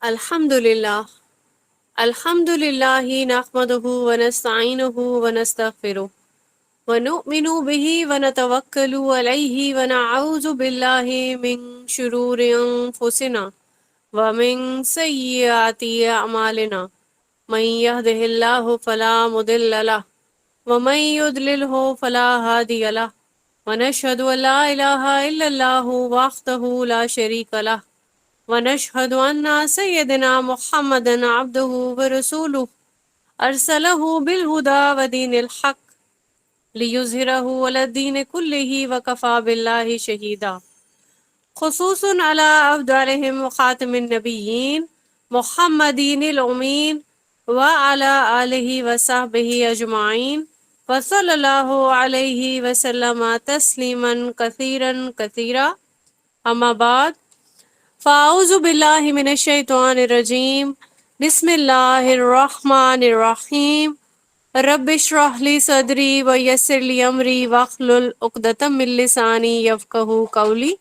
الحمد لله. الحمد لله نحمده ونستعينه ونستغفره ونؤمن به ونتوكل عليه ونعوذ بالله من شرور أنفسنا ومن سيئات أعمالنا. من يهده الله فلا مضل له ومن يضلله فلا هادي له ونشهد أن لا إله إلا الله وحده لا شريك له ونشهد أن سيدنا محمدا عبده ورسوله أرسله بالهدى ودين الحق ليظهره على الدين كله وكفى بالله شهيدا. خصوص على أفضلهم وخاتم النبيين محمدين الأمين وعلى آله وصحبه أجمعين وصلى الله عليه وسلم تسليما كثيرا كثيرا. أما بعد، فاعوذ باللہ من الشیطان الرجیم. بسم اللہ الرحمن الرحیم. رب اشرح لی صدری ویسر لی امری واحلل عقدۃ من لسانی یفقہوا قولی.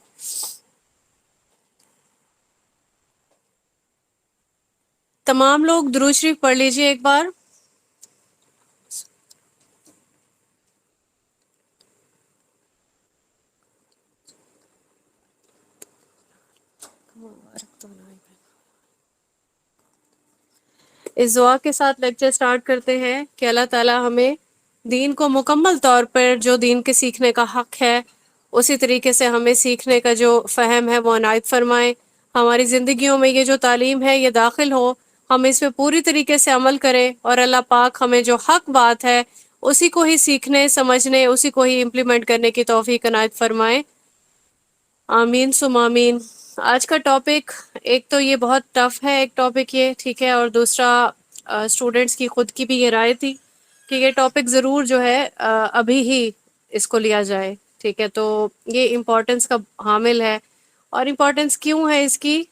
تمام لوگ درود شریف پڑھ لیجئے ایک بار. اس دعا کے ساتھ لیکچر سٹارٹ کرتے ہیں کہ اللہ تعالی ہمیں دین کو مکمل طور پر جو دین کے سیکھنے کا حق ہے اسی طریقے سے ہمیں سیکھنے کا جو فہم ہے وہ عنایت فرمائے. ہماری زندگیوں میں یہ جو تعلیم ہے یہ داخل ہو، ہم اس پہ پوری طریقے سے عمل کریں اور اللہ پاک ہمیں جو حق بات ہے اسی کو ہی سیکھنے، سمجھنے، اسی کو ہی امپلیمنٹ کرنے کی توفیق عنایت فرمائے. آمین ثم آمین. آج کا ٹاپک، ایک تو یہ بہت ٹف ہے ایک ٹاپک یہ، ٹھیک ہے، اور دوسرا اسٹوڈنٹس کی خود کی بھی یہ رائے تھی کہ یہ ٹاپک ضرور جو ہے ابھی ہی اس کو لیا جائے، ٹھیک ہے. تو یہ امپورٹنس کا حامل ہے. اور امپورٹنس کیوں ہے اس کی؟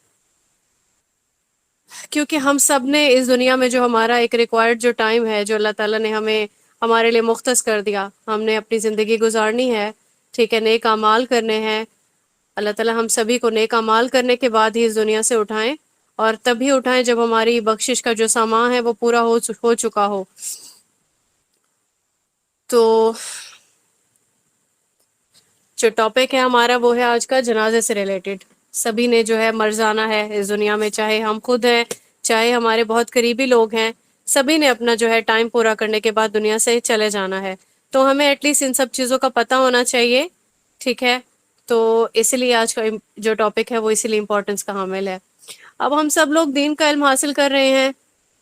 کیونکہ ہم سب نے اس دنیا میں جو ہمارا ایک ریکوائرڈ جو ٹائم ہے جو اللہ تعالیٰ نے ہمیں ہمارے لیے مختص کر دیا، ہم نے اپنی زندگی گزارنی ہے، ٹھیک ہے، نیک اعمال کرنے ہیں. اللہ تعالیٰ ہم سبھی کو نیک اعمال کرنے کے بعد ہی اس دنیا سے اٹھائیں، اور تبھی اٹھائیں جب ہماری بخشش کا جو سامان ہے وہ پورا ہو چکا ہو. تو جو ٹاپک ہے ہمارا وہ ہے آج کا جنازے سے ریلیٹڈ. سبھی نے جو ہے مر جانا ہے اس دنیا میں، چاہے ہم خود ہیں، چاہے ہمارے بہت قریبی لوگ ہیں، سبھی نے اپنا جو ہے ٹائم پورا کرنے کے بعد دنیا سے چلے جانا ہے. تو ہمیں ایٹ لیسٹ ان سب چیزوں کا پتہ ہونا چاہیے، ٹھیک ہے. تو اسی لیے آج کا جو ٹاپک ہے وہ اسی لیے امپورٹنس کا حامل ہے. اب ہم سب لوگ دین کا علم حاصل کر رہے ہیں،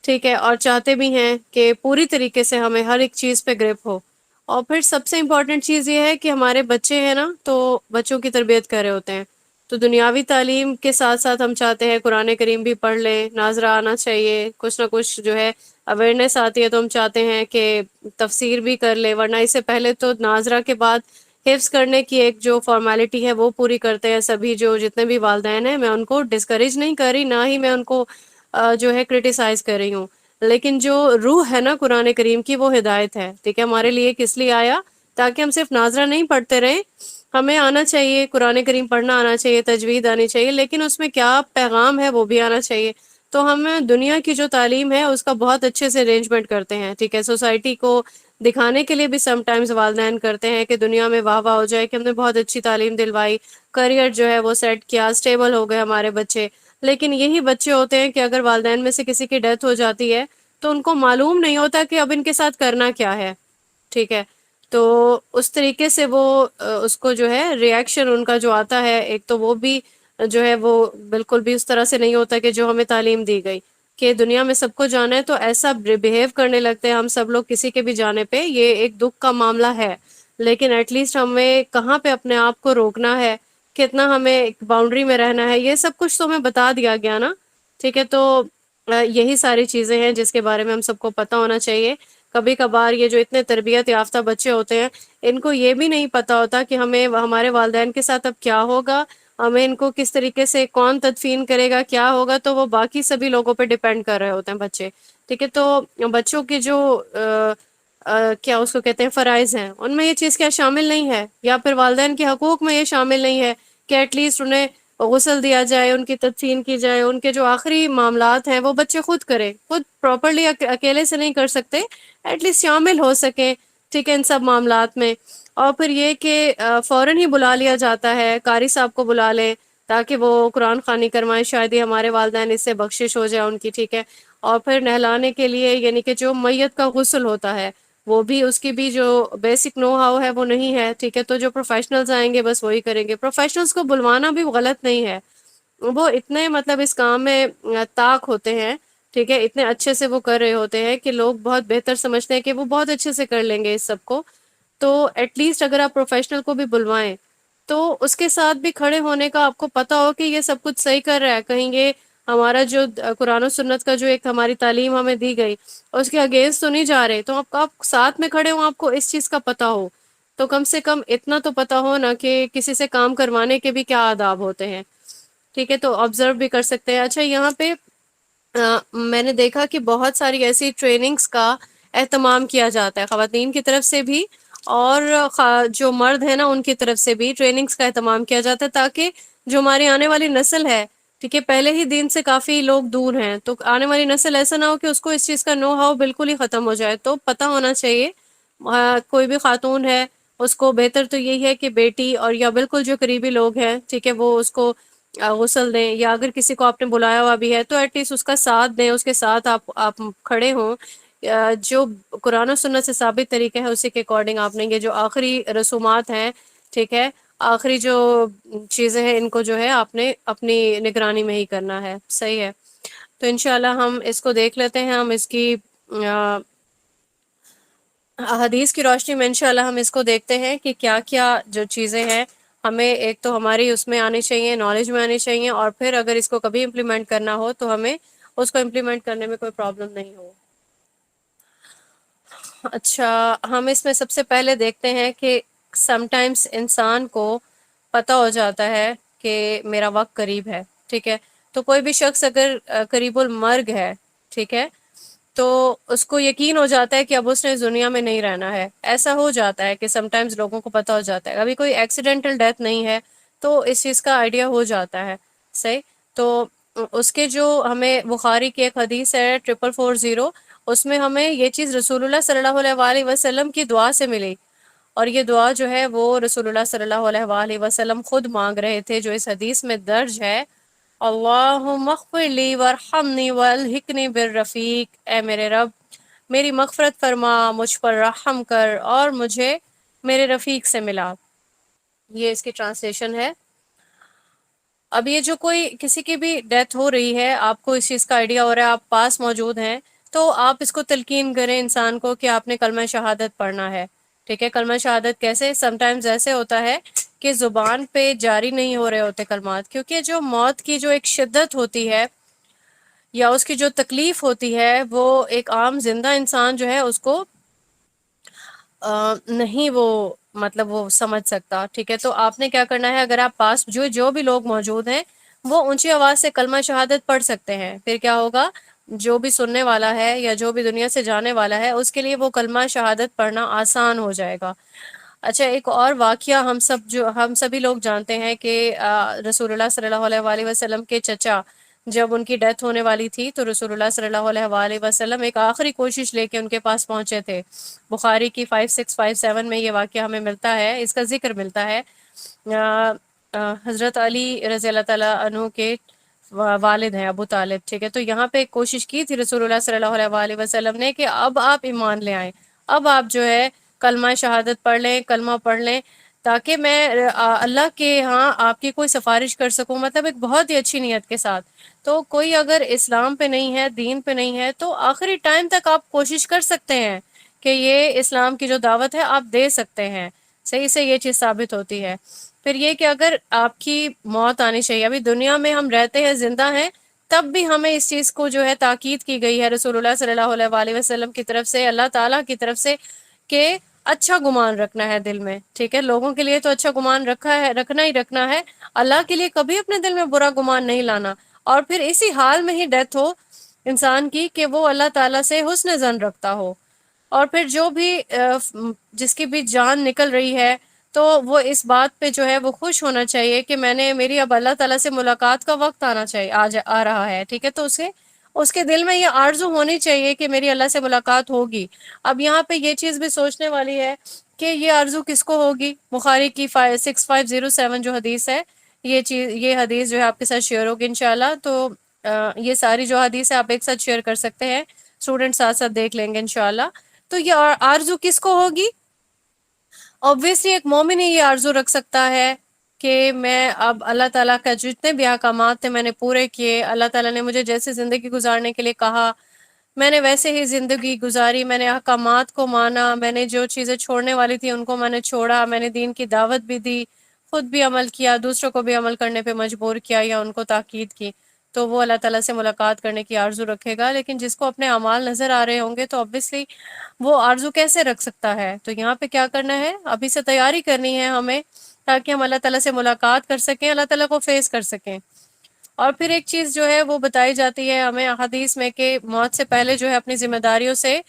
ٹھیک ہے، اور چاہتے بھی ہیں کہ پوری طریقے سے ہمیں ہر ایک چیز پہ گرپ ہو. اور پھر سب سے امپورٹنٹ چیز یہ ہے کہ ہمارے بچے ہیں نا، تو بچوں کی تربیت کر رہے ہوتے ہیں. تو دنیاوی تعلیم کے ساتھ ساتھ ہم چاہتے ہیں قرآن کریم بھی پڑھ لیں، ناظرہ آنا چاہیے، کچھ نہ کچھ جو ہے اویئرنیس آتی ہے تو ہم چاہتے ہیں کہ تفسیر بھی کر لیں. ورنہ اس سے پہلے تو ناظرہ کے بعد حفظ کرنے کی ایک جو فارمیلٹی ہے وہ پوری کرتے ہیں سبھی، جو جتنے بھی والدین ہیں. میں ان کو ڈسکریج نہیں کر رہی، نہ ہی میں ان کو جو ہے کرٹیسائز کر رہی ہوں، لیکن جو روح ہے نا قرآن کریم کی وہ ہدایت ہے، ٹھیک ہے. ہمارے لیے کس لیے آیا؟ تاکہ ہم صرف ناظرہ نہیں پڑھتے رہیں، ہمیں آنا چاہیے قرآن کریم پڑھنا آنا چاہیے، تجوید آنی چاہیے، لیکن اس میں کیا پیغام ہے وہ بھی آنا چاہیے. تو ہم دنیا کی جو تعلیم ہے اس کا بہت اچھے سے ارینجمنٹ کرتے ہیں، ٹھیک ہے. سوسائٹی کو دکھانے کے لیے بھی سم ٹائمز والدین کرتے ہیں کہ دنیا میں واہ واہ ہو جائے کہ ہم نے بہت اچھی تعلیم دلوائی، کریئر جو ہے وہ سیٹ کیا، اسٹیبل ہو گئے ہمارے بچے. لیکن یہی بچے ہوتے ہیں کہ اگر والدین میں سے کسی کی ڈیتھ ہو جاتی ہے تو ان کو معلوم نہیں ہوتا کہ اب ان کے ساتھ کرنا کیا ہے، ٹھیک ہے. تو اس طریقے سے وہ اس کو جو ہے ریئیکشن ان کا جو آتا ہے، ایک تو وہ بھی جو ہے وہ بالکل بھی اس طرح سے نہیں ہوتا کہ جو ہمیں تعلیم دی گئی کہ دنیا میں سب کو جانا ہے، تو ایسا بہیو کرنے لگتے ہیں ہم سب لوگ کسی کے بھی جانے پہ. یہ ایک دکھ کا معاملہ ہے، لیکن ایٹ لیسٹ ہمیں کہاں پہ اپنے آپ کو روکنا ہے، کتنا ہمیں ایک باؤنڈری میں رہنا ہے، یہ سب کچھ تو ہمیں بتا دیا گیا نا، ٹھیک ہے. تو یہی ساری چیزیں ہیں جس کے بارے میں ہم سب کو پتہ ہونا چاہیے. کبھی کبھار یہ جو اتنے تربیت یافتہ بچے ہوتے ہیں ان کو یہ بھی نہیں پتہ ہوتا کہ ہمیں ہمارے والدین کے ساتھ اب کیا ہوگا، ہمیں ان کو کس طریقے سے کون تدفین کرے گا، کیا ہوگا. تو وہ باقی سبھی لوگوں پہ ڈیپینڈ کر رہے ہوتے ہیں بچے، ٹھیک ہے. تو بچوں کی جو کیا اس کو کہتے ہیں فرائض ہیں، ان میں یہ چیز کیا شامل نہیں ہے، یا پھر والدین کے حقوق میں یہ شامل نہیں ہے کہ ایٹ لیسٹ انہیں غسل دیا جائے، ان کی تدفین کی جائے، ان کے جو آخری معاملات ہیں وہ بچے خود کریں، خود پراپرلی اکیلے سے نہیں کر سکتے، ایٹ لیسٹ شامل ہو سکیں، ٹھیک ہے، ان سب معاملات میں۔ اور پھر یہ کہ فوراً ہی بلا لیا جاتا ہے، قاری صاحب کو بلا لیں تاکہ وہ قرآن خوانی کروائیں، شاید ہی ہمارے والدین اس سے بخشش ہو جائے ان کی، ٹھیک ہے۔ اور پھر نہلانے کے لیے یعنی کہ جو میت کا غسل ہوتا ہے وہ بھی اس کی بھی جو بیسک نو ہاؤ ہے وہ نہیں ہے، ٹھیک ہے، تو جو پروفیشنلز آئیں گے بس وہی کریں گے۔ پروفیشنلز کو بلوانا بھی غلط نہیں ہے، وہ اتنے مطلب اس کام میں طاق ہوتے ہیں، ٹھیک ہے، اتنے اچھے سے وہ کر رہے ہوتے ہیں کہ لوگ بہت بہتر سمجھتے ہیں کہ وہ بہت اچھے سے کر لیں گے اس سب کو۔ تو ایٹ لیسٹ اگر آپ پروفیشنل کو بھی بلوائیں تو اس کے ساتھ بھی کھڑے ہونے کا آپ کو پتہ ہو کہ یہ سب کچھ صحیح کر رہا ہے، کہیں یہ ہمارا جو قرآن و سنت کا جو ایک ہماری تعلیم ہمیں دی گئی اس کے اگینسٹ تو نہیں جا رہے، تو آپ ساتھ میں کھڑے ہوں، آپ کو اس چیز کا پتہ ہو، تو کم سے کم اتنا تو پتہ ہو نا کہ کسی سے کام کروانے کے بھی کیا آداب ہوتے ہیں، ٹھیک ہے، تو آبزرو بھی کر سکتے ہیں۔ اچھا، یہاں پہ میں نے دیکھا کہ بہت ساری ایسی ٹریننگز کا اہتمام کیا جاتا ہے، خواتین کی طرف سے بھی اور جو مرد ہیں نا ان کی طرف سے بھی ٹریننگز کا اہتمام کیا جاتا ہے، تاکہ جو ہماری آنے والی نسل ہے، ٹھیک ہے، پہلے ہی دین سے کافی لوگ دور ہیں، تو آنے والی نسل ایسا نہ ہو کہ اس کو اس چیز کا نو ہاؤ بالکل ہی ختم ہو جائے، تو پتہ ہونا چاہیے۔ کوئی بھی خاتون ہے اس کو بہتر تو یہی ہے کہ بیٹی اور یا بالکل جو قریبی لوگ ہیں، ٹھیک ہے، وہ اس کو غسل دیں، یا اگر کسی کو آپ نے بلایا ہوا بھی ہے تو ایٹ لیسٹ اس کا ساتھ دیں، اس کے ساتھ آپ کھڑے ہوں، جو قرآن و سنت سے ثابت طریقہ ہے اسی کے اکارڈنگ آپ نے یہ جو آخری رسومات ہیں، ٹھیک ہے، آخری جو چیزیں ہیں ان کو جو ہے آپ نے اپنی نگرانی میں ہی کرنا ہے، صحیح ہے۔ تو انشاءاللہ ہم اس کو دیکھ لیتے ہیں، ہم اس کی حدیث کی روشنی میں انشاءاللہ ہم اس کو دیکھتے ہیں کہ کیا کیا جو چیزیں ہیں ہمیں ایک تو ہماری اس میں آنی چاہیے، نالج میں آنی چاہیے، اور پھر اگر اس کو کبھی امپلیمنٹ کرنا ہو تو ہمیں اس کو امپلیمنٹ کرنے میں کوئی پرابلم نہیں ہو۔ اچھا، ہم اس میں سب سے پہلے دیکھتے ہیں کہ سم ٹائمس انسان کو پتہ ہو جاتا ہے کہ میرا وقت قریب ہے، ٹھیک ہے، تو کوئی بھی شخص اگر قریب المرگ ہے، ٹھیک ہے، تو اس کو یقین ہو جاتا ہے کہ اب اس نے اس دنیا میں نہیں رہنا ہے، ایسا ہو جاتا ہے کہ سم ٹائمز لوگوں کو پتہ ہو جاتا ہے، ابھی کوئی ایکسیڈنٹل ڈیتھ نہیں ہے تو اس چیز کا آئیڈیا ہو جاتا ہے، صحیح۔ تو اس کے جو ہمیں بخاری کی ایک حدیث ہے 4440، اس میں ہمیں یہ چیز رسول اللہ صلی اللہ علیہ وآلہ وسلم کی دعا سے ملی، اور یہ دعا جو ہے وہ رسول اللہ صلی اللہ علیہ وآلہ وسلم خود مانگ رہے تھے، جو اس حدیث میں درج ہے، اللہم اغفر لی وارحمنی والحقنی بالرفیق، اے میرے رب میری مغفرت فرما، مجھ پر رحم کر اور مجھے میرے رفیق سے ملا۔ یہ اس کی ٹرانسلیشن ہے۔ اب یہ جو کوئی کسی کی بھی ڈیتھ ہو رہی ہے، آپ کو اس چیز کا آئیڈیا ہو رہا ہے، آپ پاس موجود ہیں، تو آپ اس کو تلقین کریں انسان کو کہ آپ نے کلمہ شہادت پڑھنا ہے، ٹھیک ہے۔ کلمہ شہادت کیسے؟ سم ٹائمز ایسے ہوتا ہے کہ زبان پہ جاری نہیں ہو رہے ہوتے کلمات، کیونکہ جو موت کی جو ایک شدت ہوتی ہے یا اس کی جو تکلیف ہوتی ہے وہ ایک عام زندہ انسان جو ہے اس کو نہیں وہ مطلب وہ سمجھ سکتا، ٹھیک ہے۔ تو آپ نے کیا کرنا ہے، اگر آپ پاس جو بھی لوگ موجود ہیں وہ اونچی آواز سے کلمہ شہادت پڑھ سکتے ہیں، پھر کیا ہوگا، جو بھی سننے والا ہے یا جو بھی دنیا سے جانے والا ہے اس کے لیے وہ کلمہ شہادت پڑھنا آسان ہو جائے گا۔ اچھا، ایک اور واقعہ ہم سبھی لوگ جانتے ہیں کہ رسول اللہ صلی اللہ علیہ وآلہ وسلم کے چچا جب ان کی ڈیتھ ہونے والی تھی تو رسول اللہ صلی اللہ علیہ وآلہ وسلم ایک آخری کوشش لے کے ان کے پاس پہنچے تھے۔ بخاری کی 5657 میں یہ واقعہ ہمیں ملتا ہے، اس کا ذکر ملتا ہے۔ حضرت علی رضی اللہ تعالیٰ عنہ کے والد ہیں ابو طالب، ٹھیک ہے، تو یہاں پہ ایک کوشش کی تھی رسول اللہ صلی اللہ علیہ وآلہ وسلم نے کہ اب آپ ایمان لے آئیں، اب آپ جو ہے کلمہ شہادت پڑھ لیں، کلمہ پڑھ لیں، تاکہ میں اللہ کے ہاں آپ کی کوئی سفارش کر سکوں، مطلب ایک بہت ہی اچھی نیت کے ساتھ۔ تو کوئی اگر اسلام پہ نہیں ہے، دین پہ نہیں ہے، تو آخری ٹائم تک آپ کوشش کر سکتے ہیں کہ یہ اسلام کی جو دعوت ہے آپ دے سکتے ہیں، صحیح سے یہ چیز ثابت ہوتی ہے۔ پھر یہ کہ اگر آپ کی موت آنی چاہیے، ابھی دنیا میں ہم رہتے ہیں، زندہ ہیں، تب بھی ہمیں اس چیز کو جو ہے تاکید کی گئی ہے رسول اللہ صلی اللہ علیہ وآلہ وسلم کی طرف سے، اللہ تعالیٰ کی طرف سے، کہ اچھا گمان رکھنا ہے دل میں، ٹھیک ہے۔ لوگوں کے لیے تو اچھا گمان رکھنا ہی رکھنا ہے، اللہ کے لیے کبھی اپنے دل میں برا گمان نہیں لانا، اور پھر اسی حال میں ہی ڈیتھ ہو انسان کی کہ وہ اللہ تعالیٰ سے حسن ظن رکھتا ہو، اور پھر جو بھی جس کی بھی جان نکل رہی ہے تو وہ اس بات پہ جو ہے وہ خوش ہونا چاہیے کہ میری اب اللہ تعالیٰ سے ملاقات کا وقت آنا چاہیے، آ رہا ہے، ٹھیک ہے، تو اس کے دل میں یہ آرزو ہونی چاہیے کہ میری اللہ سے ملاقات ہوگی۔ اب یہاں پہ یہ چیز بھی سوچنے والی ہے کہ یہ آرزو کس کو ہوگی۔ بخاری کی 6507 جو حدیث ہے، یہ حدیث جو ہے آپ کے ساتھ شیئر ہوگی انشاءاللہ۔ تو یہ ساری جو حدیث ہے آپ ایک ساتھ شیئر کر سکتے ہیں، اسٹوڈنٹ ساتھ ساتھ دیکھ لیں گے انشاءاللہ۔ تو یہ آرزو کس کو ہوگی؟ obviously ایک مومن ہی یہ آرزو رکھ سکتا ہے کہ میں اب اللہ تعالیٰ کا جتنے بھی احکامات تھے میں نے پورے کیے، اللہ تعالیٰ نے مجھے جیسے زندگی گزارنے کے لیے کہا میں نے ویسے ہی زندگی گزاری، میں نے احکامات کو مانا، میں نے جو چیزیں چھوڑنے والی تھی ان کو میں نے چھوڑا، میں نے دین کی دعوت بھی دی، خود بھی عمل کیا، دوسروں کو بھی عمل کرنے پہ مجبور کیا یا ان کو تاکید کی، تو وہ اللہ تعالیٰ سے ملاقات کرنے کی آرزو رکھے گا۔ لیکن جس کو اپنے اعمال نظر آ رہے ہوں گے تو obviously وہ آرزو کیسے رکھ سکتا ہے؟ تو یہاں پہ کیا کرنا ہے، ابھی سے تیاری کرنی ہے ہمیں تاکہ ہم اللہ تعالیٰ سے ملاقات کر سکیں، اللہ تعالیٰ کو فیس کر سکیں۔ اور پھر ایک چیز جو ہے وہ بتائی جاتی ہے ہمیں حدیث میں کہ موت سے پہلے جو ہے اپنی ذمہ داریوں سے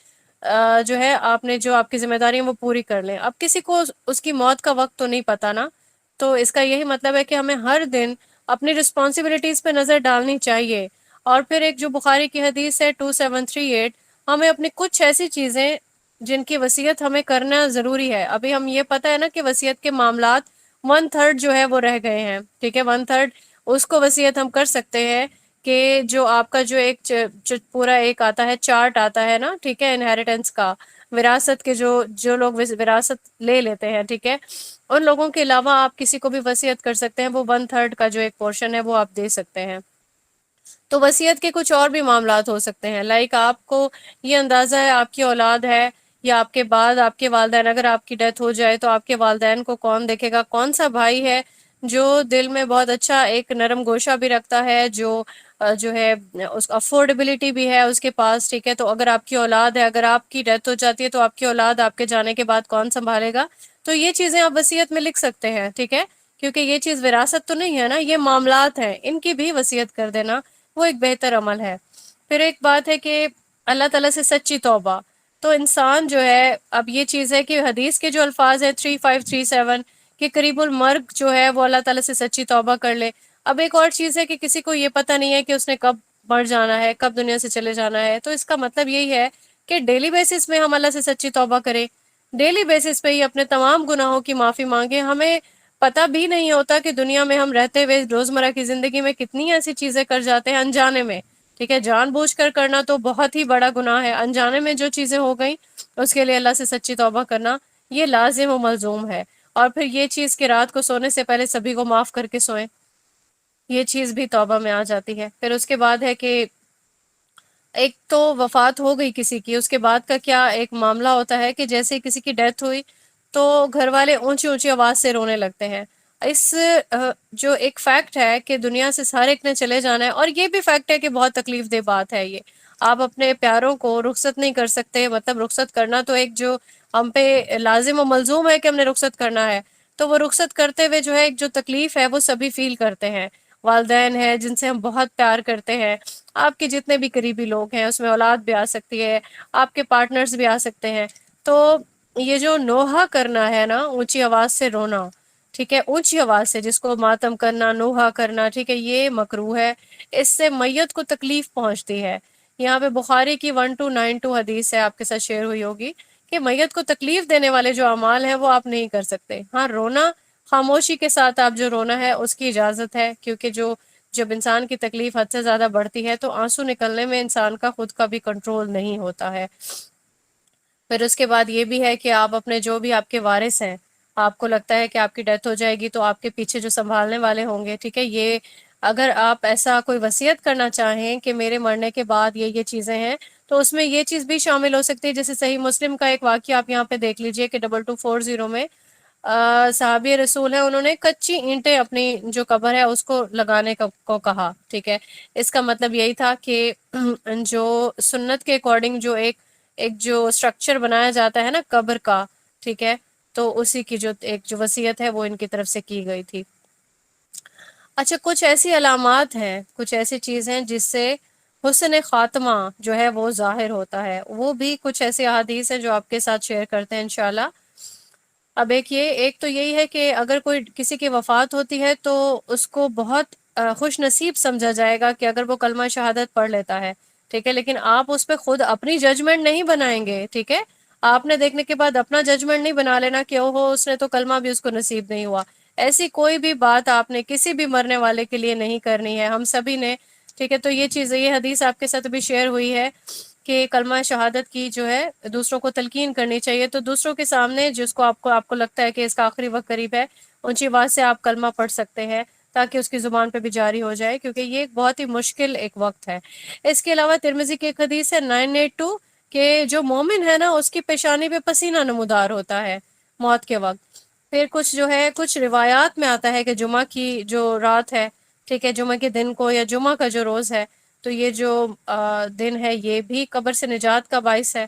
جو ہے آپ نے جو آپ کی ذمہ داری ہیں وہ پوری کر لیں۔ اب کسی کو اس کی موت کا وقت تو نہیں پتا نا، تو اس کا یہی مطلب ہے کہ ہمیں ہر دن اپنی رسپانسبلٹیز پہ نظر ڈالنی چاہیے۔ اور پھر ایک جو بخاری کی حدیث ہے 2738، ہمیں اپنی کچھ ایسی چیزیں جن کی وصیت ہمیں کرنا ضروری ہے۔ ابھی ہم یہ پتہ ہے نا کہ وصیت کے معاملات 1/3 جو ہے وہ رہ گئے ہیں، ٹھیک ہے، 1/3 اس کو وصیت ہم کر سکتے ہیں کہ جو آپ کا جو ایک پورا ایک آتا ہے چارٹ آتا ہے نا، ٹھیک ہے، انہیریٹنس کا، وراثت کے جو لوگ وراثت لے لیتے ہیں، ٹھیک ہے، ان لوگوں کے علاوہ آپ کسی کو بھی وصیت کر سکتے ہیں، وہ 1/3 کا جو ایک پورشن ہے وہ آپ دے سکتے ہیں۔ تو وصیت کے کچھ اور بھی معاملات ہو سکتے ہیں، لائک آپ کو یہ اندازہ ہے آپ کی اولاد ہے یا آپ کے بعد آپ کے والدین، اگر آپ کی ڈیتھ ہو جائے تو آپ کے والدین کو کون دیکھے گا، کون سا بھائی ہے جو دل میں بہت اچھا ایک نرم گوشہ بھی رکھتا ہے، جو ہے اس افورڈیبلٹی بھی ہے اس کے پاس، ٹھیک ہے، تو اگر آپ کی اولاد ہے، اگر آپ کی ڈیتھ ہو جاتی ہے تو آپ کی اولاد آپ کے جانے کے بعد کون سنبھالے گا، تو یہ چیزیں آپ وصیت میں لکھ سکتے ہیں، ٹھیک ہے، کیونکہ یہ چیز وراثت تو نہیں ہے نا، یہ معاملات ہیں، ان کی بھی وصیت کر دینا وہ ایک بہتر عمل ہے۔ پھر ایک بات ہے کہ اللہ تعالیٰ سے سچی توبہ، تو انسان جو ہے، اب یہ چیز ہے کہ حدیث کے جو الفاظ ہیں 3537 کہ قریب المرگ جو ہے وہ اللہ تعالیٰ سے سچی توبہ کر لے۔ اب ایک اور چیز ہے کہ کسی کو یہ پتہ نہیں ہے کہ اس نے کب مر جانا ہے، کب دنیا سے چلے جانا ہے، تو اس کا مطلب یہی ہے کہ ڈیلی بیسس میں ہم اللہ سے سچی توبہ کریں، ڈیلی بیسس پہ ہی اپنے تمام گناہوں کی معافی مانگیں۔ ہمیں پتہ بھی نہیں ہوتا کہ دنیا میں ہم رہتے ہوئے روزمرہ کی زندگی میں کتنی ایسی چیزیں کر جاتے ہیں انجانے میں، ٹھیک ہے، جان بوجھ کر کرنا تو بہت ہی بڑا گناہ ہے، انجانے میں جو چیزیں ہو گئیں اس کے لیے اللہ سے سچی توبہ کرنا یہ لازم و ملزوم ہے۔ اور پھر یہ چیز کہ رات کو سونے سے پہلے سبھی کو معاف کر کے سوئیں، یہ چیز بھی توبہ میں آ جاتی ہے۔ پھر اس کے بعد ہے کہ ایک تو وفات ہو گئی کسی کی، اس کے بعد کا کیا ایک معاملہ ہوتا ہے کہ جیسے کسی کی ڈیتھ ہوئی تو گھر والے اونچی اونچی آواز سے رونے لگتے ہیں۔ اس جو ایک فیکٹ ہے کہ دنیا سے سارے ایک نے چلے جانا ہے، اور یہ بھی فیکٹ ہے کہ بہت تکلیف دہ بات ہے یہ، آپ اپنے پیاروں کو رخصت نہیں کر سکتے، مطلب رخصت کرنا تو ایک جو ہم پہ لازم و ملزوم ہے کہ ہم نے رخصت کرنا ہے، تو وہ رخصت کرتے ہوئے جو ہے ایک جو تکلیف ہے وہ سبھی فیل کرتے ہیں، والدین ہیں جن سے ہم بہت پیار کرتے ہیں، آپ کے جتنے بھی قریبی لوگ ہیں، اس میں اولاد بھی آ سکتی ہے، آپ کے پارٹنرز بھی آ سکتے ہیں، تو یہ جو نوحہ کرنا ہے نا، اونچی آواز سے رونا، ٹھیک ہے، اونچی آواز سے جس کو ماتم کرنا، نوحہ کرنا، ٹھیک ہے، یہ مکروہ ہے، اس سے میت کو تکلیف پہنچتی ہے۔ یہاں پہ بخاری کی 1292 حدیث ہے، آپ کے ساتھ شیئر ہوئی ہوگی کہ میت کو تکلیف دینے والے جو اعمال ہیں وہ آپ نہیں کر سکتے۔ ہاں، رونا خاموشی کے ساتھ آپ جو رونا ہے اس کی اجازت ہے، کیونکہ جب انسان کی تکلیف حد سے زیادہ بڑھتی ہے تو آنسو نکلنے میں انسان کا خود کا بھی کنٹرول نہیں ہوتا ہے۔ پھر اس کے بعد یہ بھی ہے کہ آپ اپنے جو بھی آپ کے وارث ہیں، آپ کو لگتا ہے کہ آپ کی ڈیتھ ہو جائے گی تو آپ کے پیچھے جو سنبھالنے والے ہوں گے، ٹھیک ہے، یہ اگر آپ ایسا کوئی وصیت کرنا چاہیں کہ میرے مرنے کے بعد یہ چیزیں ہیں تو اس میں یہ چیز بھی شامل ہو سکتی ہے، جیسے صحیح مسلم کا ایک واقعہ آپ یہاں پہ دیکھ لیجئے کہ 2240 میں صحابی رسول ہیں، انہوں نے کچی اینٹیں اپنی جو قبر ہے اس کو لگانے کو کہا، ٹھیک ہے، اس کا مطلب یہی تھا کہ جو سنت کے اکارڈنگ جو ایک جو سٹرکچر بنایا جاتا ہے نا قبر کا، ٹھیک ہے، تو اسی کی جو ایک جو وصیت ہے وہ ان کی طرف سے کی گئی تھی۔ اچھا، کچھ ایسی علامات ہیں، کچھ ایسی چیز ہیں جس سے حسن خاتمہ جو ہے وہ ظاہر ہوتا ہے، وہ بھی کچھ ایسی احادیث ہیں جو آپ کے ساتھ شیئر کرتے ہیں انشاءاللہ۔ اب ایک تو یہی ہے کہ اگر کوئی کسی کی وفات ہوتی ہے تو اس کو بہت خوش نصیب سمجھا جائے گا کہ اگر وہ کلمہ شہادت پڑھ لیتا ہے، ٹھیک ہے، لیکن آپ اس پہ خود اپنی ججمنٹ نہیں بنائیں گے، ٹھیک ہے، آپ نے دیکھنے کے بعد اپنا ججمنٹ نہیں بنا لینا کہ اوہو اس نے تو کلمہ بھی اس کو نصیب نہیں ہوا. ایسی کوئی بھی بات آپ نے کسی بھی مرنے والے کے لیے نہیں کرنی ہے، ہم سبھی نے، ٹھیک ہے. تو یہ چیز، یہ حدیث آپ کے ساتھ بھی شیئر ہوئی ہے کہ کلمہ شہادت کی جو ہے دوسروں کو تلقین کرنی چاہیے. تو دوسروں کے سامنے جس کو آپ کو لگتا ہے کہ اس کا آخری وقت قریب ہے، اونچی آواز سے آپ کلمہ پڑھ سکتے ہیں تاکہ اس کی زبان پہ بھی جاری ہو جائے، کیونکہ یہ ایک بہت ہی مشکل ایک وقت ہے. اس کے علاوہ ترمذی کی ایک حدیث ہے 982 کہ جو مومن ہے نا اس کی پیشانی پہ پسینہ نمودار ہوتا ہے موت کے وقت. پھر کچھ جو ہے کچھ روایات میں آتا ہے کہ جمعہ کی جو رات ہے، ٹھیک ہے، جمعہ کے دن کو یا جمعہ کا جو روز ہے، تو یہ جو دن ہے یہ بھی قبر سے نجات کا باعث ہے.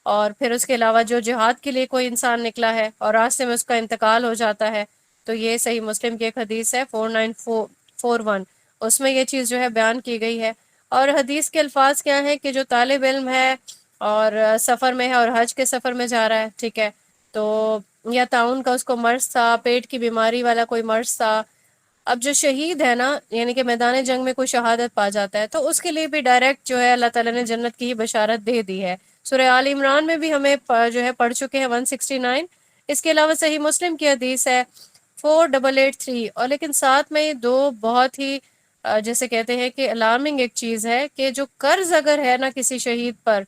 اور پھر اس کے علاوہ جو جہاد کے لیے کوئی انسان نکلا ہے اور راستے میں اس کا انتقال ہو جاتا ہے، تو یہ صحیح مسلم کی ایک حدیث ہے 4941، اس میں یہ چیز جو ہے بیان کی گئی ہے. اور حدیث کے الفاظ کیا ہیں کہ جو طالب علم ہے اور سفر میں ہے اور حج کے سفر میں جا رہا ہے، ٹھیک ہے، تو یا تعاون کا اس کو مرض تھا، پیٹ کی بیماری والا کوئی مرض تھا. اب جو شہید ہے نا، یعنی کہ میدان جنگ میں کوئی شہادت پا جاتا ہے، تو اس کے لیے بھی ڈائریکٹ جو ہے اللہ تعالیٰ نے جنت کی ہی بشارت دے دی ہے. سورہ آل عمران میں بھی ہمیں جو ہے پڑھ چکے ہیں 169. اس کے علاوہ صحیح مسلم کی حدیث ہے 4883، اور لیکن ساتھ میں دو بہت ہی جیسے کہتے ہیں کہ الارمنگ ایک چیز ہے کہ جو قرض اگر ہے نا کسی شہید پر،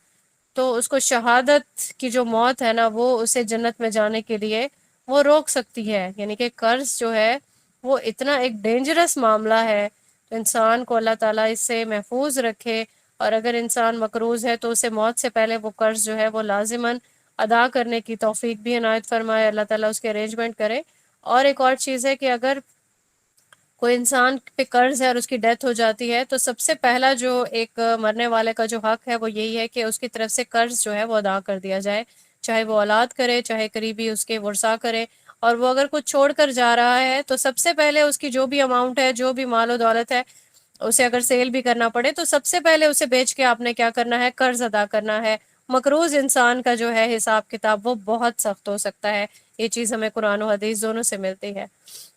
تو اس کو شہادت کی جو موت ہے نا وہ اسے جنت میں جانے کے لیے وہ روک سکتی ہے. یعنی کہ قرض جو ہے وہ اتنا ایک ڈینجرس معاملہ ہے، تو انسان کو اللہ تعالیٰ اس سے محفوظ رکھے. اور اگر انسان مقروض ہے تو اسے موت سے پہلے وہ قرض جو ہے وہ لازماً ادا کرنے کی توفیق بھی عنایت فرمائے، اللہ تعالیٰ اس کے ارینجمنٹ کرے. اور ایک اور چیز ہے کہ اگر کوئی انسان پہ قرض ہے اور اس کی ڈیتھ ہو جاتی ہے، تو سب سے پہلا جو ایک مرنے والے کا جو حق ہے وہ یہی ہے کہ اس کی طرف سے قرض جو ہے وہ ادا کر دیا جائے، چاہے وہ اولاد کرے، چاہے قریبی اس کے ورثاء کرے. اور وہ اگر کچھ چھوڑ کر جا رہا ہے تو سب سے پہلے اس کی جو بھی اماؤنٹ ہے، جو بھی مال و دولت ہے، اسے اگر سیل بھی کرنا پڑے تو سب سے پہلے اسے بیچ کے آپ نے کیا کرنا ہے، قرض ادا کرنا ہے. مقروض انسان کا جو ہے حساب کتاب وہ بہت سخت ہو سکتا ہے. یہ چیز ہمیں قرآن و حدیث دونوں سے ملتی ہے.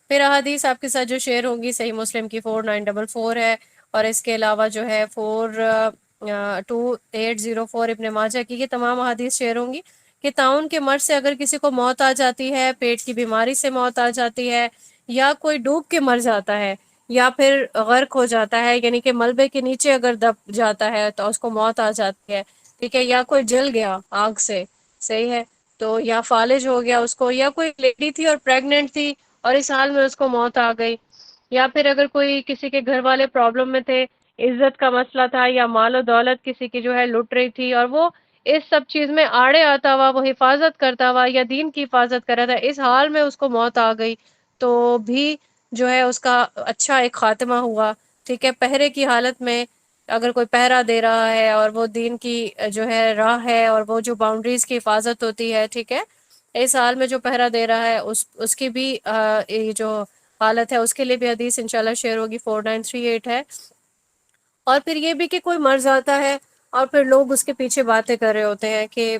پھر احادیث آپ کے ساتھ جو شیئر ہوں گی صحیح مسلم کی 4944 ہے، اور اس کے علاوہ جو ہے 2804 ابن ماجہ کی، یہ تمام احادیث شیئر ہوں گی کہ تعاون کے مرض سے اگر کسی کو موت آ جاتی ہے، پیٹ کی بیماری سے موت آ جاتی ہے، یا کوئی ڈوب کے مر جاتا ہے، یا پھر غرق ہو جاتا ہے، یعنی کہ ملبے کے نیچے اگر دب جاتا ہے تو اس کو موت آ جاتی ہے، ٹھیک ہے، یا کوئی جل گیا آگ سے، صحیح ہے، تو یا فالج ہو گیا اس کو، یا کوئی لیڈی تھی اور پریگننٹ تھی اور اس حال میں اس کو موت آ گئی، یا پھر اگر کوئی کسی کے گھر والے پرابلم میں تھے، عزت کا مسئلہ تھا، یا مال و دولت کسی کی جو ہے لٹ رہی تھی، اور وہ اس سب چیز میں آڑے آتا ہوا، وہ حفاظت کرتا ہوا یا دین کی حفاظت کر رہا تھا، اس حال میں اس کو موت آ گئی، تو بھی جو ہے اس کا اچھا ایک خاتمہ ہوا. ٹھیک ہے، پہرے کی حالت میں اگر کوئی پہرا دے رہا ہے اور وہ دین کی جو ہے راہ ہے اور وہ جو باؤنڈریز کی حفاظت ہوتی ہے، ٹھیک ہے، اس حال میں جو پہرا دے رہا ہے اس کی بھی یہ جو حالت ہے اس کے لیے بھی حدیث انشاءاللہ شیئر ہوگی 4938 ہے. اور پھر یہ بھی کہ کوئی مر جاتا ہے اور پھر لوگ اس کے پیچھے باتیں کر رہے ہوتے ہیں کہ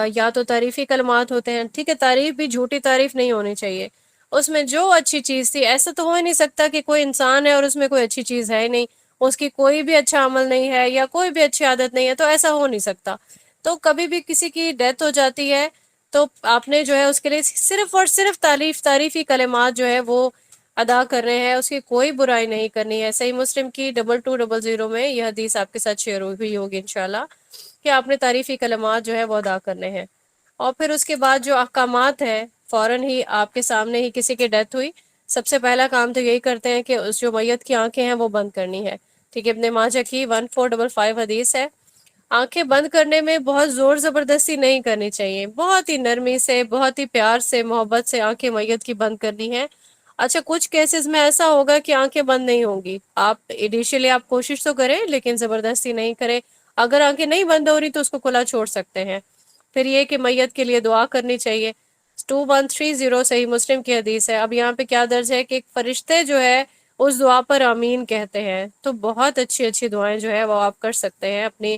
یا تو تعریفی کلمات ہوتے ہیں، ٹھیک ہے، تعریف بھی جھوٹی تعریف نہیں ہونی چاہیے، اس میں جو اچھی چیز تھی، ایسا تو ہو ہی نہیں سکتا کہ کوئی انسان ہے اور اس میں کوئی اچھی چیز ہے ہی نہیں، اس کی کوئی بھی اچھا عمل نہیں ہے یا کوئی بھی اچھی عادت نہیں ہے، تو ایسا ہو نہیں سکتا. تو کبھی بھی کسی کی ڈیتھ ہو جاتی ہے تو آپ نے جو ہے اس کے لیے صرف اور صرف تعریفی کلمات جو ہے وہ ادا کر رہے ہیں، اس کی کوئی برائی نہیں کرنی ہے. صحیح مسلم کی 2200 میں یہ حدیث آپ کے ساتھ شیئر ہوئی ہوگی انشاءاللہ کہ آپ نے تعریفی کلمات جو ہے وہ ادا کرنے ہیں. اور پھر اس کے بعد جو احکامات ہیں، فوراً ہی آپ کے سامنے ہی کسی کی ڈیتھ ہوئی، سب سے پہلا کام تو یہی کرتے ہیں کہ اس جو میت کی آنکھیں ہیں وہ بند کرنی ہے. ٹھیک ہے، ابن ماجہ کی 1455 حدیث ہے. آنکھیں بند کرنے میں بہت زور زبردستی نہیں کرنی چاہیے، بہت ہی نرمی سے، بہت ہی پیار سے، محبت سے آنکھیں میت کی بند کرنی ہے. اچھا، کچھ کیسز میں ایسا ہوگا کہ آنکھیں بند نہیں ہوں گی، آپ انیشیلی آپ کوشش تو کریں لیکن زبردستی نہیں کریں. اگر آنکھیں نہیں بند ہو رہی تو اس کو کھلا چھوڑ سکتے ہیں. پھر یہ کہ میت کے لیے دعا کرنی چاہیے. 2130 صحیح مسلم کی حدیث ہے. اب یہاں پہ کیا درج ہے کہ ایک فرشتے جو ہے اس دعا پر آمین کہتے ہیں. تو بہت اچھی اچھی دعائیں جو ہے وہ آپ کر سکتے ہیں اپنی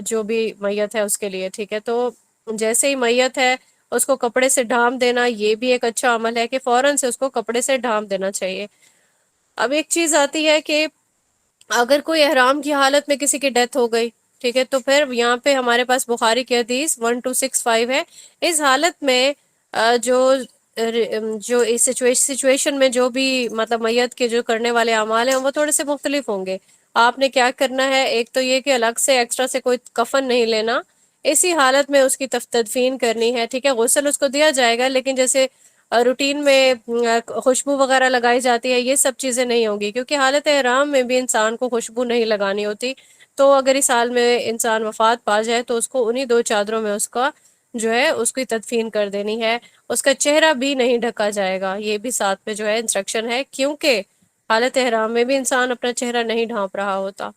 جو بھی میت ہے اس کے لیے. ٹھیک ہے، تو جیسے ہی میت ہے اس کو کپڑے سے ڈھانپ دینا یہ بھی ایک اچھا عمل ہے کہ فوراً سے اس کو کپڑے سے ڈھانپ دینا چاہیے۔ اب ایک چیز آتی ہے کہ اگر کوئی احرام کی حالت میں کسی کی ڈیتھ ہو گئی، ٹھیک ہے، تو پھر یہاں پہ ہمارے پاس بخاری کی حدیث 1265 ہے۔ اس حالت میں جو اس سچویشن میں جو بھی مطلب میت کے جو کرنے والے اعمال ہیں وہ تھوڑے سے مختلف ہوں گے۔ آپ نے کیا کرنا ہے، ایک تو یہ کہ الگ سے ایکسٹرا سے کوئی کفن نہیں لینا، اسی حالت میں اس کی تدفین کرنی ہے، ٹھیک ہے۔ غسل اس کو دیا جائے گا، لیکن جیسے روٹین میں خوشبو وغیرہ لگائی جاتی ہے، یہ سب چیزیں نہیں ہوں گی، کیونکہ حالت احرام میں بھی انسان کو خوشبو نہیں لگانی ہوتی۔ تو اگر اس حال میں انسان وفات پا جائے تو اس کو انہی 2 چادروں میں اس کا جو ہے اس کی تدفین کر دینی ہے۔ اس کا چہرہ بھی نہیں ڈھکا جائے گا، یہ بھی ساتھ میں جو ہے انسٹرکشن ہے، کیونکہ حالت احرام میں بھی انسان اپنا چہرہ نہیں ڈھانپ رہا ہوتا۔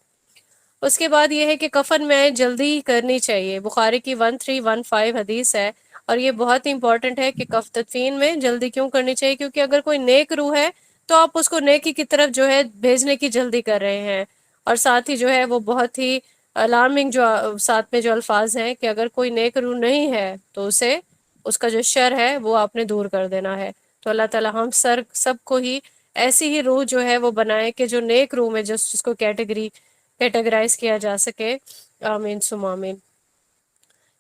اس کے بعد یہ ہے کہ کفن میں جلدی کرنی چاہیے، بخاری کی 1315 حدیث ہے، اور یہ بہت ہی امپورٹنٹ ہے کہ تدفین میں جلدی کیوں کرنی چاہیے، کیونکہ اگر کوئی نیک روح ہے تو آپ اس کو نیکی کی طرف جو ہے بھیجنے کی جلدی کر رہے ہیں، اور ساتھ ہی جو ہے وہ بہت ہی الارمنگ جو ساتھ میں جو الفاظ ہیں کہ اگر کوئی نیک روح نہیں ہے تو اسے اس کا جو شر ہے وہ آپ نے دور کر دینا ہے۔ تو اللہ تعالی ہم سب کو ہی ایسی ہی روح جو ہے وہ بنائے کہ جو نیک روح میں جس کو کیٹیگرائز کیا جا سکے۔ آمین ثم آمین۔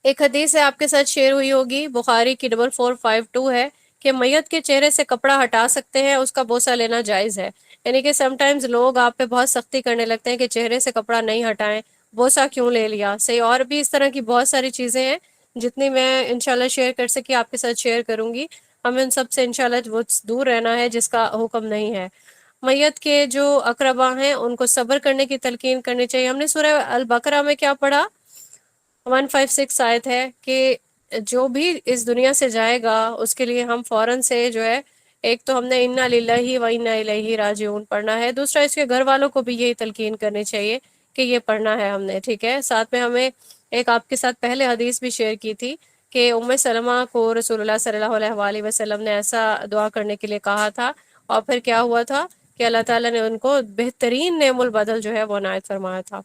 ایک حدیث ہے آپ کے ساتھ شیئر ہوئی ہوگی، بخاری کی 4452 ہے کہ میت کے چہرے سے کپڑا ہٹا سکتے ہیں، اس کا بوسہ لینا جائز ہے۔ یعنی کہ سم ٹائمز لوگ آپ پہ بہت سختی کرنے لگتے ہیں کہ چہرے سے کپڑا نہیں ہٹائیں، بوسہ کیوں لے لیا، صحیح، اور بھی اس طرح کی بہت ساری چیزیں ہیں جتنی میں انشاءاللہ شیئر کر سکی آپ کے ساتھ شیئر کروں گی۔ ہمیں ان سب سے انشاءاللہ وہ دور رہنا ہے جس کا حکم نہیں ہے۔ میت کے جو اقربا ہیں ان کو صبر کرنے کی تلقین کرنی چاہیے۔ ہم نے سورہ البقرہ میں کیا پڑھا، 156 آیت ہے کہ جو بھی اس دنیا سے جائے گا اس کے لیے ہم فوراً سے جو ہے، ایک تو ہم نے انا للہ و انا الیہ راجعون پڑھنا ہے، دوسرا اس کے گھر والوں کو بھی یہی تلقین کرنی چاہیے کہ یہ پڑھنا ہے ہم نے، ٹھیک ہے۔ ساتھ میں ہمیں ایک آپ کے ساتھ پہلے حدیث بھی شیئر کی تھی کہ ام سلمہ کو رسول اللہ صلی اللہ علیہ وآلہ وسلم نے ایسا دعا کرنے کے لیے کہا تھا، اور پھر کیا ہوا تھا کہ اللہ تعالیٰ نے ان کو بہترین نعم البدل جو ہے وہ عنایت فرمایا تھا۔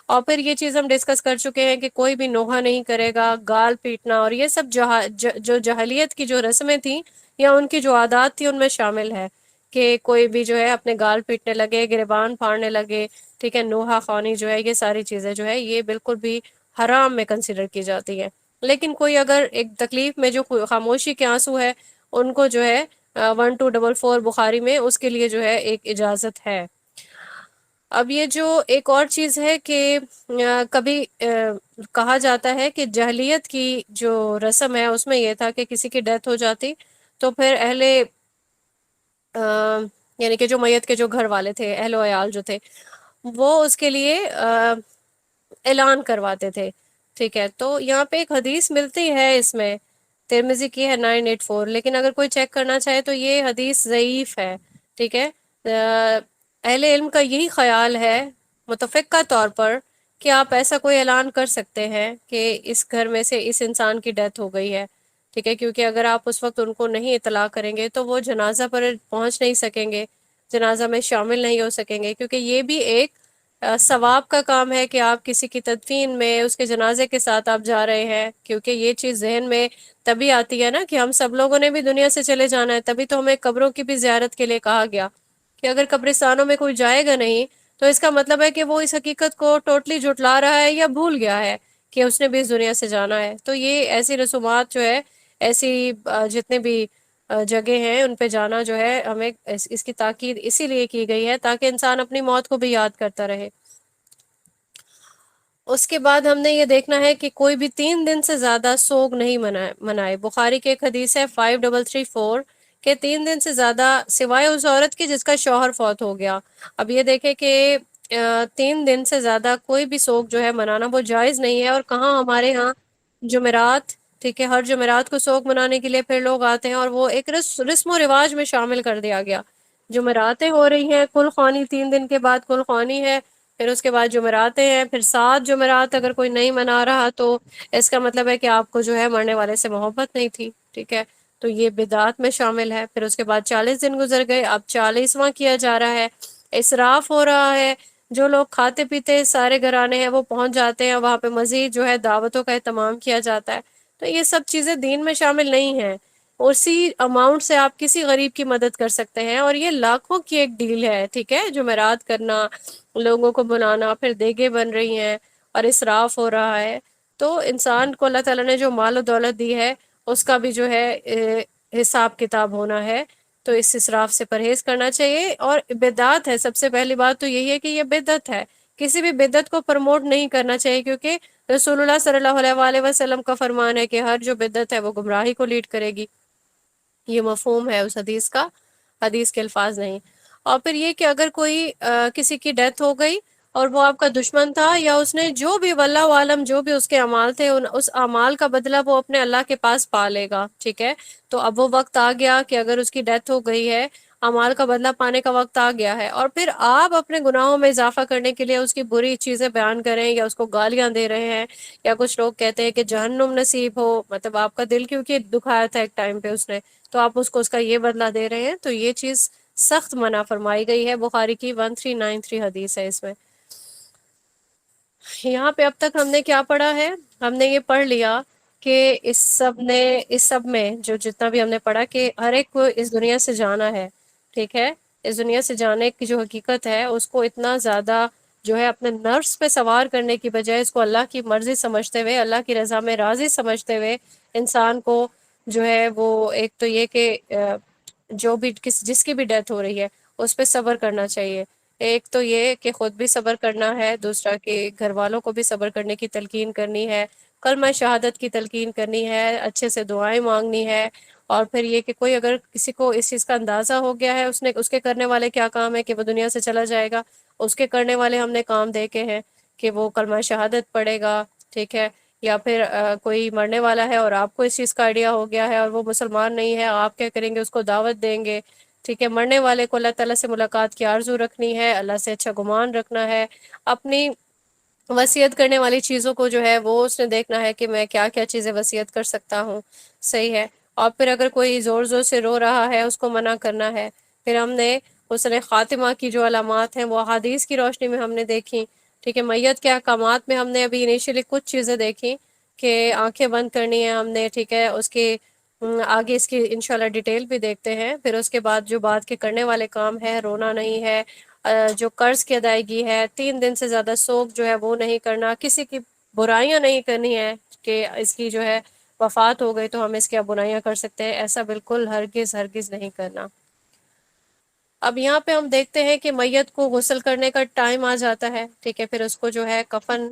اور پھر یہ چیز ہم ڈسکس کر چکے ہیں کہ کوئی بھی نوحہ نہیں کرے گا، گال پیٹنا اور یہ سب جو جہلیت کی جو رسمیں تھیں یا ان کی جو عادات تھی ان میں شامل ہے کہ کوئی بھی جو ہے اپنے گال پیٹنے لگے، گریبان پھاڑنے لگے، ٹھیک ہے، نوحہ خوانی جو ہے، یہ ساری چیزیں جو ہے یہ بالکل بھی حرام میں کنسیڈر کی جاتی ہے۔ لیکن کوئی اگر ایک تکلیف میں جو خاموشی کے آنسو ہے ان کو جو ہے 1244 بخاری میں اس کے لیے جو ہے ایک اجازت ہے۔ اب یہ جو ایک اور چیز ہے کہ کبھی کہا جاتا ہے کہ جہلیت کی جو رسم ہے اس میں یہ تھا کہ کسی کی ڈیتھ ہو جاتی تو پھر یعنی کہ جو میت کے جو گھر والے تھے، اہل و عیال جو تھے، وہ اس کے لیے اعلان کرواتے تھے، ٹھیک ہے۔ تو یہاں پہ ایک حدیث ملتی ہے، اس میں ترمذی کی ہے 984، لیکن اگر کوئی چیک کرنا چاہے تو یہ حدیث ضعیف ہے، ٹھیک ہے۔ اہل علم کا یہی خیال ہے متفقہ طور پر کہ آپ ایسا کوئی اعلان کر سکتے ہیں کہ اس گھر میں سے اس انسان کی ڈیتھ ہو گئی ہے، ٹھیک ہے، کیونکہ اگر آپ اس وقت ان کو نہیں اطلاع کریں گے تو وہ جنازہ پر پہنچ نہیں سکیں گے، جنازہ میں شامل نہیں ہو سکیں گے، کیونکہ یہ بھی ایک ثواب کا کام ہے کہ آپ کسی کی تدفین میں اس کے جنازے کے ساتھ آپ جا رہے ہیں، کیونکہ یہ چیز ذہن میں تبھی آتی ہے نا کہ ہم سب لوگوں نے بھی دنیا سے چلے جانا ہے، تبھی تو ہمیں قبروں کی بھی زیارت کے لیے کہا گیا کہ اگر قبرستانوں میں کوئی جائے گا نہیں تو اس کا مطلب ہے کہ وہ اس حقیقت کو ٹوٹلی جھٹلا رہا ہے یا بھول گیا ہے کہ اس نے بھی اس دنیا سے جانا ہے۔ تو یہ ایسی رسومات جو ہے، ایسی جتنے بھی جگہ ہیں ان پہ جانا جو ہے ہمیں اس کی تاکید اسی لیے کی گئی ہے تاکہ انسان اپنی موت کو بھی یاد کرتا رہے۔ اس کے بعد ہم نے یہ دیکھنا ہے کہ کوئی بھی 3 دن سے زیادہ سوگ نہیں منائے۔ بخاری کے ایک حدیث ہے 5334 کہ 3 دن سے زیادہ سوائے اس عورت کی جس کا شوہر فوت ہو گیا۔ اب یہ دیکھیں کہ 3 دن سے زیادہ کوئی بھی سوگ جو ہے منانا وہ جائز نہیں ہے، اور کہاں ہمارے ہاں جمعرات، ٹھیک ہے، ہر جمعرات کو سوگ منانے کے لیے پھر لوگ آتے ہیں، اور وہ ایک رسم و رواج میں شامل کر دیا گیا۔ جمعراتیں ہو رہی ہیں، کل خوانی 3 دن کے بعد کل خوانی ہے، پھر اس کے بعد جمعراتیں ہیں، پھر 7 جمعرات اگر کوئی نہیں منا رہا تو اس کا مطلب ہے کہ آپ کو جو ہے مرنے والے سے محبت نہیں تھی، ٹھیک ہے، تو یہ بدعات میں شامل ہے۔ پھر اس کے بعد 40 دن گزر گئے، اب 40واں کیا جا رہا ہے، اسراف ہو رہا ہے، جو لوگ کھاتے پیتے سارے گھرانے ہیں وہ پہنچ جاتے ہیں، وہاں پہ مزید جو ہے دعوتوں کا اہتمام کیا جاتا ہے۔ تو یہ سب چیزیں دین میں شامل نہیں ہیں. اسی اماؤنٹ سے آپ کسی غریب کی مدد کر سکتے ہیں، اور یہ لاکھوں کی ایک ڈیل ہے، ٹھیک ہے، جمعرات کرنا، لوگوں کو بلانا، پھر دیگیں بن رہی ہیں اور اسراف ہو رہا ہے. تو انسان کو اللہ تعالیٰ نے جو مال و دولت دی ہے اس کا بھی جو ہے حساب کتاب ہونا ہے. تو اس اسراف سے پرہیز کرنا چاہیے. اور بدعت ہے، سب سے پہلی بات تو یہی ہے کہ یہ بدعت ہے. کسی بھی بدعت کو پروموٹ نہیں کرنا چاہیے، کیونکہ رسول اللہ صلی اللہ علیہ وآلہ وسلم کا فرمان ہے کہ ہر جو بدعت ہے وہ گمراہی کو لیڈ کرے گی. یہ مفہوم ہے اس حدیث کا، حدیث کے الفاظ نہیں. اور پھر یہ کہ اگر کوئی کسی کی ڈیتھ ہو گئی اور وہ آپ کا دشمن تھا، یا اس نے جو بھی واللہ عالم جو بھی اس کے اعمال تھے، اس اعمال کا بدلہ وہ اپنے اللہ کے پاس پا لے گا، ٹھیک ہے. تو اب وہ وقت آ گیا کہ اگر اس کی ڈیتھ ہو گئی ہے، اعمال کا بدلہ پانے کا وقت آ گیا ہے، اور پھر آپ اپنے گناہوں میں اضافہ کرنے کے لیے اس کی بری چیزیں بیان کریں یا اس کو گالیاں دے رہے ہیں، یا کچھ لوگ کہتے ہیں کہ جہنم نصیب ہو، مطلب آپ کا دل کیونکہ دکھایا تھا ایک ٹائم پہ اس نے، تو آپ اس کو اس کا یہ بدلہ دے رہے ہیں. تو یہ چیز سخت منع فرمائی گئی ہے. بخاری کی 1393 حدیث ہے اس میں. یہاں پہ اب تک ہم نے کیا پڑھا ہے؟ ہم نے یہ پڑھ لیا کہ اس سب میں جو جتنا بھی ہم نے پڑھا کہ ہر ایک کو اس دنیا سے جانا ہے، ٹھیک ہے. اس دنیا سے جانے کی جو حقیقت ہے اس کو اتنا زیادہ جو ہے اپنے نفس پہ سوار کرنے کی بجائے اس کو اللہ کی مرضی سمجھتے ہوئے، اللہ کی رضا میں راضی سمجھتے ہوئے انسان کو جو ہے وہ ایک تو یہ کہ جو بھی جس کی بھی ڈیتھ ہو رہی ہے اس پہ صبر کرنا چاہیے. ایک تو یہ کہ خود بھی صبر کرنا ہے، دوسرا کہ گھر والوں کو بھی صبر کرنے کی تلقین کرنی ہے، کلمہ شہادت کی تلقین کرنی ہے، اچھے سے دعائیں مانگنی ہے. اور پھر یہ کہ کوئی اگر کسی کو اس چیز کا اندازہ ہو گیا ہے، اس کے کرنے والے کیا کام ہے کہ وہ دنیا سے چلا جائے گا، اس کے کرنے والے ہم نے کام دیکھے ہیں کہ وہ کلمہ شہادت پڑھے گا، ٹھیک ہے. یا پھر کوئی مرنے والا ہے اور آپ کو اس چیز کا آئیڈیا ہو گیا ہے اور وہ مسلمان نہیں ہے، آپ کیا کریں گے؟ اس کو دعوت دیں گے، ٹھیک ہے. مرنے والے کو اللہ تعالیٰ سے ملاقات کی آرزو رکھنی ہے، اللہ سے اچھا گمان رکھنا ہے، اپنی وصیت کرنے والی چیزوں کو جو ہے وہ اس نے دیکھنا ہے کہ میں کیا کیا چیزیں وصیت کر سکتا ہوں، صحیح ہے. اور پھر اگر کوئی زور زور سے رو رہا ہے اس کو منع کرنا ہے. پھر ہم نے حسن خاتمہ کی جو علامات ہیں وہ احادیث کی روشنی میں ہم نے دیکھی، ٹھیک ہے. میت کے احکامات میں ہم نے ابھی انیشلی کچھ چیزیں دیکھی کہ آنکھیں بند کرنی ہے ہم نے، ٹھیک ہے. اس کی آگے اس کی انشاءاللہ ڈیٹیل بھی دیکھتے ہیں. پھر اس کے بعد جو بعد کے کرنے والے کام ہے، رونا نہیں ہے، جو قرض کی ادائیگی ہے، 3 دن سے زیادہ سوگ جو ہے وہ نہیں کرنا، کسی کی برائیاں نہیں کرنی ہے کہ اس کی جو ہے وفات ہو گئی تو ہم اس کی اب برائیاں کر سکتے ہیں، ایسا بالکل ہرگز ہرگز نہیں کرنا. اب یہاں پہ ہم دیکھتے ہیں کہ میت کو غسل کرنے کا ٹائم آ جاتا ہے، ٹھیک ہے. پھر اس کو جو ہے کفن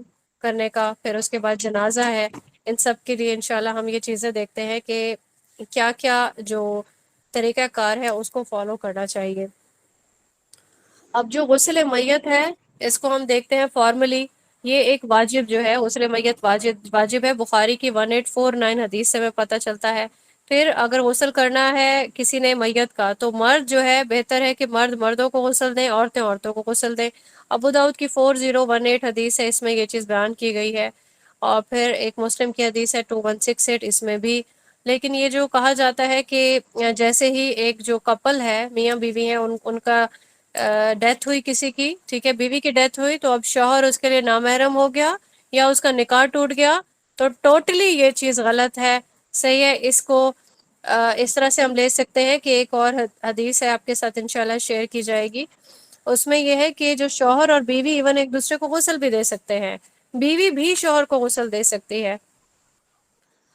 کرنے کا، پھر اس کے بعد جنازہ ہے. ان سب کے لیے انشاءاللہ ہم یہ چیزیں دیکھتے ہیں کہ کیا کیا جو طریقہ کار ہے اس کو فالو کرنا چاہیے. اب جو غسل میت ہے اس کو ہم دیکھتے ہیں فارملی، یہ ایک واجب جو ہے غسل میت واجب ہے. بخاری کی 1849 حدیث سے ہمیں پتہ چلتا ہے. پھر اگر غسل کرنا ہے کسی نے میت کا تو مرد جو ہے بہتر ہے کہ مرد مردوں کو غسل دیں، عورتیں عورتوں کو غسل دیں. ابو داؤد کی 4018 حدیث ہے، اس میں یہ چیز بیان کی گئی ہے. اور پھر ایک مسلم کی حدیث ہے 2168، اس میں بھی. لیکن یہ جو کہا جاتا ہے کہ جیسے ہی ایک جو کپل ہے، میاں بیوی ہیں، ان کا ڈیتھ ہوئی کسی کی، ٹھیک ہے، بیوی کی ڈیتھ ہوئی، تو اب شوہر اس کے لیے نامحرم ہو گیا یا اس کا نکاح ٹوٹ گیا، تو ٹوٹلی یہ چیز غلط ہے، صحیح ہے. اس کو اس طرح سے ہم لے سکتے ہیں کہ ایک اور حدیث ہے آپ کے ساتھ انشاءاللہ شیئر کی جائے گی. اس میں یہ ہے کہ جو شوہر اور بیوی ایون ایک دوسرے کو غسل بھی دے سکتے ہیں، بیوی بھی شوہر کو غسل دے سکتی ہے.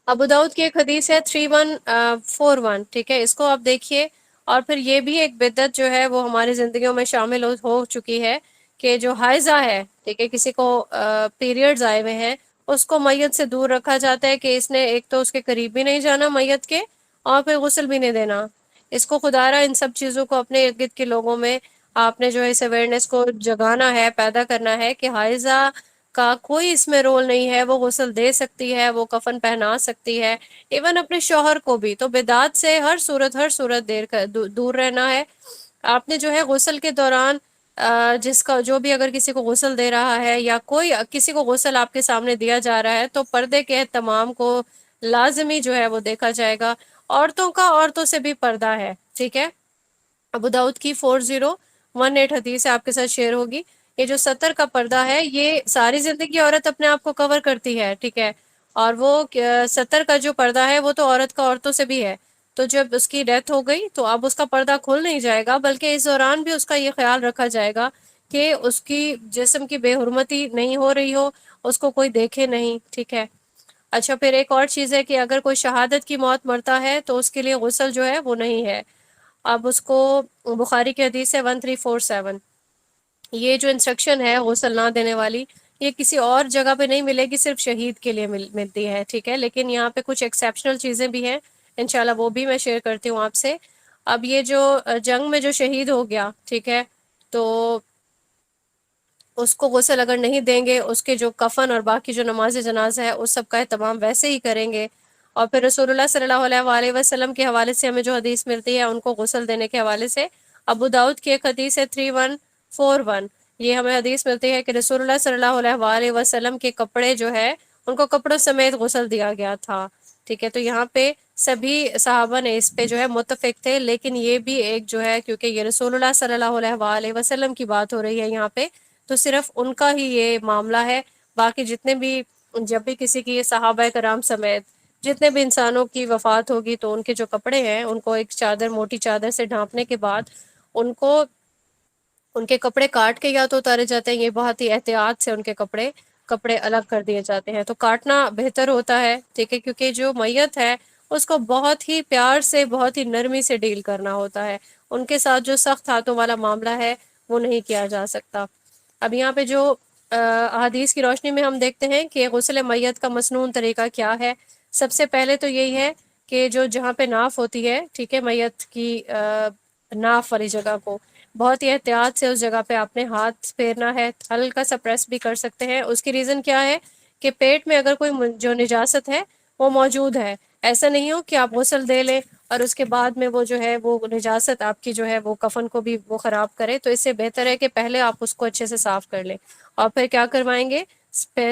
ابو داؤد کی ایک حدیث ہے 3141، ٹھیک ہے، اس کو آپ دیکھیے. اور پھر یہ بھی ایک بدعت جو ہے وہ ہماری زندگیوں میں شامل ہو چکی ہے کہ جو حائضہ ہے، ٹھیک ہے، کسی کو پیریڈز آئے ہوئے ہیں، اس کو میت سے دور رکھا جاتا ہے کہ اس نے ایک تو اس کے قریب بھی نہیں جانا میت کے، اور پھر غسل بھی نہیں دینا. اس کو خدا را ان سب چیزوں کو اپنے ارد گرد کے لوگوں میں آپ نے جو ہے اس اویئرنیس کو جگانا ہے، پیدا کرنا ہے کہ حائضہ کا کوئی اس میں رول نہیں ہے، وہ غسل دے سکتی ہے، وہ کفن پہنا سکتی ہے، ایون اپنے شوہر کو بھی. تو بدعات سے ہر صورت دور رہنا ہے. آپ نے جو ہے غسل کے دوران جس کا جو بھی اگر کسی کو غسل دے رہا ہے یا کوئی کسی کو غسل آپ کے سامنے دیا جا رہا ہے تو پردے کے تمام کو لازمی جو ہے وہ دیکھا جائے گا. عورتوں کا عورتوں سے بھی پردہ ہے، ٹھیک ہے. ابو داؤد کی 4018 حدیث آپ کے ساتھ شیئر ہوگی. یہ جو 70 کا پردہ ہے یہ ساری زندگی عورت اپنے آپ کو کور کرتی ہے، ٹھیک ہے. اور وہ 70 کا جو پردہ ہے وہ تو عورت کا عورتوں سے بھی ہے، تو جب اس کی ڈیتھ ہو گئی تو اب اس کا پردہ کھل نہیں جائے گا، بلکہ اس دوران بھی اس کا یہ خیال رکھا جائے گا کہ اس کی جسم کی بے حرمتی نہیں ہو رہی ہو، اس کو کوئی دیکھے نہیں، ٹھیک ہے۔ اچھا، پھر ایک اور چیز ہے کہ اگر کوئی شہادت کی موت مرتا ہے تو اس کے لیے غسل جو ہے وہ نہیں ہے۔ اب اس کو بخاری کی حدیث ہے 1347، یہ جو انسٹرکشن ہے غسل نہ دینے والی، یہ کسی اور جگہ پہ نہیں ملے گی، صرف شہید کے لیے ملتی ہے، ٹھیک ہے۔ لیکن یہاں پہ کچھ ایکسیپشنل چیزیں بھی ہیں، انشاءاللہ وہ بھی میں شیئر کرتی ہوں آپ سے۔ اب یہ جو جنگ میں جو شہید ہو گیا، ٹھیک ہے، تو اس کو غسل اگر نہیں دیں گے، اس کے جو کفن اور باقی جو نماز جنازہ ہے اس سب کا اہتمام ویسے ہی کریں گے۔ اور پھر رسول اللہ صلی اللہ علیہ وآلہ وسلم کے حوالے سے ہمیں جو حدیث ملتی ہے ان کو غسل دینے کے حوالے سے، ابو داؤد کی ایک حدیث ہے 3141، یہ ہمیں حدیث ملتی ہے کہ رسول اللہ صلی اللہ علیہ وآلہ وسلم کے کپڑے جو ہے ان کو کپڑوں سمیت غسل دیا گیا تھا، ٹھیک ہے۔ تو یہاں پہ سبھی صحابہ نے اس پہ جو ہے متفق تھے، لیکن یہ بھی ایک جو ہے کیونکہ یہ رسول اللہ صلی اللہ علیہ وآلہ وسلم کی بات ہو رہی ہے یہاں پہ، تو صرف ان کا ہی یہ معاملہ ہے، باقی جتنے بھی جب بھی کسی کی صحابہ کرام سمیت جتنے بھی انسانوں کی وفات ہوگی تو ان کے جو کپڑے ہیں ان کو ایک چادر، موٹی چادر سے ڈھانپنے کے بعد ان کو ان کے کپڑے کاٹ کے یا تو اتارے جاتے ہیں، یہ بہت ہی احتیاط سے ان کے کپڑے الگ کر دیے جاتے ہیں، تو کاٹنا بہتر ہوتا ہے، ٹھیک ہے، کیونکہ جو میت ہے اس کو بہت ہی پیار سے، بہت ہی نرمی سے ڈیل کرنا ہوتا ہے، ان کے ساتھ جو سخت ہاتھوں والا معاملہ ہے وہ نہیں کیا جا سکتا۔ اب یہاں پہ جو احادیث کی روشنی میں ہم دیکھتے ہیں کہ غسل میت کا مسنون طریقہ کیا ہے۔ سب سے پہلے تو یہی ہے کہ جو جہاں پہ ناف ہوتی ہے، ٹھیک ہے، میت کی ناف والی جگہ کو بہت ہی احتیاط سے اس جگہ پہ آپ نے ہاتھ پھیرنا ہے، ہلکا سا پریس بھی کر سکتے ہیں۔ اس کی ریزن کیا ہے کہ پیٹ میں اگر کوئی جو نجاست ہے وہ موجود ہے، ایسا نہیں ہو کہ آپ غسل دے لیں اور اس کے بعد میں وہ جو ہے وہ نجاست آپ کی جو ہے وہ کفن کو بھی وہ خراب کرے، تو اس سے بہتر ہے کہ پہلے آپ اس کو اچھے سے صاف کر لیں۔ اور پھر کیا کروائیں گے،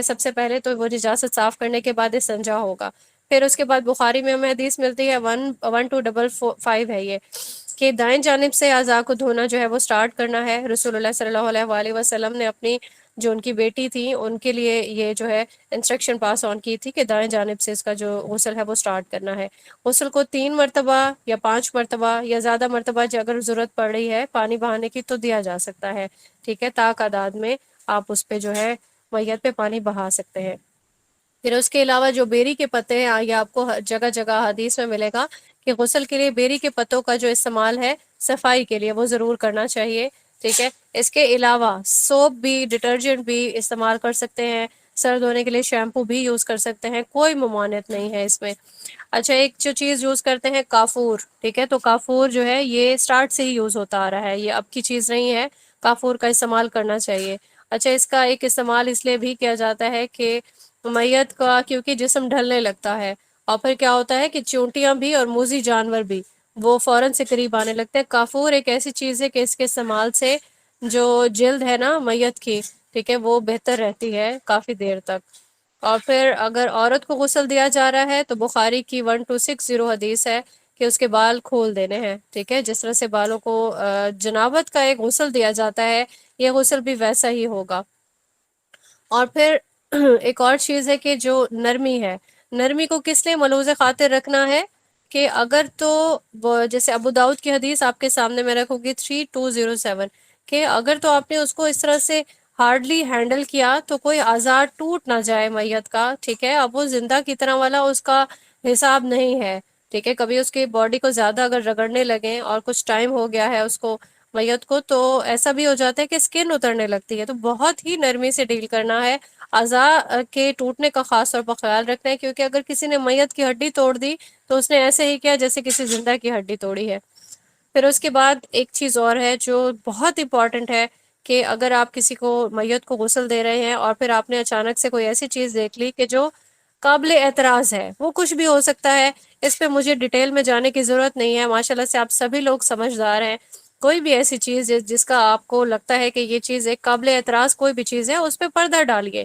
سب سے پہلے تو وہ نجاست صاف کرنے کے بعد استنجا ہوگا، پھر اس کے بعد بخاری میں ہمیں حدیث ملتی ہے 1255 ہے یہ، کہ دائیں جانب سے اعضاء کو دھونا جو ہے وہ سٹارٹ کرنا ہے۔ رسول اللہ صلی اللہ علیہ وآلہ وسلم نے اپنی جو ان کی بیٹی تھی ان کے لیے یہ جو ہے انسٹرکشن پاس آن کی تھی کہ دائیں جانب سے اس کا جو غسل ہے وہ سٹارٹ کرنا ہے۔ غسل کو 3 مرتبہ یا 5 مرتبہ یا زیادہ مرتبہ اگر ضرورت پڑ رہی ہے پانی بہانے کی تو دیا جا سکتا ہے، ٹھیک ہے، تعداد میں آپ اس پہ جو ہے میت پہ پانی بہا سکتے ہیں۔ پھر اس کے علاوہ جو بیری کے پتے ہیں، یہ آپ کو جگہ جگہ حدیث میں ملے گا کہ غسل کے لیے بیری کے پتوں کا جو استعمال ہے صفائی کے لیے وہ ضرور کرنا چاہیے، ٹھیک ہے۔ اس کے علاوہ سوپ بھی، ڈٹرجنٹ بھی استعمال کر سکتے ہیں، سر دھونے کے لیے شیمپو بھی یوز کر سکتے ہیں، کوئی ممانعت نہیں ہے اس میں۔ اچھا، ایک جو چیز یوز کرتے ہیں کافور، ٹھیک ہے، تو کافور جو ہے یہ اسٹارٹ سے ہی یوز ہوتا آ رہا ہے، یہ اب کی چیز نہیں ہے، کافور کا استعمال کرنا چاہیے۔ اچھا، اس کا ایک استعمال اس لیے بھی کیا جاتا ہے کہ میت کا کیونکہ جسم ڈھلنے لگتا ہے اور پھر کیا ہوتا ہے کہ چونٹیاں بھی اور موذی جانور بھی وہ فوراً سے قریب آنے لگتے ہیں۔ کافور ایک ایسی چیز ہے کہ اس کے استعمال سے جو جلد ہے نا میت کی، ٹھیک ہے، وہ بہتر رہتی ہے کافی دیر تک۔ اور پھر اگر عورت کو غسل دیا جا رہا ہے تو بخاری کی 1260 حدیث ہے کہ اس کے بال کھول دینے ہیں، ٹھیک ہے، جس طرح سے بالوں کو جنابت کا ایک غسل دیا جاتا ہے، یہ غسل بھی ویسا ہی ہوگا۔ اور پھر ایک اور چیز ہے کہ جو نرمی ہے، نرمی کو کس لیے ملحوظ خاطر رکھنا ہے کہ اگر تو جیسے ابو داؤد کی حدیث آپ کے سامنے میں رکھوں گی 3207، کہ اگر تو آپ نے اس کو اس طرح سے ہارڈلی ہینڈل کیا تو کوئی آزار ٹوٹ نہ جائے میت کا، ٹھیک ہے، اب وہ زندہ کی طرح والا اس کا حساب نہیں ہے، ٹھیک ہے، کبھی اس کی باڈی کو زیادہ اگر رگڑنے لگیں اور کچھ ٹائم ہو گیا ہے اس کو میت کو تو ایسا بھی ہو جاتا ہے کہ اسکن اترنے لگتی ہے، تو بہت ہی نرمی سے ڈیل کرنا ہے، اعضاء کے ٹوٹنے کا خاص طور پر خیال رکھنا ہے، کیونکہ اگر کسی نے میت کی ہڈی توڑ دی تو اس نے ایسے ہی کیا جیسے کسی زندہ کی ہڈی توڑی ہے۔ پھر اس کے بعد ایک چیز اور ہے جو بہت امپورٹنٹ ہے کہ اگر آپ کسی کو میت کو غسل دے رہے ہیں اور پھر آپ نے اچانک سے کوئی ایسی چیز دیکھ لی کہ جو قابل اعتراض ہے، وہ کچھ بھی ہو سکتا ہے، اس پہ مجھے ڈیٹیل میں جانے کی ضرورت نہیں ہے، ماشاءاللہ سے آپ سبھی لوگ سمجھدار ہیں، کوئی بھی ایسی چیز جس کا آپ کو لگتا ہے کہ یہ چیز ایک قابل اعتراض کوئی بھی چیز ہے اس پہ پردہ ڈالیے۔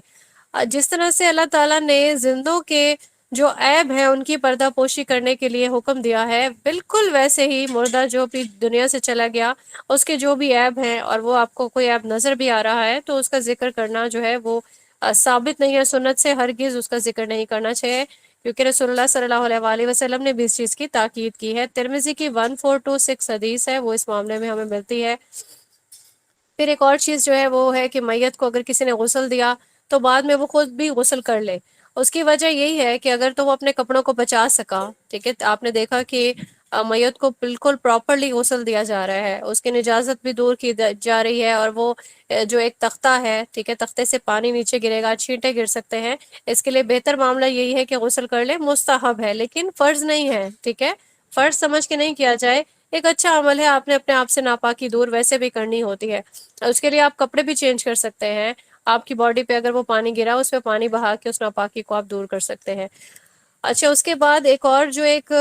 جس طرح سے اللہ تعالیٰ نے زندوں کے جو عیب ہے ان کی پردہ پوشی کرنے کے لیے حکم دیا ہے، بالکل ویسے ہی مردہ جو بھی دنیا سے چلا گیا اس کے جو بھی عیب ہیں اور وہ آپ کو کوئی عیب نظر بھی آ رہا ہے تو اس کا ذکر کرنا جو ہے وہ ثابت نہیں ہے سنت سے، ہرگز اس کا ذکر نہیں کرنا چاہیے، کیونکہ رسول اللہ صلی اللہ علیہ وآلہ وسلم نے بھی اس چیز کی تاکید کی ہے۔ ترمذی کی 1426 حدیث ہے، وہ اس معاملے میں ہمیں ملتی ہے۔ پھر ایک اور چیز جو ہے وہ ہے کہ میت کو اگر کسی نے غسل دیا تو بعد میں وہ خود بھی غسل کر لے۔ اس کی وجہ یہی ہے کہ اگر تو وہ اپنے کپڑوں کو بچا سکا، ٹھیک ہے، آپ نے دیکھا کہ میت کو بالکل پراپرلی غسل دیا جا رہا ہے، اس کی نجازت بھی دور کی جا رہی ہے، اور وہ جو ایک تختہ ہے، ٹھیک ہے، تختے سے پانی نیچے گرے گا، چھینٹے گر سکتے ہیں، اس کے لیے بہتر معاملہ یہی ہے کہ غسل کر لے۔ مستحب ہے لیکن فرض نہیں ہے، ٹھیک ہے، فرض سمجھ کے نہیں کیا جائے، ایک اچھا عمل ہے، آپ نے اپنے آپ سے ناپاکی دور ویسے بھی کرنی ہوتی ہے، اس کے لیے آپ کپڑے بھی چینج کر سکتے ہیں، آپ کی باڈی پہ اگر وہ پانی گرا اس پہ پانی بہا کے اس ناپاکی کو آپ دور کر سکتے ہیں۔ اچھا، اس کے بعد ایک اور جو ایک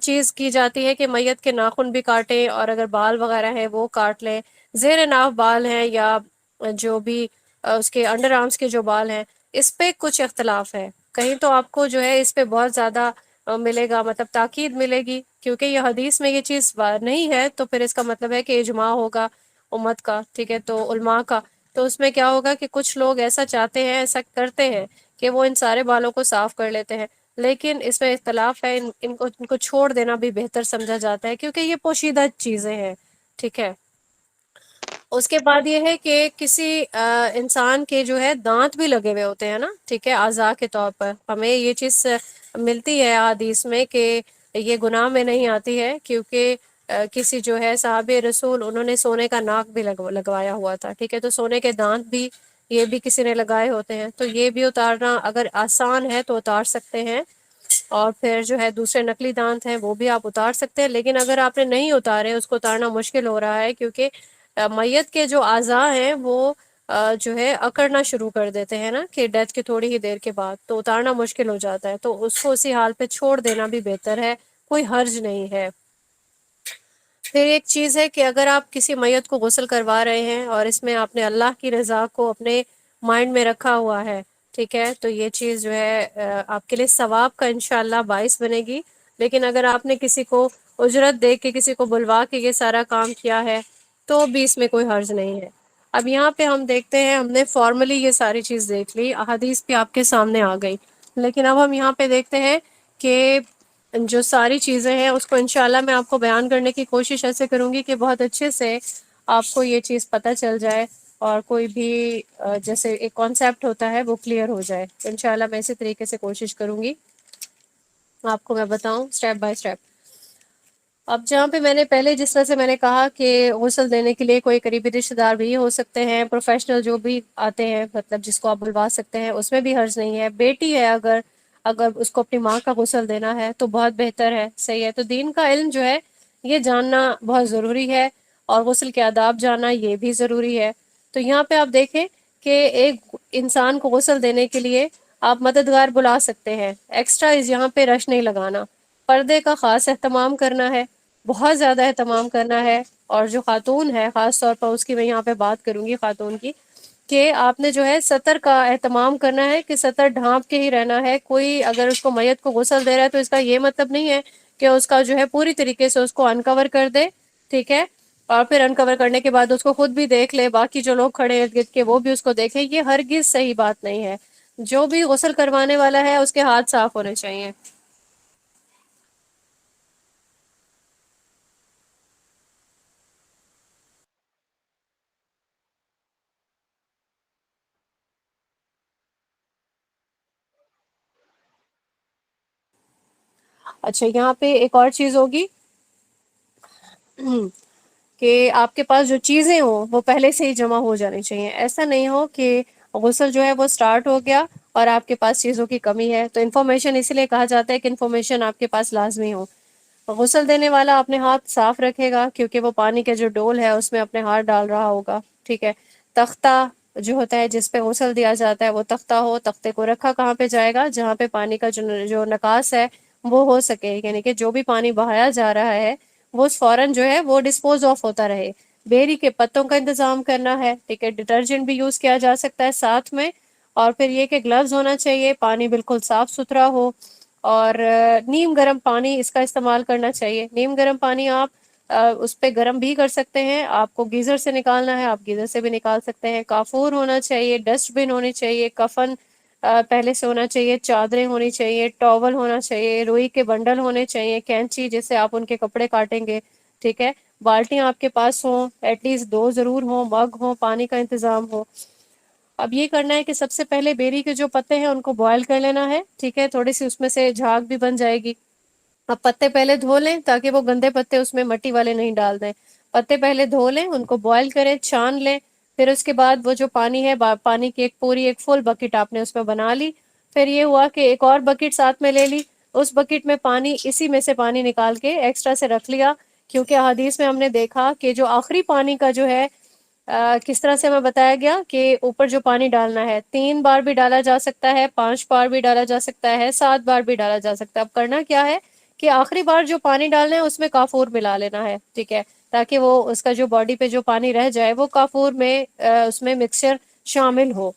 چیز کی جاتی ہے کہ میت کے ناخن بھی کاٹیں، اور اگر بال وغیرہ ہیں وہ کاٹ لیں، زیر ناف بال ہیں یا جو بھی اس کے انڈر آرمز کے جو بال ہیں، اس پہ کچھ اختلاف ہے، کہیں تو آپ کو جو ہے اس پہ بہت زیادہ ملے گا، مطلب تاکید ملے گی، کیونکہ یہ حدیث میں یہ چیز نہیں ہے تو پھر اس کا مطلب ہے کہ اجماع ہوگا امت کا، ٹھیک ہے، تو علماء کا، تو اس میں کیا ہوگا کہ کچھ لوگ ایسا چاہتے ہیں، ایسا کرتے ہیں کہ وہ ان سارے بالوں کو صاف کر لیتے ہیں، لیکن اس میں اختلاف ہے، ان کو چھوڑ دینا بھی بہتر سمجھا جاتا ہے، کیونکہ یہ پوشیدہ چیزیں ہیں، ٹھیک ہے۔ اس کے بعد یہ ہے کہ کسی انسان کے جو ہے دانت بھی لگے ہوئے ہوتے ہیں نا، ٹھیک ہے، اعضاء کے طور پر ہمیں یہ چیز ملتی ہے حدیث میں کہ یہ گناہ میں نہیں آتی ہے، کیونکہ کسی جو ہے صحابہ رسول انہوں نے سونے کا ناک بھی لگوایا ہوا تھا، ٹھیک ہے، تو سونے کے دانت بھی یہ بھی کسی نے لگائے ہوتے ہیں، تو یہ بھی اتارنا اگر آسان ہے تو اتار سکتے ہیں، اور پھر جو ہے دوسرے نقلی دانت ہیں وہ بھی آپ اتار سکتے ہیں، لیکن اگر آپ نے نہیں اتارے، اس کو اتارنا مشکل ہو رہا ہے، کیونکہ میت کے جو اعضاء ہیں وہ جو ہے اکڑنا شروع کر دیتے ہیں نا، کہ ڈیتھ کے تھوڑی ہی دیر کے بعد تو اتارنا مشکل ہو جاتا ہے، تو اس کو اسی حال پہ چھوڑ دینا بھی بہتر ہے، کوئی حرج نہیں ہے۔ پھر ایک چیز ہے کہ اگر آپ کسی میت کو غسل کروا رہے ہیں اور اس میں آپ نے اللہ کی رضا کو اپنے مائنڈ میں رکھا ہوا ہے، ٹھیک ہے، تو یہ چیز جو ہے آپ کے لیے ثواب کا انشاءاللہ باعث بنے گی، لیکن اگر آپ نے کسی کو اجرت دے کے کسی کو بلوا کے یہ سارا کام کیا ہے تو بھی اس میں کوئی حرج نہیں ہے۔ اب یہاں پہ ہم دیکھتے ہیں، ہم نے فارملی یہ ساری چیز دیکھ لی، احادیث بھی آپ کے سامنے آ گئی، لیکن اب ہم یہاں پہ دیکھتے ہیں کہ جو ساری چیزیں ہیں اس کو انشاءاللہ میں آپ کو بیان کرنے کی کوشش ایسے کروں گی کہ بہت اچھے سے آپ کو یہ چیز پتہ چل جائے، اور کوئی بھی جیسے ایک کانسیپٹ ہوتا ہے وہ کلیئر ہو جائے، انشاءاللہ میں اسی طریقے سے کوشش کروں گی آپ کو میں بتاؤں اسٹیپ بائی اسٹیپ۔ اب جہاں پہ میں نے پہلے جس طرح سے میں نے کہا کہ غسل دینے کے لیے کوئی قریبی رشتہ دار بھی ہو سکتے ہیں، پروفیشنل جو بھی آتے ہیں، مطلب جس کو آپ بلوا سکتے ہیں، اس میں بھی حرج نہیں ہے۔ بیٹی ہے اگر اس کو اپنی ماں کا غسل دینا ہے تو بہت بہتر ہے، صحیح ہے، تو دین کا علم جو ہے یہ جاننا بہت ضروری ہے، اور غسل کے آداب جاننا یہ بھی ضروری ہے۔ تو یہاں پہ آپ دیکھیں کہ ایک انسان کو غسل دینے کے لیے آپ مددگار بلا سکتے ہیں، ایکسٹرا یہاں پہ رش نہیں لگانا، پردے کا خاص اہتمام کرنا ہے، بہت زیادہ اہتمام کرنا ہے، اور جو خاتون ہے خاص طور پر اس کی میں یہاں پہ بات کروں گی خاتون کی، کہ آپ نے جو ہے سطر کا اہتمام کرنا ہے، کہ سطر ڈھانپ کے ہی رہنا ہے، کوئی اگر اس کو میت کو غسل دے رہا ہے تو اس کا یہ مطلب نہیں ہے کہ اس کا جو ہے پوری طریقے سے اس کو انکور کر دے، ٹھیک ہے، اور پھر انکور کرنے کے بعد اس کو خود بھی دیکھ لے، باقی جو لوگ کھڑے ارد گرد کے وہ بھی اس کو دیکھیں، یہ ہرگز صحیح بات نہیں ہے۔ جو بھی غسل کروانے والا ہے اس کے ہاتھ صاف ہونے چاہیے۔ اچھا، یہاں پہ ایک اور چیز ہوگی کہ آپ کے پاس جو چیزیں ہوں وہ پہلے سے ہی جمع ہو جانی چاہیے، ایسا نہیں ہو کہ غسل جو ہے وہ سٹارٹ ہو گیا اور آپ کے پاس چیزوں کی کمی ہے، تو انفارمیشن اسی لیے کہا جاتا ہے کہ انفارمیشن آپ کے پاس لازمی ہو۔ غسل دینے والا اپنے ہاتھ صاف رکھے گا، کیونکہ وہ پانی کے جو ڈول ہے اس میں اپنے ہاتھ ڈال رہا ہوگا، ٹھیک ہے۔ تختہ جو ہوتا ہے جس پہ غسل دیا جاتا ہے وہ تختہ ہو، تختے کو رکھا کہاں پہ جائے گا؟ جہاں پہ پانی کا جو نکاس ہے وہ ہو سکے، یعنی کہ جو بھی پانی بہایا جا رہا ہے وہ فوراً جو ہے وہ ڈسپوز آف ہوتا رہے۔ بیری کے پتوں کا انتظام کرنا ہے، ٹھیک ہے، ڈٹرجنٹ بھی یوز کیا جا سکتا ہے ساتھ میں، اور پھر یہ کہ گلوز ہونا چاہیے، پانی بالکل صاف ستھرا ہو، اور نیم گرم پانی اس کا استعمال کرنا چاہیے۔ نیم گرم پانی آپ اس پہ گرم بھی کر سکتے ہیں. آپ کو گیزر سے نکالنا ہے آپ گیزر سے بھی نکال سکتے ہیں. کافور ہونا چاہیے, ڈسٹ بن ہونی چاہیے, کفن پہلے سے ہونا چاہیے, چادریں ہونی چاہیے, ٹاول ہونا چاہیے, روئی کے بنڈل ہونے چاہیے, کینچی جس سے آپ ان کے کپڑے کاٹیں گے, ٹھیک ہے, بالٹیاں آپ کے پاس ہوں, ایٹ لیسٹ 2 ضرور ہوں, مگ ہوں, پانی کا انتظام ہو. اب یہ کرنا ہے کہ سب سے پہلے بیری کے جو پتے ہیں ان کو بوائل کر لینا ہے, ٹھیک ہے, تھوڑی سی اس میں سے جھاگ بھی بن جائے گی. اب پتے پہلے دھو لیں تاکہ وہ گندے پتے اس میں مٹی والے نہیں ڈال دیں. پتے پہلے دھو لیں, ان کو بوائل کریں, چھان لیں. پھر اس کے بعد وہ جو پانی ہے, پانی کی ایک فل بکٹ آپ نے اس میں بنا لی. پھر یہ ہوا کہ ایک اور بکٹ ساتھ میں لے لی, اس بکٹ میں پانی, اسی میں سے پانی نکال کے ایکسٹرا سے رکھ لیا, کیونکہ احادیث میں ہم نے دیکھا کہ جو آخری پانی کا جو ہے کس طرح سے ہمیں بتایا گیا کہ اوپر جو پانی ڈالنا ہے 3 بار بھی ڈالا جا سکتا ہے, 5 بار بھی ڈالا جا سکتا ہے, 7 بار بھی ڈالا جا سکتا ہے. اب کرنا کیا ہے کہ آخری بار جو پانی ڈالنا ہے اس میں کافور ملا لینا ہے, ٹھیک ہے, تاکہ وہ اس کا جو باڈی پہ جو پانی رہ جائے وہ کافور میں اس میں مکسچر شامل ہو.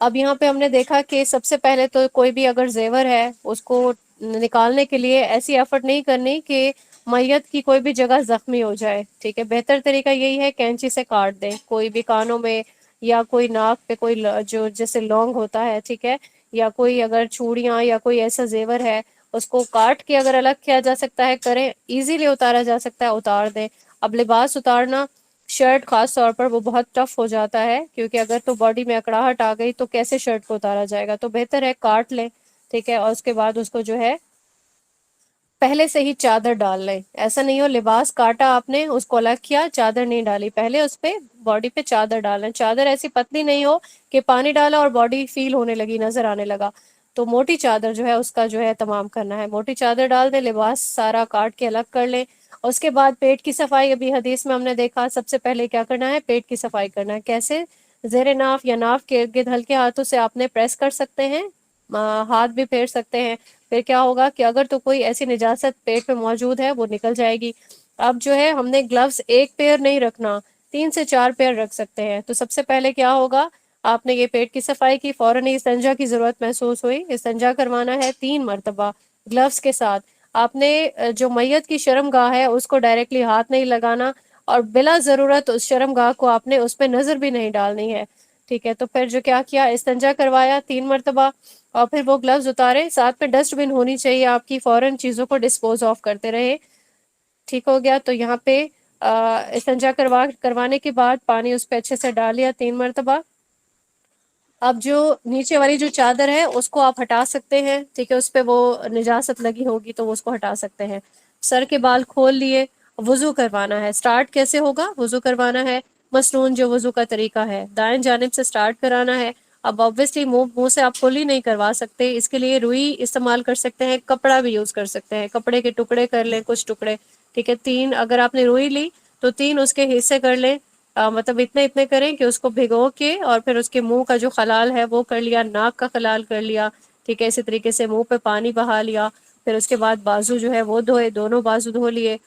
اب یہاں پہ ہم نے دیکھا کہ سب سے پہلے تو کوئی بھی اگر زیور ہے اس کو نکالنے کے لیے ایسی ایفرٹ نہیں کرنی کہ میت کی کوئی بھی جگہ زخمی ہو جائے, ٹھیک ہے. بہتر طریقہ یہی ہے کینچی سے کاٹ دیں, کوئی بھی کانوں میں یا کوئی ناک پہ, کوئی جو جیسے لونگ ہوتا ہے, ٹھیک ہے, یا کوئی اگر چوڑیاں یا کوئی ایسا زیور ہے اس کو کاٹ کے اگر الگ کیا جا سکتا ہے کریں, ایزیلی اتارا جا سکتا ہے اتار دیں. اب لباس اتارنا, شرٹ خاص طور پر وہ بہت ٹف ہو جاتا ہے, کیونکہ اگر تو باڈی میں اکڑاہٹ آ گئی تو کیسے شرٹ کو اتارا جائے گا, تو بہتر ہے کاٹ لیں, ٹھیک ہے. اور اس کے بعد اس کو جو ہے پہلے سے ہی چادر ڈال لیں. ایسا نہیں ہو لباس کاٹا آپ نے اس کو الگ کیا, چادر نہیں ڈالی, پہلے اس پہ باڈی پہ چادر ڈالیں. چادر ایسی پتلی نہیں ہو کہ پانی ڈالا اور باڈی فیل ہونے لگی, نظر آنے لگا, تو موٹی چادر جو ہے اس کا جو ہے تمام کرنا ہے. موٹی چادر ڈال دیں, لباس سارا کاٹ کے الگ کر لیں. اس کے بعد پیٹ کی صفائی, ابھی حدیث میں ہم نے دیکھا سب سے پہلے کیا کرنا ہے, پیٹ کی صفائی کرنا ہے. کیسے؟ زیر ناف یا ناف کے ارد گرد ہلکے ہاتھوں سے آپ نے پریس کر سکتے ہیں, ہاتھ بھی پھیر سکتے ہیں. پھر کیا ہوگا کہ اگر تو کوئی ایسی نجاست پیٹ میں موجود ہے وہ نکل جائے گی. اب جو ہے ہم نے گلوز ایک پیئر نہیں رکھنا, 3 سے 4 پیئر رکھ سکتے ہیں. تو سب سے پہلے کیا ہوگا, آپ نے یہ پیٹ کی صفائی کی, فوراً استنجا کی ضرورت محسوس ہوئی, استنجا کروانا ہے 3 مرتبہ گلوز کے ساتھ. آپ نے جو میت کی شرم گاہ ہے اس کو ڈائریکٹلی ہاتھ نہیں لگانا, اور بلا ضرورت اس شرم گاہ کو آپ نے اس پہ نظر بھی نہیں ڈالنی ہے, ٹھیک ہے. تو پھر جو کیا کیا, استنجا کروایا 3 مرتبہ, اور پھر وہ گلوز اتارے. ساتھ میں ڈسٹ بن ہونی چاہیے آپ کی, فوراً چیزوں کو ڈسپوز آف کرتے رہے, ٹھیک ہو گیا. تو یہاں پہ استنجا کروانے کے بعد پانی اس پہ اچھے سے ڈالیا 3 مرتبہ. اب جو نیچے والی جو چادر ہے اس کو آپ ہٹا سکتے ہیں, ٹھیک ہے, اس پہ وہ نجاست لگی ہوگی تو وہ اس کو ہٹا سکتے ہیں. سر کے بال کھول لیے, وضو کروانا ہے. سٹارٹ کیسے ہوگا, وضو کروانا ہے مسنون جو وضو کا طریقہ ہے, دائیں جانب سے سٹارٹ کرانا ہے. اب آبویسلی منہ سے آپ فلی نہیں کروا سکتے, اس کے لیے روئی استعمال کر سکتے ہیں, کپڑا بھی یوز کر سکتے ہیں, کپڑے کے ٹکڑے کر لیں کچھ ٹکڑے, ٹھیک ہے. 3 اگر آپ نے روئی لی تو 3 اس کے حصے کر لیں, مطلب اتنے کریں کہ اس کو بھگو کے, اور پھر اس کے منہ کا جو خلال ہے وہ کر لیا, ناک کا خلال کر لیا, ٹھیک ہے. اسی طریقے سے منہ پہ پانی بہا لیا. پھر اس کے بعد بازو جو ہے وہ دھوئے, دونوں بازو دھو لیے.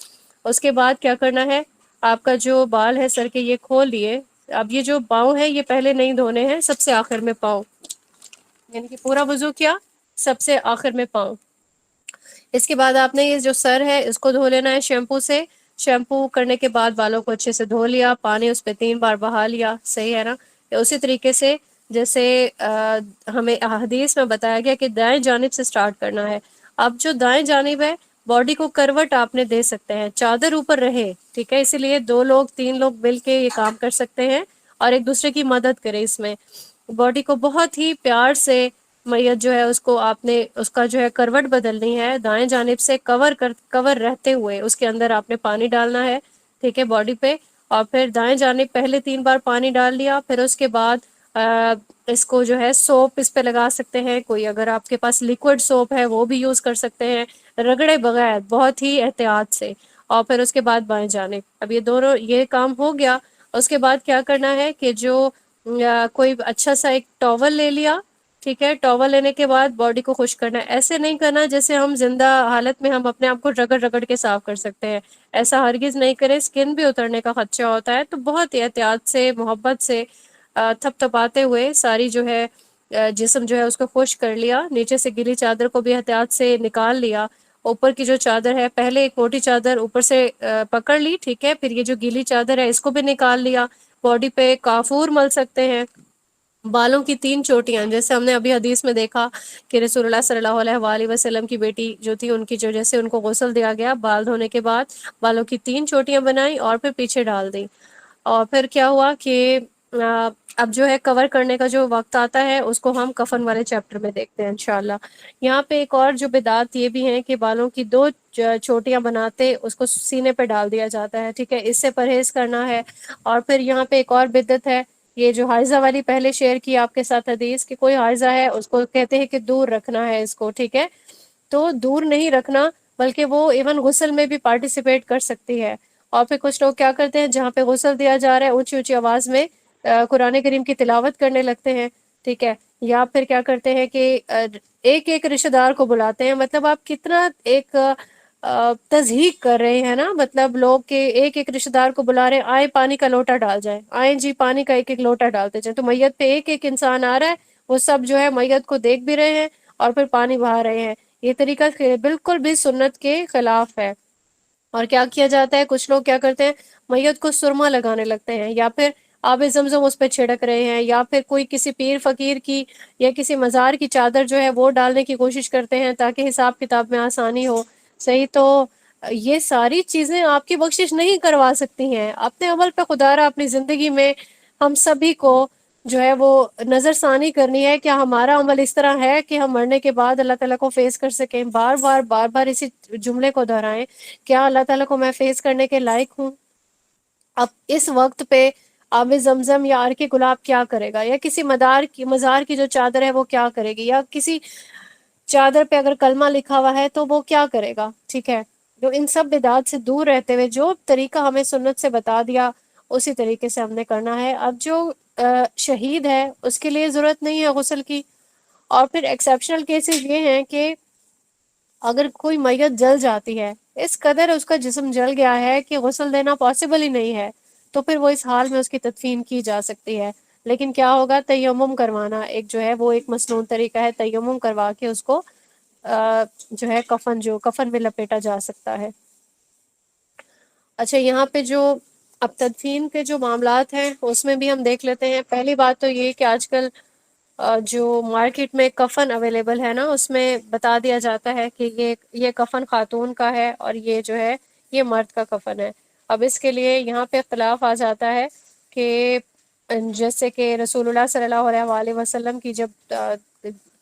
اس کے بعد کیا کرنا ہے, آپ کا جو بال ہے سر کے یہ کھول لیے. اب یہ جو پاؤں ہے یہ پہلے نہیں دھونے ہیں, سب سے آخر میں پاؤں, یعنی کہ پورا وضو کیا, سب سے آخر میں پاؤں. اس کے بعد آپ نے یہ جو سر ہے اس کو دھو لینا ہے شیمپو سے. شیمپو کرنے کے بعد بالوں کو اچھے سے دھو لیا, پانی اس پہ 3 بار بہا لیا, صحیح ہے نا. اسی طریقے سے جیسے ہمیں حدیث میں بتایا گیا کہ دائیں جانب سے سٹارٹ کرنا ہے. اب جو دائیں جانب ہے باڈی کو کروٹ آپ نے دے سکتے ہیں, چادر اوپر رہے, ٹھیک ہے. اسی لیے 2 لوگ 3 لوگ مل کے یہ کام کر سکتے ہیں, اور ایک دوسرے کی مدد کرے. اس میں باڈی کو بہت ہی پیار سے میت جو ہے اس کو آپ نے اس کا جو ہے کروٹ بدلنی ہے, دائیں جانب سے کور رہتے ہوئے اس کے اندر آپ نے پانی ڈالنا ہے, ٹھیک ہے, باڈی پہ. اور پھر دائیں جانب پہلے 3 بار پانی ڈال لیا, پھر اس کے بعد اس کو جو ہے سوپ اس پہ لگا سکتے ہیں, کوئی اگر آپ کے پاس لیکوڈ سوپ ہے وہ بھی یوز کر سکتے ہیں, رگڑے بغیر بہت ہی احتیاط سے. اور پھر اس کے بعد بائیں جانب, اب یہ دونوں یہ کام ہو گیا. اس کے بعد کیا کرنا ہے کہ جو کوئی اچھا سا ایک ٹاول لے لیا, ٹھیک ہے. ٹاول لینے کے بعد باڈی کو خشک کرنا ہے, ایسے نہیں کرنا جیسے ہم زندہ حالت میں ہم اپنے آپ کو رگڑ رگڑ کے صاف کر سکتے ہیں, ایسا ہرگز نہیں کریں, اسکن بھی اترنے کا خدشہ ہوتا ہے. تو بہت ہی احتیاط سے محبت سے تھپ تھپاتے ہوئے ساری جو ہے جسم جو ہے اس کو خشک کر لیا, نیچے سے گیلی چادر کو بھی احتیاط سے نکال لیا. اوپر کی جو چادر ہے، پہلے ایک موٹی چادر اوپر سے پکڑ لی، ٹھیک ہے، پھر یہ جو گیلی چادر ہے اس کو بھی نکال لیا، باڈی پہ کافور مل سکتے ہیں، بالوں کی 3 چوٹیاں، جیسے ہم نے ابھی حدیث میں دیکھا کہ رسول اللہ صلی اللہ علیہ وآلہ وسلم کی بیٹی جو تھی، ان کی جو جیسے ان کو غسل دیا گیا، بال دھونے کے بعد بالوں کی 3 چوٹیاں بنائی اور پھر پیچھے ڈال دی، اور پھر کیا ہوا کہ اب جو ہے کور کرنے کا جو وقت آتا ہے اس کو ہم کفن والے چیپٹر میں دیکھتے ہیں انشاءاللہ۔ یہاں پہ ایک اور جو بدعت یہ بھی ہے کہ بالوں کی 2 چوٹیاں بناتے اس کو سینے پہ ڈال دیا جاتا ہے، ٹھیک ہے، اس سے پرہیز کرنا ہے۔ اور پھر یہاں پہ ایک اور بدعت ہے، یہ جو حائضہ والی پہلے شیئر کی آپ کے ساتھ حدیث کہ کوئی حائضہ ہے اس کو کہتے ہیں کہ دور رکھنا ہے اس کو، ٹھیک ہے، تو دور نہیں رکھنا، بلکہ وہ ایون غسل میں بھی پارٹیسپیٹ کر سکتی ہے۔ اور پھر کچھ لوگ کیا کرتے ہیں، جہاں پہ غسل دیا جا رہا ہے اونچی اونچی آواز میں قرآن کریم کی تلاوت کرنے لگتے ہیں، ٹھیک ہے، یا پھر کیا کرتے ہیں کہ ایک ایک رشتہ دار کو بلاتے ہیں، مطلب آپ کتنا ایک تضحیق کر رہے ہیں نا، مطلب لوگ کے ایک ایک رشتہ دار کو بلا رہے ہیں، آئے پانی کا لوٹا ڈال جائیں، آئیں جی پانی کا ایک ایک لوٹا ڈالتے جائیں، تو میت پہ ایک ایک انسان آ رہا ہے، وہ سب جو ہے میت کو دیکھ بھی رہے ہیں اور پھر پانی بہا رہے ہیں، یہ طریقہ بالکل بھی سنت کے خلاف ہے۔ اور کیا کیا جاتا ہے، کچھ لوگ کیا کرتے ہیں، میت کو سرما لگانے لگتے ہیں، یا پھر آب زمزم اس پہ چھڑک رہے ہیں، یا پھر کوئی کسی پیر فقیر کی یا کسی مزار کی چادر جو ہے وہ ڈالنے کی کوشش کرتے ہیں تاکہ حساب کتاب میں آسانی ہو۔ صحیح، تو یہ ساری چیزیں آپ کی بخشش نہیں کروا سکتی ہیں، اپنے عمل پہ خدا را اپنی زندگی میں ہم سبھی کو جو ہے وہ نظر ثانی کرنی ہے، کیا ہمارا عمل اس طرح ہے کہ ہم مرنے کے بعد اللہ تعالیٰ کو فیس کر سکیں، بار بار بار بار اسی جملے کو دہرائیں، کیا اللہ تعالیٰ کو میں فیس کرنے کے لائق ہوں؟ اب اس وقت پہ آب زمزم یا عرق گلاب کیا کرے گا، یا کسی مزار کی جو چادر ہے وہ کیا کرے گی، یا کسی چادر پہ اگر کلمہ لکھا ہوا ہے تو وہ کیا کرے گا، ٹھیک ہے، جو ان سب بدعات سے دور رہتے ہوئے جو طریقہ ہمیں سنت سے بتا دیا اسی طریقے سے ہم نے کرنا ہے۔ اب جو شہید ہے اس کے لیے ضرورت نہیں ہے غسل کی، اور پھر ایکسیپشنل کیسز یہ ہیں کہ اگر کوئی میت جل جاتی ہے، اس قدر اس کا جسم جل گیا ہے کہ غسل دینا پاسبل ہی نہیں ہے، تو پھر وہ اس حال میں اس کی تدفین کی جا سکتی ہے، لیکن کیا ہوگا، تیمم کروانا ایک جو ہے وہ ایک مسنون طریقہ ہے، تیمم کروا کے اس کو جو ہے کفن میں لپیٹا جا سکتا ہے۔ اچھا، یہاں پہ جو اب تدفین کے جو معاملات ہیں اس میں بھی ہم دیکھ لیتے ہیں۔ پہلی بات تو یہ کہ آج کل جو مارکیٹ میں کفن اویلیبل ہے نا، اس میں بتا دیا جاتا ہے کہ یہ کفن خاتون کا ہے اور یہ جو ہے یہ مرد کا کفن ہے۔ اب اس کے لیے یہاں پہ اختلاف آ جاتا ہے کہ جیسے کہ رسول اللہ صلی اللہ علیہ وآلہ وسلم کی جب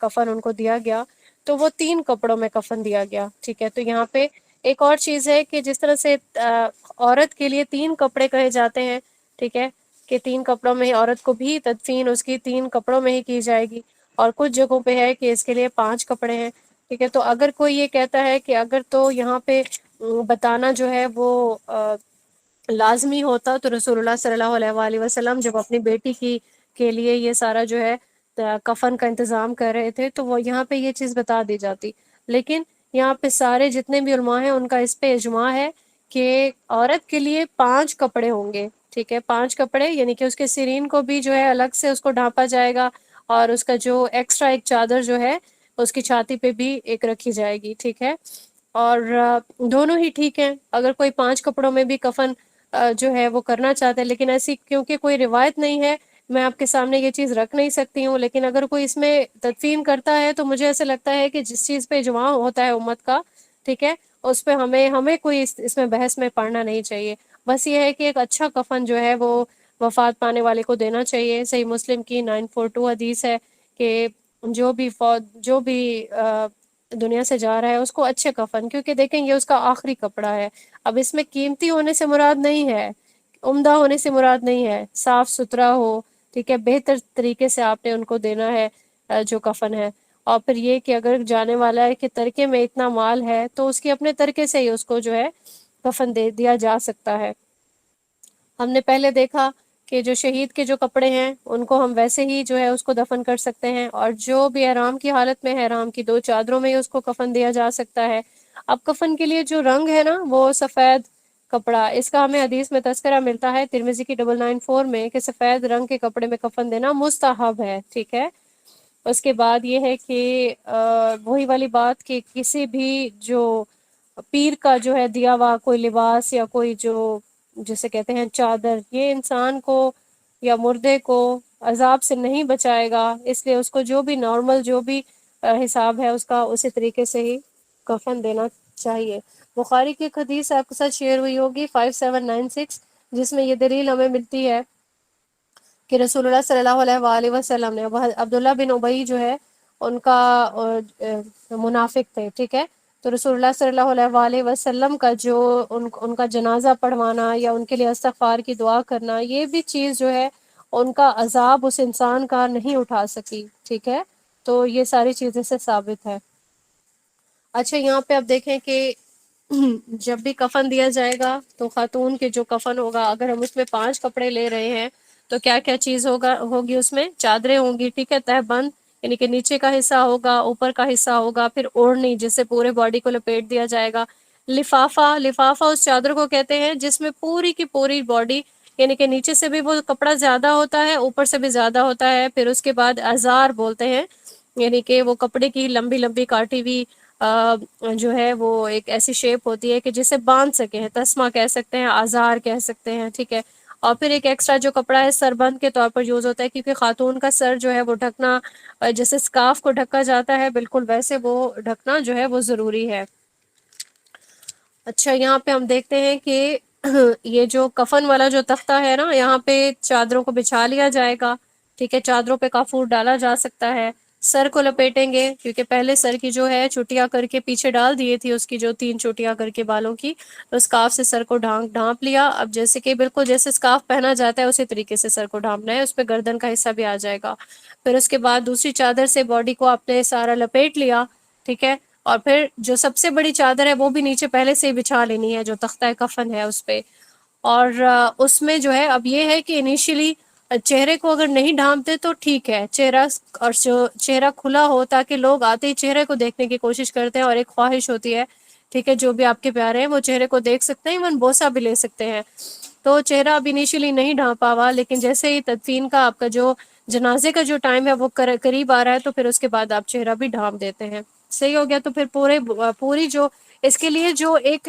کفن ان کو دیا گیا تو وہ 3 کپڑوں میں کفن دیا گیا، ٹھیک ہے، تو یہاں پہ ایک اور چیز ہے کہ جس طرح سے عورت کے لیے 3 کپڑے کہے جاتے ہیں، ٹھیک ہے، کہ 3 کپڑوں میں عورت کو بھی تدفین اس کی 3 کپڑوں میں ہی کی جائے گی، اور کچھ جگہوں پہ ہے کہ اس کے لیے 5 کپڑے ہیں، ٹھیک ہے، تو اگر کوئی یہ کہتا ہے کہ اگر تو یہاں پہ بتانا جو ہے وہ لازمی ہوتا تو رسول اللہ صلی اللہ علیہ وآلہ وسلم جب اپنی بیٹی کے لیے یہ سارا جو ہے کفن کا انتظام کر رہے تھے تو وہ یہاں پہ یہ چیز بتا دی جاتی، لیکن یہاں پہ سارے جتنے بھی علماء ہیں ان کا اس پہ اجماع ہے کہ عورت کے لیے 5 کپڑے ہوں گے، ٹھیک ہے، 5 کپڑے، یعنی کہ اس کے سرین کو بھی جو ہے الگ سے اس کو ڈھانپا جائے گا، اور اس کا جو ایکسٹرا ایک چادر جو ہے اس کی چھاتی پہ بھی ایک رکھی جائے گی، ٹھیک ہے، اور دونوں ہی ٹھیک ہیں۔ اگر کوئی 5 کپڑوں میں بھی کفن جو ہے وہ کرنا چاہتا ہے، لیکن ایسی کیونکہ کوئی روایت نہیں ہے میں آپ کے سامنے یہ چیز رکھ نہیں سکتی ہوں، لیکن اگر کوئی اس میں تدفین کرتا ہے تو مجھے ایسا لگتا ہے کہ جس چیز پہ اجماع ہوتا ہے امت کا، ٹھیک ہے، اس پہ ہمیں کوئی اس میں بحث میں پڑنا نہیں چاہیے، بس یہ ہے کہ ایک اچھا کفن جو ہے وہ وفات پانے والے کو دینا چاہیے۔ صحیح مسلم کی 942 حدیث ہے کہ جو بھی دنیا سے جا رہا ہے اس کو اچھے کفن، کیونکہ دیکھیں یہ اس کا آخری کپڑا ہے، اب اس میں قیمتی ہونے سے مراد نہیں ہے، عمدہ ہونے سے مراد نہیں ہے، صاف ستھرا ہو، ٹھیک ہے، بہتر طریقے سے آپ نے ان کو دینا ہے جو کفن ہے۔ اور پھر یہ کہ اگر جانے والا ہے کہ ترکے میں اتنا مال ہے تو اس کے اپنے ترکے سے ہی اس کو جو ہے کفن دے دیا جا سکتا ہے۔ ہم نے پہلے دیکھا کہ جو شہید کے جو کپڑے ہیں ان کو ہم ویسے ہی جو ہے اس کو دفن کر سکتے ہیں، اور جو بھی احرام کی حالت میں ہے احرام کی 2 چادروں میں ہی اس کو کفن دیا جا سکتا ہے۔ اب کفن کے لیے جو رنگ ہے نا وہ سفید کپڑا، اس کا ہمیں حدیث میں تذکرہ ملتا ہے ترمذی کی 994 میں کہ سفید رنگ کے کپڑے میں کفن دینا مستحب ہے، ٹھیک ہے، اس کے بعد یہ ہے کہ وہی والی بات کہ کسی بھی جو پیر کا جو ہے دیا ہوا کوئی لباس یا کوئی جو جسے کہتے ہیں چادر، یہ انسان کو یا مردے کو عذاب سے نہیں بچائے گا، اس لیے اس کو جو بھی نارمل جو بھی حساب ہے اس کا اسی طریقے سے ہی کفن دینا چاہیے۔ بخاری کی ایک حدیث آپ کے ساتھ شیئر ہوئی ہوگی 5796، جس میں یہ دلیل ہمیں ملتی ہے کہ رسول اللہ صلی اللہ علیہ وآلہ وسلم نے، عبداللہ بن ابی جو ہے ان کا منافق تھے، ٹھیک ہے، تو رسول اللہ صلی اللہ علیہ وآلہ وسلم کا جو ان کا جنازہ پڑھوانا یا ان کے لیے استغفار کی دعا کرنا، یہ بھی چیز جو ہے ان کا عذاب اس انسان کا نہیں اٹھا سکی، ٹھیک ہے، تو یہ ساری چیزیں سے ثابت ہے۔ اچھا یہاں پہ اب دیکھیں کہ جب بھی کفن دیا جائے گا تو خاتون کے جو کفن ہوگا، اگر ہم اس میں 5 کپڑے لے رہے ہیں تو کیا کیا چیز ہوگی اس میں، چادریں ہوں گی، ٹھیک ہے، تہ بند یعنی کہ نیچے کا حصہ ہوگا، اوپر کا حصہ ہوگا، پھر اوڑھنی جس سے پورے باڈی کو لپیٹ دیا جائے گا، لفافہ، لفافہ اس چادر کو کہتے ہیں جس میں پوری کی پوری باڈی یعنی کہ نیچے سے بھی وہ کپڑا زیادہ ہوتا ہے، اوپر سے بھی زیادہ ہوتا ہے، پھر اس کے بعد ازار بولتے ہیں، یعنی کہ وہ کپڑے کی لمبی لمبی کاٹی ہوئی جو ہے وہ ایک ایسی شیپ ہوتی ہے کہ جسے باندھ سکیں، تسمہ کہہ سکتے ہیں، آزار کہہ سکتے ہیں، ٹھیک ہے، اور پھر ایک ایکسٹرا جو کپڑا ہے سربند کے طور پر یوز ہوتا ہے، کیونکہ خاتون کا سر جو ہے وہ ڈھکنا جیسے سکارف کو ڈھکا جاتا ہے بالکل ویسے وہ ڈھکنا جو ہے وہ ضروری ہے۔ اچھا یہاں پہ ہم دیکھتے ہیں کہ یہ جو کفن والا جو تختہ ہے نا، یہاں پہ چادروں کو بچھا لیا جائے گا، ٹھیک ہے، چادروں پہ کافور ڈالا جا سکتا ہے، سر کو لپیٹیں گے کیونکہ پہلے سر کی جو ہے چٹیاں کر کے پیچھے ڈال دیے تھی، اس کی جو 3 چٹیاں کر کے بالوں کی، تو اسکارف سے سر کو ڈھانپ لیا، اب جیسے کہ بالکل جیسے اسکارف پہنا جاتا ہے اسی طریقے سے سر کو ڈھانپنا ہے، اس پہ گردن کا حصہ بھی آ جائے گا، پھر اس کے بعد دوسری چادر سے باڈی کو آپ نے سارا لپیٹ لیا، ٹھیک ہے، اور پھر جو سب سے بڑی چادر ہے وہ بھی نیچے پہلے سے ہی بچھا لینی ہے جو تختہ کفن ہے اس پہ، اور اس میں جو ہے اب یہ ہے کہ انیشیلی چہرے کو اگر نہیں ڈھانپتے تو ٹھیک ہے، چہرہ اور چہرہ کھلا ہو تاکہ لوگ آتے ہی چہرے کو دیکھنے کی کوشش کرتے ہیں، اور ایک خواہش ہوتی ہے، ٹھیک ہے، جو بھی آپ کے پیارے ہیں وہ چہرے کو دیکھ سکتے ہیں، ایون بوسہ بھی لے سکتے ہیں، تو چہرہ اب انیشیلی نہیں ڈھانپا ہوا، لیکن جیسے ہی تدفین کا آپ کا جو جنازے کا جو ٹائم ہے وہ قریب آ رہا ہے تو پھر اس کے بعد آپ چہرہ بھی ڈھانپ دیتے ہیں، صحیح ہو گیا، تو پھر پوری جو اس کے لیے جو ایک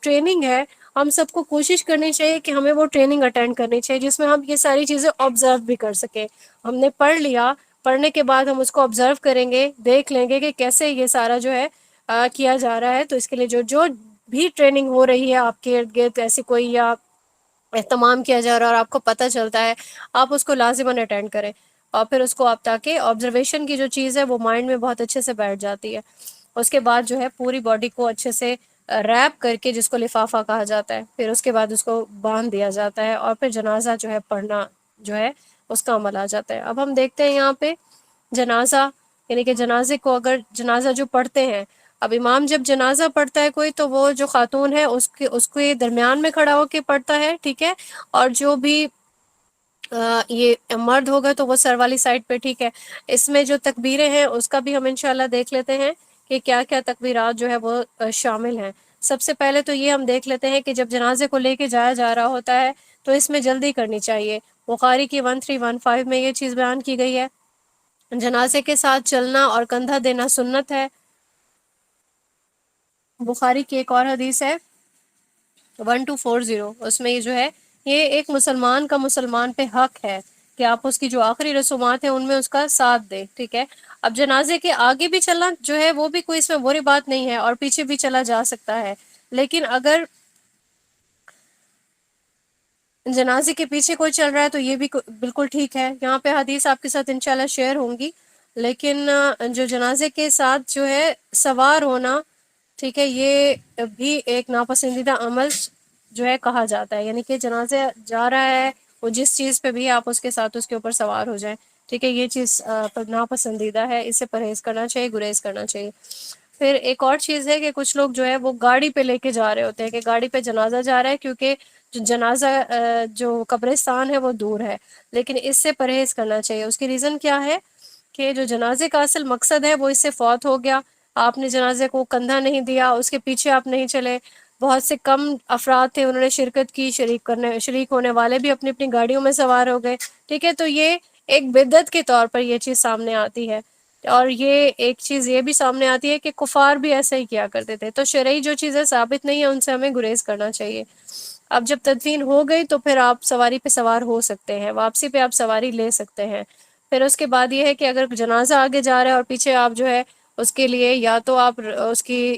ٹریننگ ہے، ہم سب کو کوشش کرنی چاہیے کہ ہمیں وہ ٹریننگ اٹینڈ کرنی چاہیے جس میں ہم یہ ساری چیزیں آبزرو بھی کر سکیں، ہم نے پڑھ لیا، پڑھنے کے بعد ہم اس کو آبزرو کریں گے، دیکھ لیں گے کہ کیسے یہ سارا جو ہے کیا جا رہا ہے، تو اس کے لیے جو بھی ٹریننگ ہو رہی ہے آپ کے ارد گرد ایسی کوئی یا اہتمام کیا جا رہا ہے اور آپ کو پتہ چلتا ہے، آپ اس کو لازماً اٹینڈ کریں، اور پھر اس کو آپ تاکہ آبزرویشن کی جو چیز ہے وہ مائنڈ میں بہت اچھے سے بیٹھ جاتی ہے، اس کے بعد جو ہے پوری باڈی کو اچھے سے ریپ کر کے جس کو لفافہ کہا جاتا ہے، پھر اس کے بعد اس کو باندھ دیا جاتا ہے، اور پھر جنازہ جو ہے پڑھنا جو ہے اس کا عمل آ جاتا ہے۔ اب ہم دیکھتے ہیں یہاں پہ جنازہ، یعنی کہ جنازے کو اگر جنازہ جو پڑھتے ہیں، اب امام جب جنازہ پڑھتا ہے کوئی تو وہ جو خاتون ہے اس کے درمیان میں کھڑا ہو کے پڑھتا ہے، ٹھیک ہے، اور جو بھی یہ مرد ہوگا تو وہ سر والی سائڈ پہ، ٹھیک ہے، اس میں جو تکبیریں ہیں اس کا بھی ہم انشاءاللہ دیکھ لیتے ہیں کہ کیا کیا تکبیرات جو ہے وہ شامل ہیں۔ سب سے پہلے تو یہ ہم دیکھ لیتے ہیں کہ جب جنازے کو لے کے جایا جا رہا ہوتا ہے تو اس میں جلدی کرنی چاہیے، بخاری کی 1315 میں یہ چیز بیان کی گئی ہے، جنازے کے ساتھ چلنا اور کندھا دینا سنت ہے۔ بخاری کی ایک اور حدیث ہے 1240، اس میں یہ جو ہے یہ ایک مسلمان کا مسلمان پہ حق ہے کہ آپ اس کی جو آخری رسومات ہیں ان میں اس کا ساتھ دیں، ٹھیک ہے، اب جنازے کے آگے بھی چلنا جو ہے وہ بھی کوئی اس میں بری بات نہیں ہے، اور پیچھے بھی چلا جا سکتا ہے، لیکن اگر جنازے کے پیچھے کوئی چل رہا ہے تو یہ بھی بالکل ٹھیک ہے، یہاں پہ حدیث آپ کے ساتھ انشاءاللہ شیئر ہوں گی، لیکن جو جنازے کے ساتھ جو ہے سوار ہونا، ٹھیک ہے، یہ بھی ایک ناپسندیدہ عمل جو ہے کہا جاتا ہے، یعنی کہ جنازے جا رہا ہے وہ جس چیز پہ بھی آپ اس کے ساتھ اس کے اوپر سوار ہو جائیں، ٹھیک ہے، یہ چیز ناپسندیدہ ہے، اس سے پرہیز کرنا چاہیے، گریز کرنا چاہیے۔ پھر ایک اور چیز ہے کہ کچھ لوگ جو ہے وہ گاڑی پہ لے کے جا رہے ہوتے ہیں کہ گاڑی پہ جنازہ جا رہا ہے کیونکہ جو جنازہ جو قبرستان ہے وہ دور ہے، لیکن اس سے پرہیز کرنا چاہیے۔ اس کی ریزن کیا ہے کہ جو جنازے کا اصل مقصد ہے وہ اس سے فوت ہو گیا، آپ نے جنازے کو کندھا نہیں دیا، اس کے پیچھے آپ نہیں چلے، بہت سے کم افراد تھے انہوں نے شرکت کی، شریک ہونے والے بھی اپنی اپنی گاڑیوں میں سوار ہو گئے، ٹھیک ہے، تو یہ ایک بدعت کے طور پر یہ چیز سامنے آتی ہے، اور یہ ایک چیز یہ بھی سامنے آتی ہے کہ کفار بھی ایسا ہی کیا کرتے تھے. تو شرعی جو چیزیں ثابت نہیں ہیں ان سے ہمیں گریز کرنا چاہیے. اب جب تدفین ہو گئی تو پھر آپ سواری پہ سوار ہو سکتے ہیں، واپسی پہ آپ سواری لے سکتے ہیں. پھر اس کے بعد یہ ہے کہ اگر جنازہ آگے جا رہا ہے اور پیچھے آپ جو ہے اس کے لیے یا تو آپ اس کی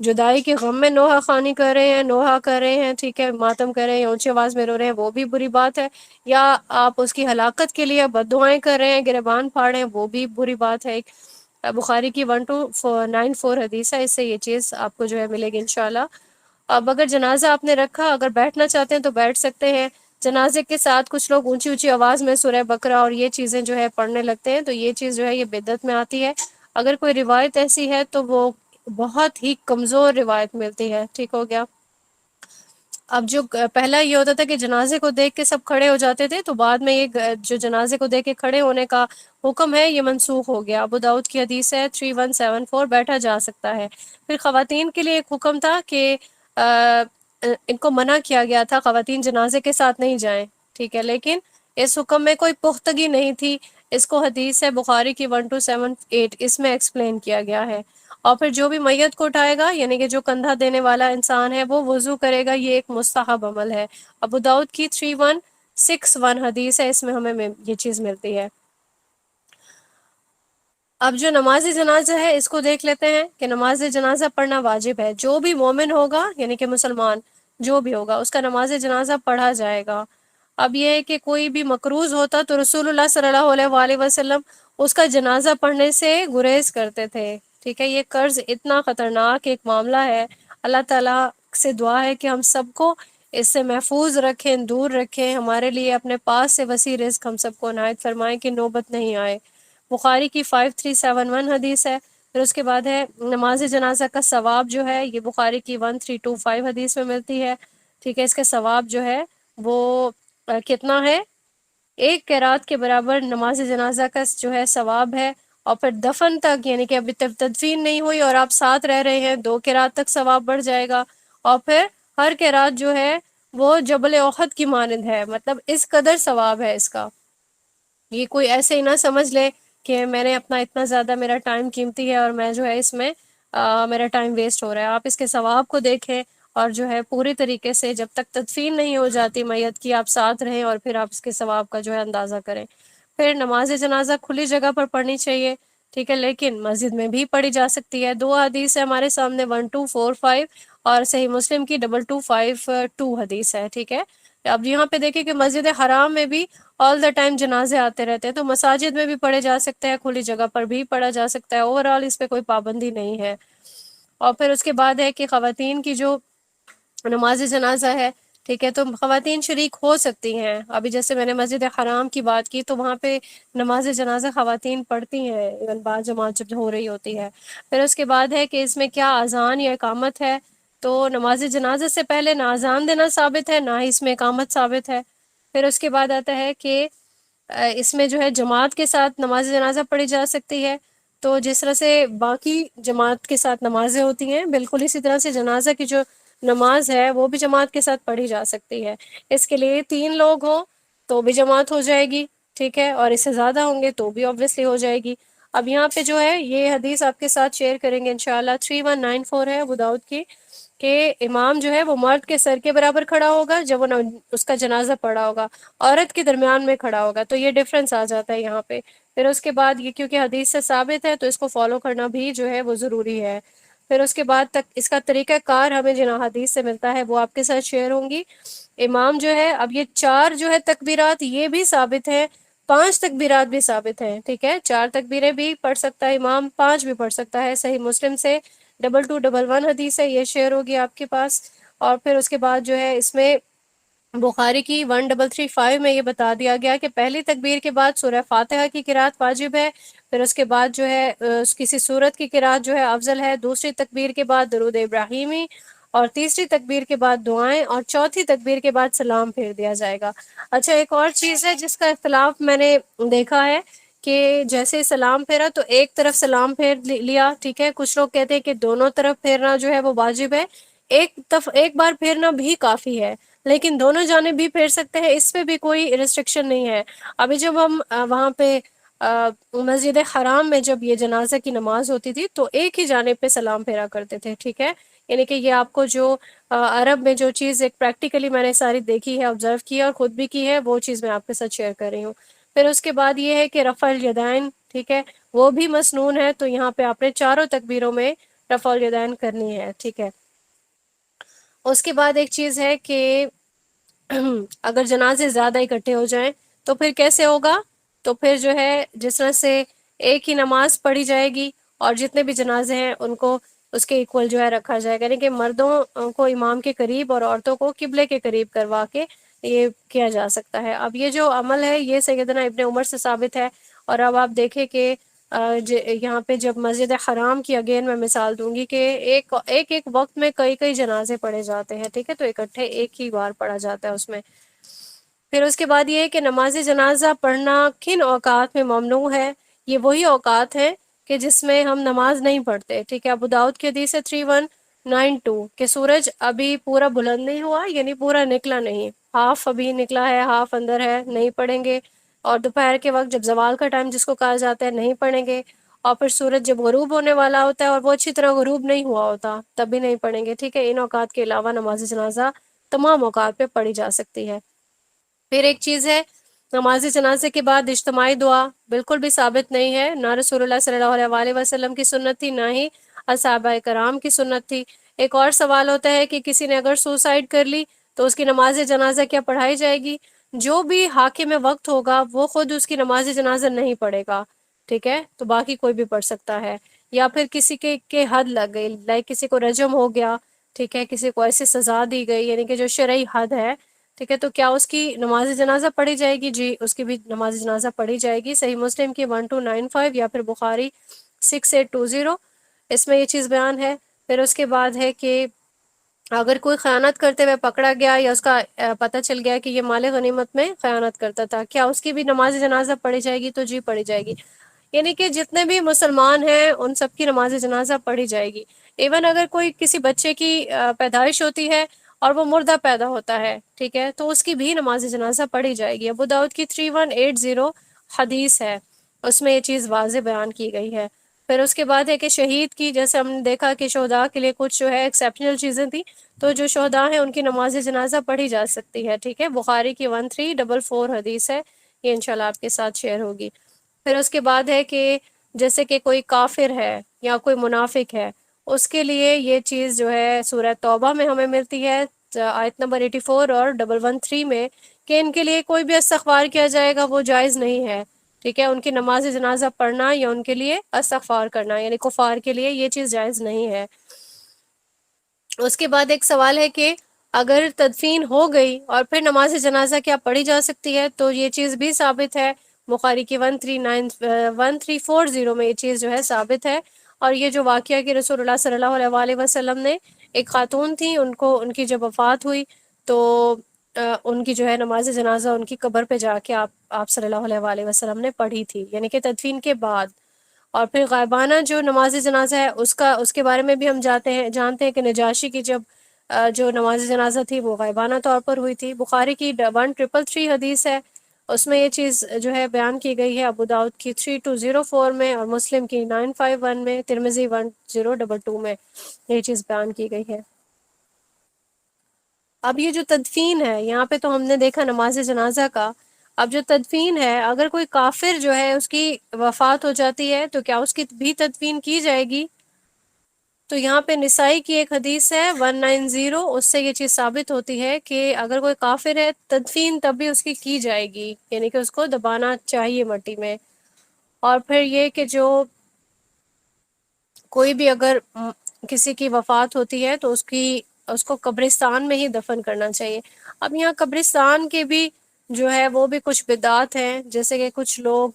جدائی کے غم میں نوحہ خوانی کر رہے ہیں، نوحہ کر رہے ہیں، ٹھیک ہے، ماتم کر رہے ہیں، اونچی آواز میں رو رہے ہیں، وہ بھی بری بات ہے. یا آپ اس کی ہلاکت کے لیے بد دعائیں کر رہے ہیں، گریبان پھاڑ رہے ہیں، وہ بھی بری بات ہے. بخاری کی 1294 حدیث ہے، اس سے یہ چیز آپ کو جو ہے ملے گی انشاءاللہ. اب اگر جنازہ آپ نے رکھا، اگر بیٹھنا چاہتے ہیں تو بیٹھ سکتے ہیں. جنازے کے ساتھ کچھ لوگ اونچی اونچی آواز میں سورہ بقرہ اور یہ چیزیں جو ہے پڑھنے لگتے ہیں، تو یہ چیز جو ہے یہ بدعت میں آتی ہے. اگر کوئی روایت ایسی ہے تو وہ بہت ہی کمزور روایت ملتی ہے. ٹھیک ہو گیا. اب جو پہلا یہ ہوتا تھا کہ جنازے کو دیکھ کے سب کھڑے ہو جاتے تھے، تو بعد میں یہ جو جنازے کو دیکھ کے کھڑے ہونے کا حکم ہے یہ منسوخ ہو گیا. ابو داؤد کی حدیث ہے 3174، بیٹھا جا سکتا ہے. پھر خواتین کے لیے ایک حکم تھا کہ ان کو منع کیا گیا تھا خواتین جنازے کے ساتھ نہیں جائیں، ٹھیک ہے، لیکن اس حکم میں کوئی پختگی نہیں تھی. اس کو حدیث ہے بخاری کی 1278، اس میں ایکسپلین کیا گیا ہے. اور پھر جو بھی میت کو اٹھائے گا، یعنی کہ جو کندھا دینے والا انسان ہے، وہ وضو کرے گا. یہ ایک مستحب عمل ہے. ابو داؤد کی 3161 حدیث ہے، اس میں ہمیں یہ چیز ملتی ہے. اب جو نماز جنازہ ہے اس کو دیکھ لیتے ہیں کہ نماز جنازہ پڑھنا واجب ہے. جو بھی مومن ہوگا یعنی کہ مسلمان جو بھی ہوگا اس کا نماز جنازہ پڑھا جائے گا. اب یہ ہے کہ کوئی بھی مقروض ہوتا تو رسول اللہ صلی اللہ علیہ وآلہ وسلم اس کا جنازہ پڑھنے سے گریز کرتے تھے. ٹھیک ہے، یہ قرض اتنا خطرناک ایک معاملہ ہے. اللہ تعالیٰ سے دعا ہے کہ ہم سب کو اس سے محفوظ رکھیں، دور رکھیں، ہمارے لیے اپنے پاس سے وسیع رزق ہم سب کو عنایت فرمائیں کہ نوبت نہیں آئے. بخاری کی 5371 حدیث ہے. پھر اس کے بعد ہے نماز جنازہ کا ثواب جو ہے یہ بخاری کی 1325 حدیث میں ملتی ہے. ٹھیک ہے، اس کا ثواب جو ہے وہ کتنا ہے؟ 1 قرات کے برابر نماز جنازہ کا جو ہے ثواب ہے. اور پھر دفن تک یعنی کہ ابھی تک تدفین نہیں ہوئی اور آپ ساتھ رہ رہے ہیں، 2 قرات تک ثواب بڑھ جائے گا. اور پھر ہر قرات جو ہے وہ جبل احد کی مانند ہے، مطلب اس قدر ثواب ہے اس کا. یہ کوئی ایسے ہی نہ سمجھ لے کہ میں نے اپنا اتنا زیادہ میرا ٹائم قیمتی ہے اور میں جو ہے اس میں میرا ٹائم ویسٹ ہو رہا ہے. آپ اس کے ثواب کو دیکھیں اور جو ہے پوری طریقے سے جب تک تدفین نہیں ہو جاتی میت کی آپ ساتھ رہیں اور پھر آپ اس کے ثواب کا جو ہے اندازہ کریں. پھر نماز جنازہ کھلی جگہ پر پڑھنی چاہیے، ٹھیک ہے، لیکن مسجد میں بھی پڑھی جا سکتی ہے. 2 حدیث ہے ہمارے سامنے، 1245 اور صحیح مسلم کی 2252 حدیث ہے. ٹھیک ہے، اب یہاں پہ دیکھیں کہ مسجد حرام میں بھی آل دا ٹائم جنازے آتے رہتے ہیں، تو مساجد میں بھی پڑھے جا سکتے ہیں، کھلی جگہ پر بھی پڑھا جا سکتا ہے. اوور آل اس پہ کوئی پابندی نہیں ہے. اور پھر اس کے بعد ہے کہ خواتین کی جو نماز جنازہ ہے، ٹھیک ہے، تو خواتین شریک ہو سکتی ہیں. ابھی جیسے میں نے مسجد حرام کی بات کی تو وہاں پہ نماز جنازہ خواتین پڑھتی ہیں، ایون بعض جماعت جب ہو رہی ہوتی ہے. پھر اس کے بعد ہے کہ اس میں کیا اذان یا اقامت ہے، تو نماز جنازہ سے پہلے نہ اذان دینا ثابت ہے نہ ہی اس میں اقامت ثابت ہے. پھر اس کے بعد آتا ہے کہ اس میں جو ہے جماعت کے ساتھ نماز جنازہ پڑھی جا سکتی ہے. تو جس طرح سے باقی جماعت کے ساتھ نمازیں ہوتی ہیں بالکل اسی طرح سے جنازہ کی جو نماز ہے وہ بھی جماعت کے ساتھ پڑھی جا سکتی ہے. اس کے لیے 3 لوگ ہوں تو بھی جماعت ہو جائے گی، ٹھیک ہے، اور اس سے زیادہ ہوں گے تو بھی obviously ہو جائے گی. اب یہاں پہ جو ہے یہ حدیث آپ کے ساتھ شیئر کریں گے انشاءاللہ. 3194 ہے ابو داؤد کی، کہ امام جو ہے وہ مرد کے سر کے برابر کھڑا ہوگا جب وہ اس کا جنازہ پڑا ہوگا، عورت کے درمیان میں کھڑا ہوگا. تو یہ ڈفرنس آ جاتا ہے یہاں پہ. پھر اس کے بعد یہ کیونکہ حدیث سے ثابت ہے تو اس کو فالو کرنا بھی جو ہے وہ ضروری ہے. پھر اس کے بعد تک اس کا طریقہ کار ہمیں جن حدیث سے ملتا ہے وہ آپ کے ساتھ شیئر ہوں گی. امام جو ہے اب یہ 4 جو ہے تکبیرات یہ بھی ثابت ہے، 5 تکبیرات بھی ثابت ہیں، ٹھیک ہے، 4 تکبیریں بھی پڑھ سکتا ہے امام، 5 بھی پڑھ سکتا ہے. صحیح مسلم سے 2211 حدیث ہے، یہ شیئر ہوگی آپ کے پاس. اور پھر اس کے بعد جو ہے اس میں بخاری کی 1335 میں یہ بتا دیا گیا کہ پہلی تکبیر کے بعد سورہ فاتحہ کی قرات واجب ہے. پھر اس کے بعد جو ہے کسی سورت کی قرات جو ہے افضل ہے. دوسری تکبیر کے بعد درود ابراہیمی، اور تیسری تکبیر کے بعد دعائیں، اور چوتھی تکبیر کے بعد سلام پھیر دیا جائے گا. اچھا، ایک اور چیز ہے جس کا اختلاف میں نے دیکھا ہے کہ جیسے سلام پھیرا تو ایک طرف سلام پھیر لیا، ٹھیک ہے، کچھ لوگ کہتے ہیں کہ دونوں طرف پھیرنا جو ہے وہ واجب ہے. ایک بار پھیرنا بھی کافی ہے. لیکن دونوں جانب بھی پھیر سکتے ہیں، اس پہ بھی کوئی ریسٹرکشن نہیں ہے۔ ابھی جب ہم وہاں پہ مسجد حرام میں جب یہ جنازہ کی نماز ہوتی تھی تو ایک ہی جانب پہ سلام پھیرا کرتے تھے، ٹھیک ہے، یعنی کہ یہ آپ کو جو عرب میں جو چیز ایک پریکٹیکلی میں نے ساری دیکھی ہے، آبزرو کی ہے اور خود بھی کی ہے، وہ چیز میں آپ کے ساتھ شیئر کر رہی ہوں۔ پھر اس کے بعد یہ ہے کہ رفع الیدین، ٹھیک ہے، وہ بھی مسنون ہے، تو یہاں پہ آپ نے چاروں تکبیروں میں رفع الیدین کرنی ہے، ٹھیک ہے۔ اس کے بعد ایک چیز ہے کہ اگر جنازے زیادہ اکٹھے ہو جائیں تو پھر کیسے ہوگا؟ تو پھر جو ہے جس طرح سے ایک ہی نماز پڑھی جائے گی اور جتنے بھی جنازے ہیں ان کو اس کے ایکول جو ہے رکھا جائے گا، یعنی کہ مردوں کو امام کے قریب اور عورتوں کو قبلے کے قریب کروا کے یہ کیا جا سکتا ہے۔ اب یہ جو عمل ہے یہ سیدنا ابن عمر سے ثابت ہے، اور اب آپ دیکھیں کہ یہاں پہ جب مسجد حرام کی اگین میں مثال دوں گی کہ ایک ایک وقت میں کئی کئی جنازے پڑھے جاتے ہیں، ٹھیک ہے، تو اکٹھے ایک ہی بار پڑھا جاتا ہے اس میں۔ پھر اس کے بعد یہ ہے کہ نماز جنازہ پڑھنا کن اوقات میں ممنوع ہے؟ یہ وہی اوقات ہیں کہ جس میں ہم نماز نہیں پڑھتے، ٹھیک ہے۔ ابو داؤد کی حدیث ہے 3192 کہ سورج ابھی پورا بلند نہیں ہوا، یعنی پورا نکلا نہیں، ہاف ابھی نکلا ہے، ہاف اندر ہے، نہیں پڑھیں گے۔ اور دوپہر کے وقت جب زوال کا ٹائم جس کو کہا جاتا ہے نہیں پڑھیں گے، اور پھر سورج جب غروب ہونے والا ہوتا ہے اور وہ اچھی طرح غروب نہیں ہوا ہوتا تب بھی نہیں پڑھیں گے، ٹھیک ہے۔ ان اوقات کے علاوہ نماز جنازہ تمام اوقات پہ پڑھی جا سکتی ہے۔ پھر ایک چیز ہے نماز جنازے کے بعد اجتماعی دعا بالکل بھی ثابت نہیں ہے، نہ رسول اللہ صلی اللہ علیہ وسلم کی سنت تھی، نہ ہی صحابہ کرام کی سنت تھی۔ ایک اور سوال ہوتا ہے کہ کسی نے اگر سوسائڈ کر لی تو اس کی نماز جنازہ کیا پڑھائی جائے گی؟ جو بھی حاکم وقت ہوگا وہ خود اس کی نماز جنازہ نہیں پڑھے گا، ٹھیک ہے، تو باقی کوئی بھی پڑھ سکتا ہے۔ یا پھر کسی کے حد لگ گئی، لائک کسی کو رجم ہو گیا، ٹھیک ہے، کسی کو ایسی سزا دی گئی، یعنی کہ جو شرعی حد ہے، ٹھیک ہے، تو کیا اس کی نماز جنازہ پڑھی جائے گی؟ جی، اس کی بھی نماز جنازہ پڑھی جائے گی۔ صحیح مسلم کی 1295 یا پھر بخاری 6820، اس میں یہ چیز بیان ہے۔ پھر اس کے بعد ہے کہ اگر کوئی خیانت کرتے ہوئے پکڑا گیا یا اس کا پتہ چل گیا کہ یہ مال غنیمت میں خیانت کرتا تھا، کیا اس کی بھی نماز جنازہ پڑھی جائے گی؟ تو جی پڑھی جائے گی، یعنی کہ جتنے بھی مسلمان ہیں ان سب کی نماز جنازہ پڑھی جائے گی۔ ایون اگر کوئی کسی بچے کی پیدائش ہوتی ہے اور وہ مردہ پیدا ہوتا ہے، ٹھیک ہے، تو اس کی بھی نماز جنازہ پڑھی جائے گی۔ ابو داؤد کی 3180 حدیث ہے، اس میں یہ چیز واضح بیان کی گئی ہے۔ پھر اس کے بعد ہے کہ شہید کی، جیسے ہم نے دیکھا کہ شہداء کے لیے کچھ جو ہے ایکسیپشنل چیزیں تھیں، تو جو شہداء ہیں ان کی نماز جنازہ پڑھی جا سکتی ہے، ٹھیک ہے۔ بخاری کی 1344 حدیث ہے، یہ انشاءاللہ آپ کے ساتھ شیئر ہوگی۔ پھر اس کے بعد ہے کہ جیسے کہ کوئی کافر ہے یا کوئی منافق ہے، اس کے لیے یہ چیز جو ہے سورہ توبہ میں ہمیں ملتی ہے، آیت نمبر 84 اور 113 میں، کہ ان کے لیے کوئی بھی استغفار کیا جائے گا وہ جائز نہیں ہے، ٹھیک ہے۔ ان کی نماز جنازہ پڑھنا یا ان کے لیے استغفار کرنا، یعنی کفار کے لیے یہ چیز جائز نہیں ہے۔ اس کے بعد ایک سوال ہے کہ اگر تدفین ہو گئی اور پھر نماز جنازہ کیا پڑھی جا سکتی ہے؟ تو یہ چیز بھی ثابت ہے، بخاری کی 1340 میں یہ چیز جو ہے ثابت ہے۔ اور یہ جو واقعہ کہ رسول اللہ صلی اللہ علیہ وسلم نے، ایک خاتون تھی، ان کی جب وفات ہوئی تو ان کی جو ہے نماز جنازہ ان کی قبر پہ جا کے آپ صلی اللہ علیہ وسلم نے پڑھی تھی، یعنی کہ تدفین کے بعد۔ اور پھر غائبانہ جو نماز جنازہ ہے اس کے بارے میں بھی ہم جانتے ہیں کہ نجاشی کی جب جو نماز جنازہ تھی وہ غائبانہ طور پر ہوئی تھی۔ بخاری کی 1333 حدیث ہے، اس میں یہ چیز جو ہے بیان کی گئی ہے، ابو داؤد کی 3204 میں اور مسلم کی 951 میں، ترمذی 1022 میں یہ چیز بیان کی گئی ہے۔ اب یہ جو تدفین ہے، یہاں پہ تو ہم نے دیکھا نماز جنازہ کا، اب جو تدفین ہے، اگر کوئی کافر جو ہے اس کی وفات ہو جاتی ہے تو کیا اس کی بھی تدفین کی جائے گی؟ تو یہاں پہ نسائی کی ایک حدیث ہے 190، اس سے یہ چیز ثابت ہوتی ہے کہ اگر کوئی کافر ہے تدفین تب بھی اس کی جائے گی، یعنی کہ اس کو دبانا چاہیے مٹی میں۔ اور پھر یہ کہ جو کوئی بھی اگر کسی کی وفات ہوتی ہے تو اس کو قبرستان میں ہی دفن کرنا چاہیے۔ اب یہاں قبرستان کے بھی جو ہے وہ بھی کچھ بدعات ہیں، جیسے کہ کچھ لوگ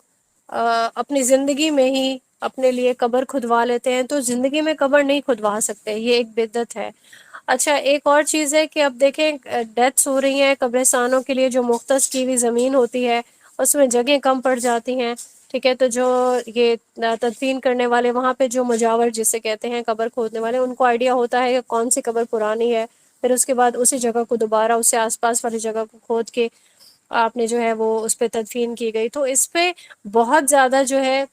اپنی زندگی میں ہی اپنے لیے قبر کھدوا لیتے ہیں، تو زندگی میں قبر نہیں کھدوا سکتے، یہ ایک بدعت ہے۔ اچھا، ایک اور چیز ہے کہ اب دیکھیں ڈیتھس ہو رہی ہیں قبرستانوں کے لیے، جو مختص کی ہوئی زمین ہوتی ہے اس میں جگہیں کم پڑ جاتی ہیں، ٹھیک ہے، تو جو یہ تدفین کرنے والے وہاں پہ جو مجاور جسے کہتے ہیں قبر کھودنے والے، ان کو آئیڈیا ہوتا ہے کہ کون سی قبر پرانی ہے پھر اس کے بعد اسی جگہ کو دوبارہ اس سے آس پاس والی جگہ کو کھود کے آپ نے جو ہے وہ اس پہ تدفین کی گئی. تو اس پہ بہت زیادہ جو ہے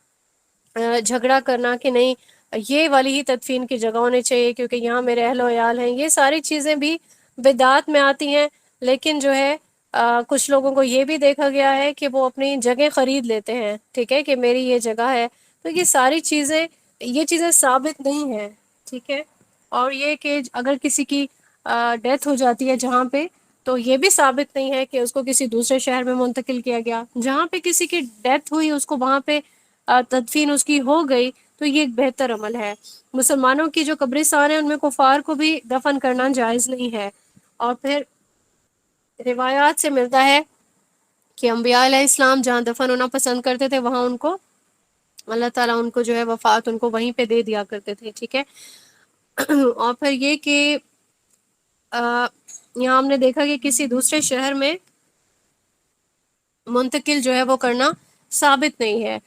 جھگڑا کرنا کہ نہیں یہ والی ہی تدفین کی جگہ ہونی چاہیے کیونکہ یہاں میرے اہل و عیال ہیں، یہ ساری چیزیں بھی بدعات میں آتی ہیں. لیکن جو ہے کچھ لوگوں کو یہ بھی دیکھا گیا ہے کہ وہ اپنی جگہ خرید لیتے ہیں، ٹھیک ہے، کہ میری یہ جگہ ہے. تو یہ ساری چیزیں، یہ چیزیں ثابت نہیں ہیں، ٹھیک ہے. اور یہ کہ اگر کسی کی ڈیتھ ہو جاتی ہے جہاں پہ، تو یہ بھی ثابت نہیں ہے کہ اس کو کسی دوسرے شہر میں منتقل کیا گیا. جہاں پہ کسی کی ڈیتھ ہوئی اس کو وہاں پہ تدفین اس کی ہو گئی تو یہ ایک بہتر عمل ہے. مسلمانوں کی جو قبرستان ہیں ان میں کفار کو بھی دفن کرنا جائز نہیں ہے. اور پھر روایات سے ملتا ہے کہ انبیاء علیہ السلام جہاں دفن ہونا پسند کرتے تھے وہاں ان کو اللہ تعالیٰ ان کو جو ہے وفات ان کو وہیں پہ دے دیا کرتے تھے، ٹھیک ہے. اور پھر یہ کہ یہاں ہم نے دیکھا کہ کسی دوسرے شہر میں منتقل جو ہے وہ کرنا ثابت نہیں ہے.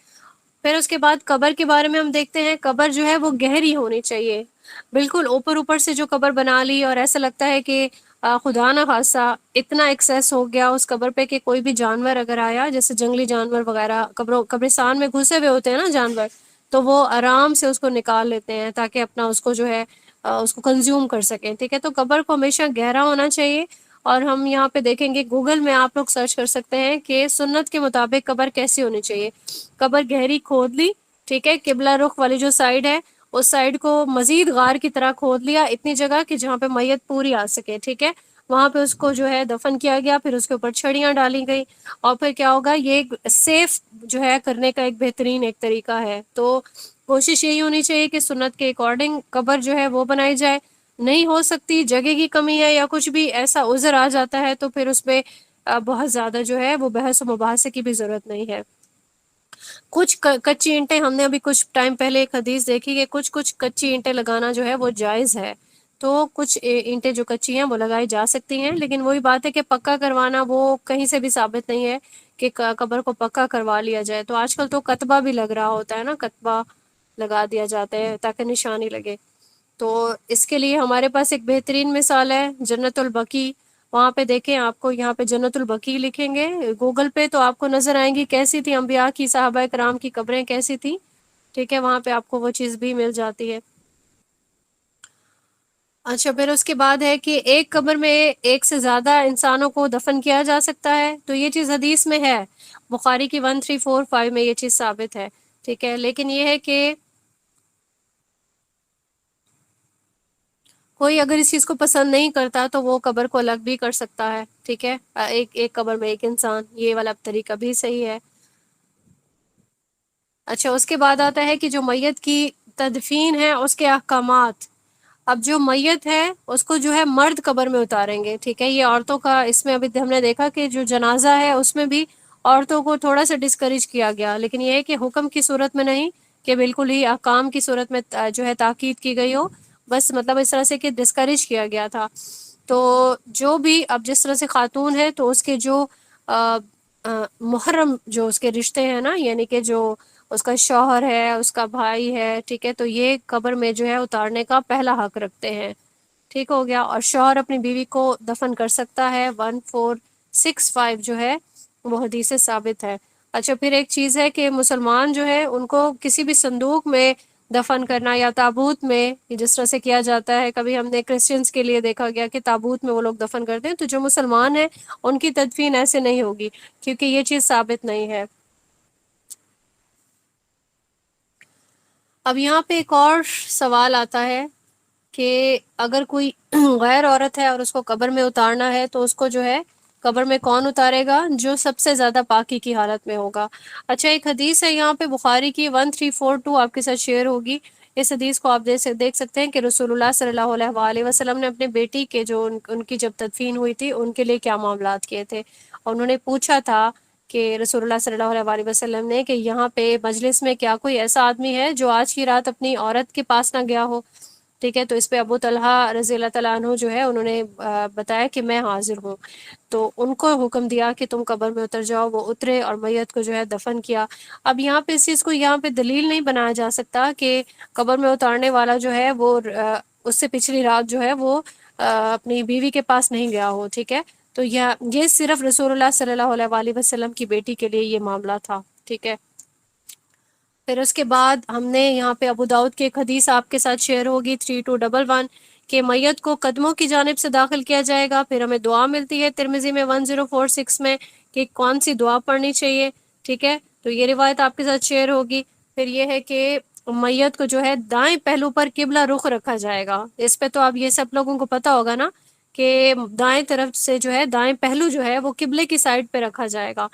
پھر اس کے بعد قبر کے بارے میں ہم دیکھتے ہیں، قبر جو ہے وہ گہری ہونی چاہیے. بالکل اوپر سے جو قبر بنا لی اور ایسا لگتا ہے کہ خدا نہ خاصا اتنا ایکسیس ہو گیا اس قبر پہ کہ کوئی بھی جانور اگر آیا، جیسے جنگلی جانور وغیرہ قبرستان میں گھسے ہوئے ہوتے ہیں نا جانور، تو وہ آرام سے اس کو نکال لیتے ہیں تاکہ اپنا اس کو جو ہے اس کو کنزیوم کر سکیں، ٹھیک ہے. تو قبر کو ہمیشہ گہرا ہونا چاہیے. اور ہم یہاں پہ دیکھیں گے گوگل میں آپ لوگ سرچ کر سکتے ہیں کہ سنت کے مطابق قبر کیسی ہونی چاہیے. قبر گہری کھود لی، ٹھیک ہے، قبلہ رخ والی جو سائڈ ہے اس سائڈ کو مزید غار کی طرح کھود لیا، اتنی جگہ کہ جہاں پہ میت پوری آ سکے، ٹھیک ہے. وہاں پہ اس کو جو ہے دفن کیا گیا، پھر اس کے اوپر چھڑیاں ڈالی گئی. اور پھر کیا ہوگا، یہ سیف جو ہے کرنے کا ایک بہترین ایک طریقہ ہے. تو کوشش یہی ہونی چاہیے کہ سنت کے اکارڈنگ قبر جو ہے وہ بنائی جائے. نہیں ہو سکتی، جگہ کی کمی ہے یا کچھ بھی ایسا عذر آ جاتا ہے تو پھر اس پہ بہت زیادہ جو ہے وہ بحث و مباحثے کی بھی ضرورت نہیں ہے. کچھ کچی اینٹیں، ہم نے ابھی کچھ ٹائم پہلے ایک حدیث دیکھی کہ کچھ کچی اینٹیں لگانا جو ہے وہ جائز ہے. تو کچھ اینٹیں جو کچی ہیں وہ لگائی جا سکتی ہیں، لیکن وہی بات ہے کہ پکا کروانا وہ کہیں سے بھی ثابت نہیں ہے کہ قبر کو پکا کروا لیا جائے. تو آج کل تو کتبہ بھی لگ رہا ہوتا ہے نا، کتبہ لگا دیا جاتا ہے تاکہ نشانی لگے. تو اس کے لیے ہمارے پاس ایک بہترین مثال ہے جنت البقیع. وہاں پہ دیکھیں، آپ کو یہاں پہ جنت البقیع لکھیں گے گوگل پہ تو آپ کو نظر آئیں گی کیسی تھی انبیاء کی، صحابہ کرام کی قبریں کیسی تھی، ٹھیک ہے. وہاں پہ آپ کو وہ چیز بھی مل جاتی ہے. اچھا، پھر اس کے بعد ہے کہ ایک قبر میں ایک سے زیادہ انسانوں کو دفن کیا جا سکتا ہے. تو یہ چیز حدیث میں ہے، بخاری کی 1345 میں یہ چیز ثابت ہے، ٹھیک ہے. لیکن یہ ہے کہ کوئی اگر اس چیز کو پسند نہیں کرتا تو وہ قبر کو الگ بھی کر سکتا ہے، ٹھیک ہے. ایک قبر میں ایک انسان، یہ والا طریقہ بھی صحیح ہے. اچھا، اس کے بعد آتا ہے کہ جو میت کی تدفین ہے اس کے احکامات. اب جو میت ہے اس کو جو ہے مرد قبر میں اتاریں گے، ٹھیک ہے. یہ عورتوں کا اس میں ابھی ہم نے دیکھا کہ جو جنازہ ہے اس میں بھی عورتوں کو تھوڑا سا ڈسکریج کیا گیا، لیکن یہ ہے کہ حکم کی صورت میں نہیں کہ بالکل ہی احکام کی صورت میں جو ہے تاکید کی گئی ہو، بس مطلب اس طرح سے کہ ڈسکریج کیا گیا تھا. تو جو بھی اب جس طرح سے خاتون ہے تو اس کے جو محرم جو اس کے رشتے ہیں نا، یعنی کہ جو اس کا شوہر ہے، اس کا بھائی ہے، ٹھیک ہے، تو یہ قبر میں جو ہے اتارنے کا پہلا حق رکھتے ہیں، ٹھیک ہو گیا. اور شوہر اپنی بیوی کو دفن کر سکتا ہے، 1465 جو ہے وہ حدیث سے ثابت ہے. اچھا، پھر ایک چیز ہے کہ مسلمان جو ہے ان کو کسی بھی صندوق میں دفن کرنا یا تابوت میں، جس طرح سے کیا جاتا ہے. کبھی ہم نے کرسچنس کے لیے دیکھا گیا کہ تابوت میں وہ لوگ دفن کرتے ہیں، تو جو مسلمان ہیں ان کی تدفین ایسے نہیں ہوگی کیونکہ یہ چیز ثابت نہیں ہے. اب یہاں پہ ایک اور سوال آتا ہے کہ اگر کوئی غیر عورت ہے اور اس کو قبر میں اتارنا ہے تو اس کو جو ہے قبر میں کون اتارے گا؟ جو سب سے زیادہ پاکی کی حالت میں ہوگا. اچھا، ایک حدیث ہے یہاں پہ بخاری کی 1342 آپ کے ساتھ شیئر ہوگی. اس حدیث کو آپ دیکھ سکتے ہیں کہ رسول اللہ صلی اللہ علیہ وآلہ وسلم نے اپنے بیٹی کے جو ان کی جب تدفین ہوئی تھی ان کے لیے کیا معاملات کیے تھے. اور انہوں نے پوچھا تھا کہ رسول اللہ صلی اللہ علیہ وآلہ وسلم نے کہ یہاں پہ مجلس میں کیا کوئی ایسا آدمی ہے جو آج کی رات اپنی عورت کے پاس نہ گیا ہو، ٹھیک ہے. تو اس پہ ابو طلحہ رضی اللہ تعالیٰ عنہ جو ہے انہوں نے بتایا کہ میں حاضر ہوں. تو ان کو حکم دیا کہ تم قبر میں اتر جاؤ. وہ اترے اور میت کو جو ہے دفن کیا. اب یہاں پہ اس چیز کو یہاں پہ دلیل نہیں بنایا جا سکتا کہ قبر میں اتارنے والا جو ہے وہ اس سے پچھلی رات جو ہے وہ اپنی بیوی کے پاس نہیں گیا ہو، ٹھیک ہے، تو یہ صرف رسول اللہ صلی اللہ علیہ وآلہ وسلم کی بیٹی کے لیے یہ معاملہ تھا، ٹھیک ہے۔ پھر اس کے بعد ہم نے یہاں پہ ابو داؤد کی ایک حدیث آپ کے ساتھ شیئر ہوگی 3211 کہ میت کو قدموں کی جانب سے داخل کیا جائے گا، پھر ہمیں دعا ملتی ہے ترمذی میں 1046 میں کہ کون سی دعا پڑھنی چاہیے، ٹھیک ہے، تو یہ روایت آپ کے ساتھ شیئر ہوگی۔ پھر یہ ہے کہ میت کو جو ہے دائیں پہلو پر قبلہ رخ رکھا جائے گا، اس پہ تو اب یہ سب لوگوں کو پتہ ہوگا نا کہ دائیں طرف سے جو ہے دائیں پہلو جو ہے وہ قبلے کی سائڈ پہ رکھا جائے گا۔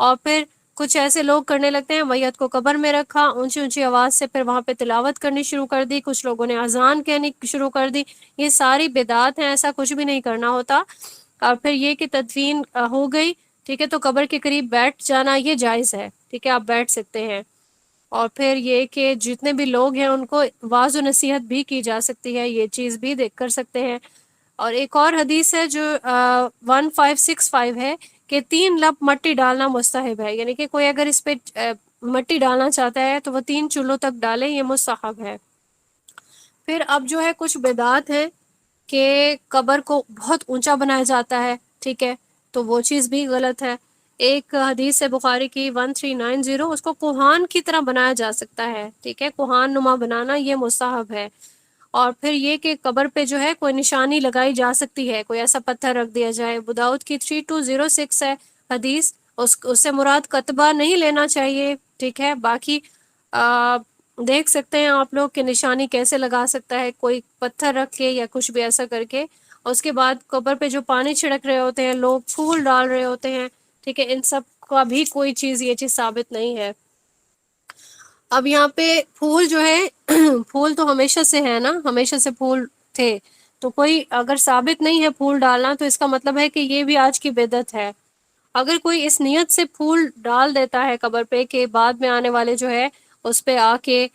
اور پھر کچھ ایسے لوگ کرنے لگتے ہیں، میت کو قبر میں رکھا، اونچی اونچی آواز سے پھر وہاں پہ تلاوت کرنی شروع کر دی، کچھ لوگوں نے اذان کہنی شروع کر دی، یہ ساری بدعات ہیں، ایسا کچھ بھی نہیں کرنا ہوتا۔ اور پھر یہ کہ تدفین ہو گئی، ٹھیک ہے، تو قبر کے قریب بیٹھ جانا یہ جائز ہے، ٹھیک ہے، آپ بیٹھ سکتے ہیں۔ اور پھر یہ کہ جتنے بھی لوگ ہیں ان کو واعظ و نصیحت بھی کی جا سکتی ہے، یہ چیز بھی دیکھ کر سکتے ہیں۔ اور ایک اور حدیث ہے جو 1565 ہے کہ 3 لپ مٹی ڈالنا مستحب ہے، یعنی کہ کوئی اگر اس پہ مٹی ڈالنا چاہتا ہے تو وہ 3 چولہوں تک ڈالے، یہ مستحب ہے۔ پھر اب جو ہے کچھ بدعات ہیں کہ قبر کو بہت اونچا بنایا جاتا ہے، ٹھیک ہے، تو وہ چیز بھی غلط ہے۔ ایک حدیث ہے بخاری کی 1390، اس کو کوہان کی طرح بنایا جا سکتا ہے، ٹھیک ہے، کوہان نما بنانا یہ مستحب ہے۔ اور پھر یہ کہ قبر پہ جو ہے کوئی نشانی لگائی جا سکتی ہے، کوئی ایسا پتھر رکھ دیا جائے۔ ابو داؤد کی 3206 ہے حدیث، اس سے مراد کتبہ نہیں لینا چاہیے، ٹھیک ہے۔ باقی دیکھ سکتے ہیں آپ لوگ کہ نشانی کیسے لگا سکتا ہے، کوئی پتھر رکھ کے یا کچھ بھی ایسا کر کے۔ اس کے بعد قبر پہ جو پانی چھڑک رہے ہوتے ہیں لوگ، پھول ڈال رہے ہوتے ہیں، ٹھیک ہے، ان سب کا بھی کوئی چیز یہ چیز ثابت نہیں ہے۔ اب یہاں پہ پھول جو ہے پھول تو ہمیشہ سے ہے نا، ہمیشہ سے پھول تھے، تو کوئی اگر ثابت نہیں ہے پھول ڈالنا تو اس کا مطلب ہے کہ یہ بھی آج کی بدعت ہے۔ اگر کوئی اس نیت سے پھول ڈال دیتا ہے قبر پہ کہ بعد میں آنے والے جو ہے اس پہ آ کے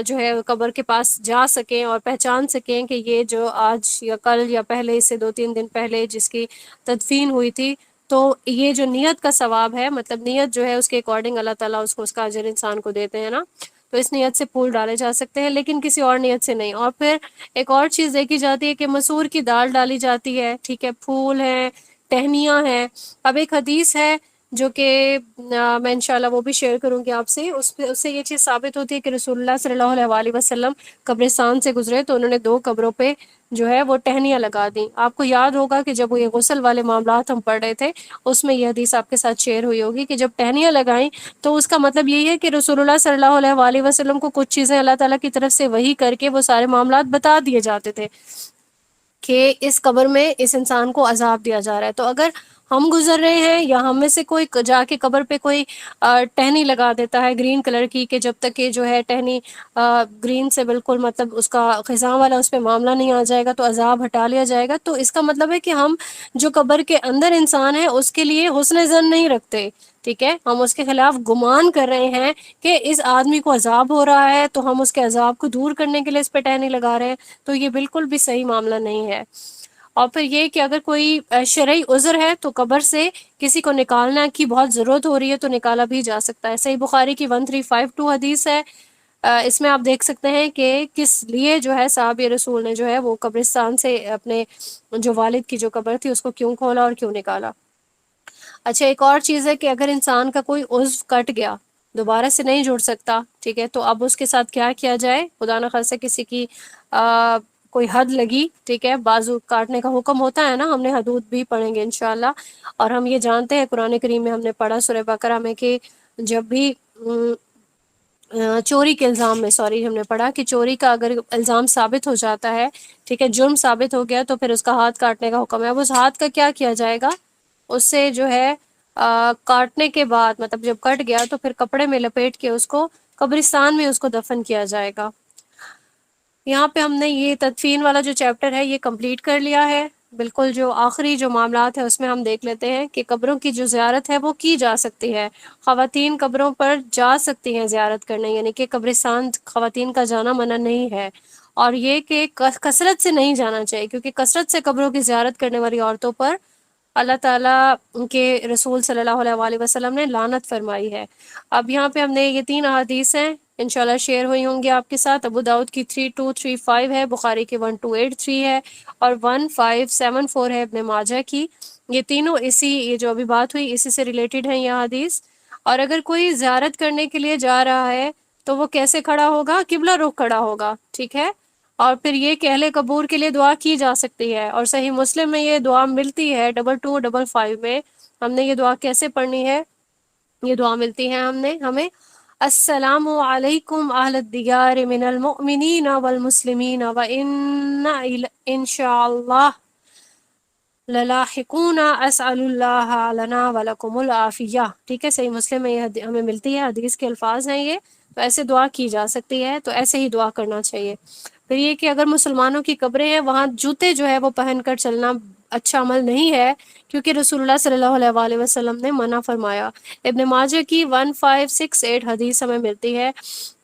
جو ہے قبر کے پاس جا سکیں اور پہچان سکیں کہ یہ جو آج یا کل یا پہلے اس سے 2-3 دن پہلے جس کی تدفین ہوئی تھی، تو یہ جو نیت کا ثواب ہے، مطلب نیت جو ہے اس کے اکارڈنگ اللہ تعالیٰ اس کو اس کا اجر انسان کو دیتے ہیں نا، تو اس نیت سے پھول ڈالے جا سکتے ہیں، لیکن کسی اور نیت سے نہیں۔ اور پھر ایک اور چیز دیکھی جاتی ہے کہ مسور کی دال ڈالی جاتی ہے، ٹھیک ہے، پھول ہیں، ٹہنیاں ہیں۔ اب ایک حدیث ہے جو کہ میں انشاءاللہ وہ بھی شیئر کروں گی آپ سے، اس سے یہ چیز ثابت ہوتی ہے کہ رسول اللہ صلی اللہ علیہ وآلہ وسلم قبرستان سے گزرے تو انہوں نے 2 قبروں پہ جو ہے وہ ٹہنیاں لگا دیں۔ آپ کو یاد ہوگا کہ جب وہ یہ غسل والے معاملات ہم پڑھ رہے تھے اس میں یہ حدیث آپ کے ساتھ شیئر ہوئی ہوگی کہ جب ٹہنیاں لگائیں تو اس کا مطلب یہی ہے کہ رسول اللہ صلی اللہ علیہ وآلہ وسلم کو کچھ چیزیں اللہ تعالیٰ کی طرف سے وحی کر کے وہ سارے معاملات بتا دیے جاتے تھے کہ اس قبر میں اس انسان کو عذاب دیا جا رہا ہے۔ تو اگر ہم گزر رہے ہیں یا ہم میں سے کوئی جا کے قبر پہ کوئی ٹہنی لگا دیتا ہے گرین کلر کی، کہ جب تک کہ جو ہے ٹہنی گرین سے بالکل مطلب اس کا خزاں والا اس پہ معاملہ نہیں آ جائے گا تو عذاب ہٹا لیا جائے گا، تو اس کا مطلب ہے کہ ہم جو قبر کے اندر انسان ہے اس کے لیے حسن ظن نہیں رکھتے، ٹھیک ہے، ہم اس کے خلاف گمان کر رہے ہیں کہ اس آدمی کو عذاب ہو رہا ہے تو ہم اس کے عذاب کو دور کرنے کے لیے اس پہ ٹہنی لگا رہے ہیں، تو یہ بالکل بھی صحیح معاملہ نہیں ہے۔ اور پھر یہ کہ اگر کوئی شرعی عذر ہے تو قبر سے کسی کو نکالنا کی بہت ضرورت ہو رہی ہے تو نکالا بھی جا سکتا ہے۔ صحیح بخاری کی 1352 حدیث ہے، اس میں آپ دیکھ سکتے ہیں کہ کس لیے جو ہے صحابی رسول نے جو ہے وہ قبرستان سے اپنے جو والد کی جو قبر تھی اس کو کیوں کھولا اور کیوں نکالا۔ اچھا ایک اور چیز ہے کہ اگر انسان کا کوئی عضو کٹ گیا دوبارہ سے نہیں جڑ سکتا، ٹھیک ہے، تو اب اس کے ساتھ کیا کیا جائے؟ خدا نہ خاصہ کسی کی کوئی حد لگی، ٹھیک ہے، بازو کاٹنے کا حکم ہوتا ہے نا، ہم نے حدود بھی پڑھیں گے انشاءاللہ۔ اور ہم یہ جانتے ہیں قرآن کریم میں ہم نے پڑھا سورہ بقرہ میں کہ جب بھی چوری کے الزام میں ہم نے پڑھا کہ چوری کا اگر الزام ثابت ہو جاتا ہے، ٹھیک ہے، جرم ثابت ہو گیا تو پھر اس کا ہاتھ کاٹنے کا حکم ہے۔ اب اس ہاتھ کا کیا کیا جائے گا؟ اس سے جو ہے کاٹنے کے بعد مطلب جب کٹ گیا تو پھر کپڑے میں لپیٹ کے اس کو قبرستان میں اس کو دفن کیا جائے گا۔ یہاں پہ ہم نے یہ تدفین والا جو چیپٹر ہے یہ کمپلیٹ کر لیا ہے۔ بالکل جو آخری جو معاملات ہیں اس میں ہم دیکھ لیتے ہیں کہ قبروں کی جو زیارت ہے وہ کی جا سکتی ہے، خواتین قبروں پر جا سکتی ہیں زیارت کرنے، یعنی کہ قبرستان خواتین کا جانا منع نہیں ہے، اور یہ کہ کثرت سے نہیں جانا چاہیے کیونکہ کثرت سے قبروں کی زیارت کرنے والی عورتوں پر اللہ تعالیٰ کے رسول صلی اللہ علیہ وآلہ وسلم نے لعنت فرمائی ہے۔ اب یہاں پہ ہم نے یہ 3 احادیث ہیں انشاءاللہ شیئر ہوئی ہوں گی آپ کے ساتھ. ابو داؤد کی 3235 ہے، بخاری کی 1283 ہے اور 1574 ہے ابن ماجہ کی. یہ تینوں یہ جو ابھی بات ہوئی اسی سے ریلیٹڈ ہیں یہ حدیث. اور اگر کوئی زیارت کرنے کے لیے جا رہا ہے تو وہ کیسے کھڑا ہوگا؟ قبلہ رخ کھڑا ہوگا، ٹھیک ہے. اور پھر یہ کہ اہل قبور کے لیے دعا کی جا سکتی ہے، اور صحیح مسلم میں یہ دعا ملتی ہے 2255 میں. ہم نے یہ دعا کیسے پڑھنی ہے؟ یہ دعا ملتی ہے ہمیں السلام علیکم اہل الدیار من المؤمنین والمسلمین وإنا انشاء اللہ للاحقون اسأل اللہ لنا ولکم العافیہ. ٹھیک ہے، صحیح مسلم میں یہ ہمیں ملتی ہے، حدیث کے الفاظ ہیں یہ. تو ایسے دعا کی جا سکتی ہے، تو ایسے ہی دعا کرنا چاہیے. پھر یہ کہ اگر مسلمانوں کی قبریں ہیں وہاں جوتے جو ہے وہ پہن کر چلنا اچھا عمل نہیں ہے، کیونکہ رسول اللہ صلی اللہ علیہ وآلہ وسلم نے منع فرمایا. ابن ماجہ کی 1568 حدیث ہمیں ملتی ہے.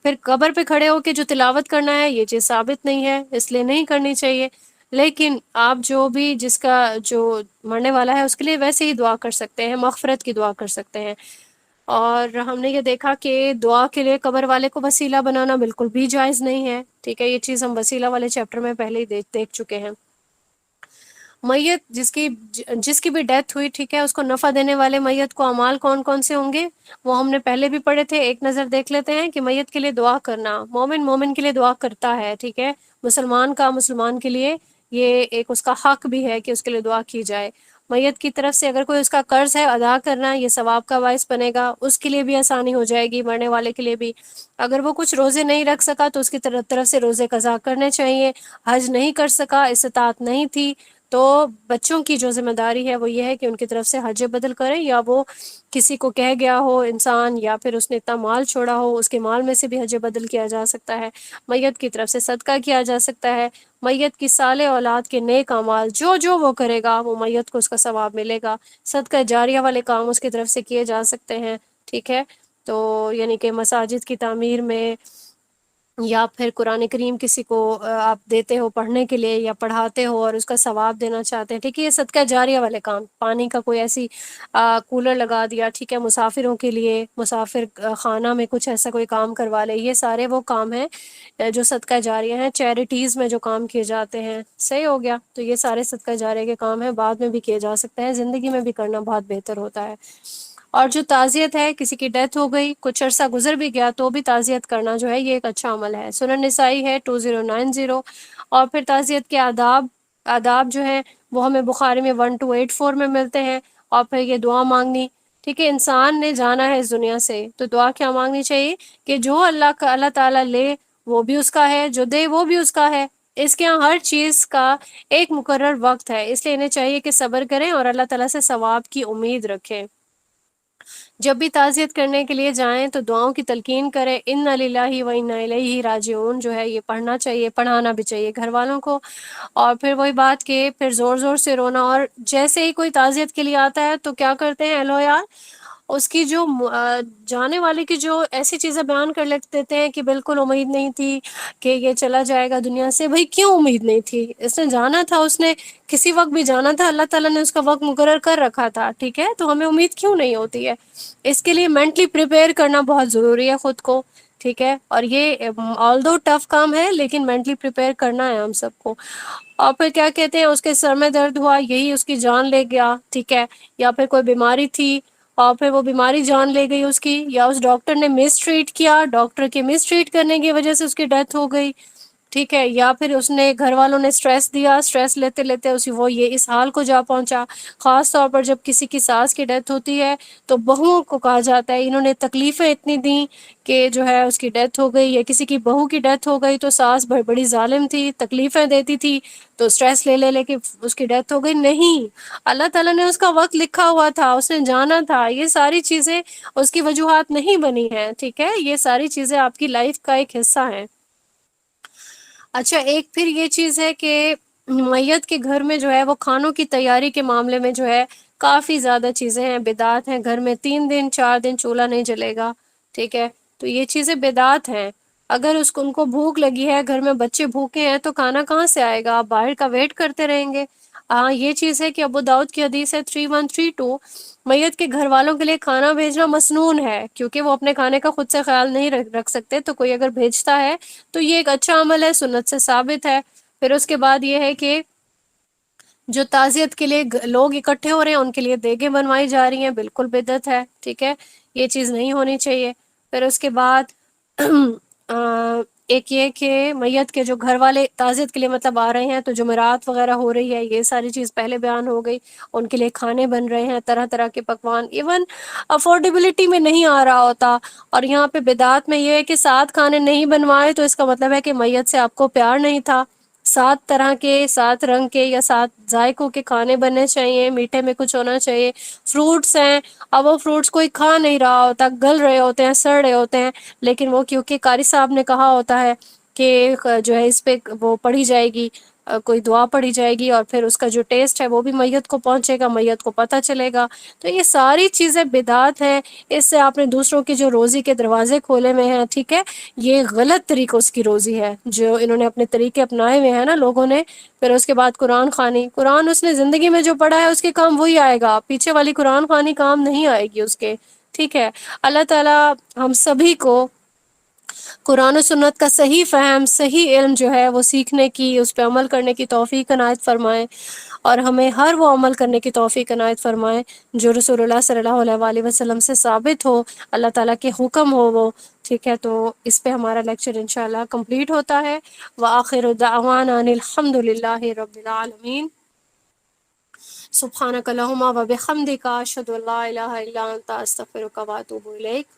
پھر قبر پہ کھڑے ہو کے جو تلاوت کرنا ہے یہ چیز ثابت نہیں ہے، اس لیے نہیں کرنی چاہیے. لیکن آپ جو بھی جس کا جو مرنے والا ہے اس کے لیے ویسے ہی دعا کر سکتے ہیں، مغفرت کی دعا کر سکتے ہیں. اور ہم نے یہ دیکھا کہ دعا کے لیے قبر والے کو وسیلہ بنانا بالکل بھی جائز نہیں ہے، ٹھیک ہے. یہ چیز ہم وسیلہ والے چیپٹر میں پہلے ہی دیکھ چکے ہیں. میت جس کی بھی ڈیتھ ہوئی، ٹھیک ہے، اس کو نفع دینے والے میت کو اعمال کون کون سے ہوں گے وہ ہم نے پہلے بھی پڑھے تھے. ایک نظر دیکھ لیتے ہیں کہ میت کے لیے دعا کرنا، مومن کے لیے دعا کرتا ہے، ٹھیک ہے. مسلمان کے لیے یہ ایک اس کا حق بھی ہے کہ اس کے لیے دعا کی جائے. میت کی طرف سے اگر کوئی اس کا قرض ہے ادا کرنا، یہ ثواب کا باعث بنے گا، اس کے لیے بھی آسانی ہو جائے گی، مرنے والے کے لیے بھی. اگر وہ کچھ روزے نہیں رکھ سکا تو اس کی طرف سے روزے قضا کرنے چاہیے. حج نہیں کر سکا، استطاعت نہیں تھی، تو بچوں کی جو ذمہ داری ہے وہ یہ ہے کہ ان کی طرف سے حج بدل کریں، یا وہ کسی کو کہہ گیا ہو انسان، یا پھر اس نے اتنا مال چھوڑا ہو اس کے مال میں سے بھی حج بدل کیا جا سکتا ہے. میت کی طرف سے صدقہ کیا جا سکتا ہے. میت کی صالح اولاد کے نیک اعمال جو وہ کرے گا وہ میت کو اس کا ثواب ملے گا. صدقہ جاریہ والے کام اس کی طرف سے کیے جا سکتے ہیں، ٹھیک ہے. تو یعنی کہ مساجد کی تعمیر میں، یا پھر قرآن کریم کسی کو آپ دیتے ہو پڑھنے کے لیے یا پڑھاتے ہو اور اس کا ثواب دینا چاہتے ہیں، ٹھیک ہے. یہ صدقہ جاریہ والے کام، پانی کا کوئی ایسی کولر لگا دیا، ٹھیک ہے، مسافروں کے لیے، مسافر خانہ میں کچھ ایسا کوئی کام کروا لے، یہ سارے وہ کام ہیں جو صدقہ جاریہ ہیں. چیریٹیز میں جو کام کیے جاتے ہیں، صحیح ہو گیا. تو یہ سارے صدقہ جاریہ کے کام ہیں، بعد میں بھی کیے جا سکتے ہیں، زندگی میں بھی کرنا بہت بہتر ہوتا ہے. اور جو تعزیت ہے، کسی کی ڈیتھ ہو گئی، کچھ عرصہ گزر بھی گیا تو بھی تعزیت کرنا جو ہے یہ ایک اچھا عمل ہے. سنن نسائی ہے 2090. اور پھر تعزیت کے آداب جو ہیں وہ ہمیں بخاری میں 1284 میں ملتے ہیں. اور پھر یہ دعا مانگنی، ٹھیک ہے. انسان نے جانا ہے اس دنیا سے تو دعا کیا مانگنی چاہیے کہ جو اللہ تعالیٰ لے وہ بھی اس کا ہے، جو دے وہ بھی اس کا ہے. اس کے ہاں ہر چیز کا ایک مقرر وقت ہے، اس لیے انہیں چاہیے کہ صبر کریں اور اللہ تعالیٰ سے ثواب کی امید رکھیں. جب بھی تعزیت کرنے کے لیے جائیں تو دعاؤں کی تلقین کریں. انا للہ و انا الیہ راجعون جو ہے یہ پڑھنا چاہیے، پڑھانا بھی چاہیے گھر والوں کو. اور پھر وہی بات کہ پھر زور زور سے رونا، اور جیسے ہی کوئی تعزیت کے لیے آتا ہے تو کیا کرتے ہیں الو یار، اس کی جو جانے والے کی جو ایسی چیزیں بیان کر لیتے ہیں کہ بالکل امید نہیں تھی کہ یہ چلا جائے گا دنیا سے. بھائی کیوں امید نہیں تھی؟ اس نے جانا تھا، اس نے کسی وقت بھی جانا تھا، اللہ تعالیٰ نے اس کا وقت مقرر کر رکھا تھا، ٹھیک ہے. تو ہمیں امید کیوں نہیں ہوتی ہے؟ اس کے لیے مینٹلی پریپیئر کرنا بہت ضروری ہے خود کو، ٹھیک ہے. اور یہ آلدو ٹف کام ہے لیکن مینٹلی پریپیئر کرنا ہے ہم سب کو. اور پھر کیا کہتے ہیں، اس کے سر میں درد ہوا، یہی اس کی جان لے گیا، ٹھیک ہے. یا پھر کوئی بیماری تھی اور پھر وہ بیماری جان لے گئی اس کی، یا اس ڈاکٹر نے مس ٹریٹ کیا، ڈاکٹر کے مس ٹریٹ کرنے کی وجہ سے اس کی ڈیتھ ہو گئی، ٹھیک ہے. یا پھر اس نے گھر والوں نے سٹریس دیا، سٹریس لیتے لیتے وہ یہ اس حال کو جا پہنچا. خاص طور پر جب کسی کی ساس کی ڈیتھ ہوتی ہے تو بہوؤں کو کہا جاتا ہے انہوں نے تکلیفیں اتنی دیں کہ جو ہے اس کی ڈیتھ ہو گئی. یا کسی کی بہو کی ڈیتھ ہو گئی تو ساس بڑی ظالم تھی، تکلیفیں دیتی تھی، تو سٹریس لے کے اس کی ڈیتھ ہو گئی. نہیں، اللہ تعالیٰ نے اس کا وقت لکھا ہوا تھا، اس نے جانا تھا. یہ ساری چیزیں اس کی وجوہات نہیں بنی ہیں، ٹھیک ہے. یہ ساری چیزیں آپ کی لائف کا ایک حصہ ہیں. اچھا، ایک پھر یہ چیز ہے کہ میت کے گھر میں جو ہے وہ کھانوں کی تیاری کے معاملے میں جو ہے کافی زیادہ چیزیں ہیں، بدعات ہیں. گھر میں 3 دن 4 دن چولہا نہیں جلے گا، ٹھیک ہے. تو یہ چیزیں بدعات ہیں. اگر ان کو بھوک لگی ہے، گھر میں بچے بھوکے ہیں تو کھانا کہاں سے آئے گا؟ آپ باہر کا ویٹ کرتے رہیں گے. ہاں یہ چیز ہے کہ ابو داؤد کی حدیث ہے 3132، میت کے گھر والوں کے لیے کھانا بھیجنا مسنون ہے، کیونکہ وہ اپنے کھانے کا خود سے خیال نہیں رکھ سکتے، تو کوئی اگر بھیجتا ہے تو یہ ایک اچھا عمل ہے، سنت سے ثابت ہے۔ پھر اس کے بعد یہ ہے کہ جو تعزیت کے لیے لوگ اکٹھے ہو رہے ہیں ان کے لیے دیگیں بنوائی جا رہی ہیں، بالکل بدعت ہے، ٹھیک ہے، یہ چیز نہیں ہونی چاہیے۔ پھر اس کے بعد ایک یہ کہ میت کے جو گھر والے تعزیت کے لیے مطلب آ رہے ہیں تو جمعرات وغیرہ ہو رہی ہے، یہ ساری چیز پہلے بیان ہو گئی، ان کے لیے کھانے بن رہے ہیں، طرح طرح کے پکوان، ایون افورڈیبلٹی میں نہیں آ رہا ہوتا۔ اور یہاں پہ بدعت میں یہ ہے کہ 7 کھانے نہیں بنوائے تو اس کا مطلب ہے کہ میت سے آپ کو پیار نہیں تھا۔ 7 طرح کے، 7 رنگ کے یا 7 ذائقوں کے کھانے بننے چاہیے، میٹھے میں کچھ ہونا چاہیے، فروٹس ہیں، اب وہ فروٹس کوئی کھا نہیں رہا ہوتا، گل رہے ہوتے ہیں، سڑ رہے ہوتے ہیں، لیکن وہ کیونکہ قاری صاحب نے کہا ہوتا ہے کہ جو ہے اس پہ وہ پڑھی جائے گی، کوئی دعا پڑھی جائے گی، اور پھر اس کا جو ٹیسٹ ہے وہ بھی میت کو پہنچے گا، میت کو پتہ چلے گا۔ تو یہ ساری چیزیں بدعت ہیں، اس سے آپ نے دوسروں کی جو روزی کے دروازے کھولے ہوئے ہیں، ٹھیک ہے، یہ غلط طریقوں کی روزی ہے جو انہوں نے اپنے طریقے اپنائے ہوئے ہیں نا لوگوں نے۔ پھر اس کے بعد قرآن خوانی، قرآن اس نے زندگی میں جو پڑھا ہے اس کے کام وہی آئے گا، پیچھے والی قرآن خوانی کام نہیں آئے گی اس کے، ٹھیک ہے۔ اللہ تعالی ہم سبھی کو قرآن و سنت کا صحیح فہم، صحیح علم جو ہے وہ سیکھنے کی، اس پہ عمل کرنے کی توفیق عنایت فرمائے، اور ہمیں ہر وہ عمل کرنے کی توفیق عنایت فرمائے جو رسول اللہ صلی اللہ علیہ وآلہ وسلم سے ثابت ہو، اللہ تعالیٰ کے حکم ہو وہ، ٹھیک ہے۔ تو اس پہ ہمارا لیکچر انشاءاللہ کمپلیٹ ہوتا ہے۔ وآخر دعوانا ان الحمد للہ رب العالمین۔ سبحانک اللہم وبحمدک، اشہد ان لا الہ الا انت، استغفرک واتوب الیک۔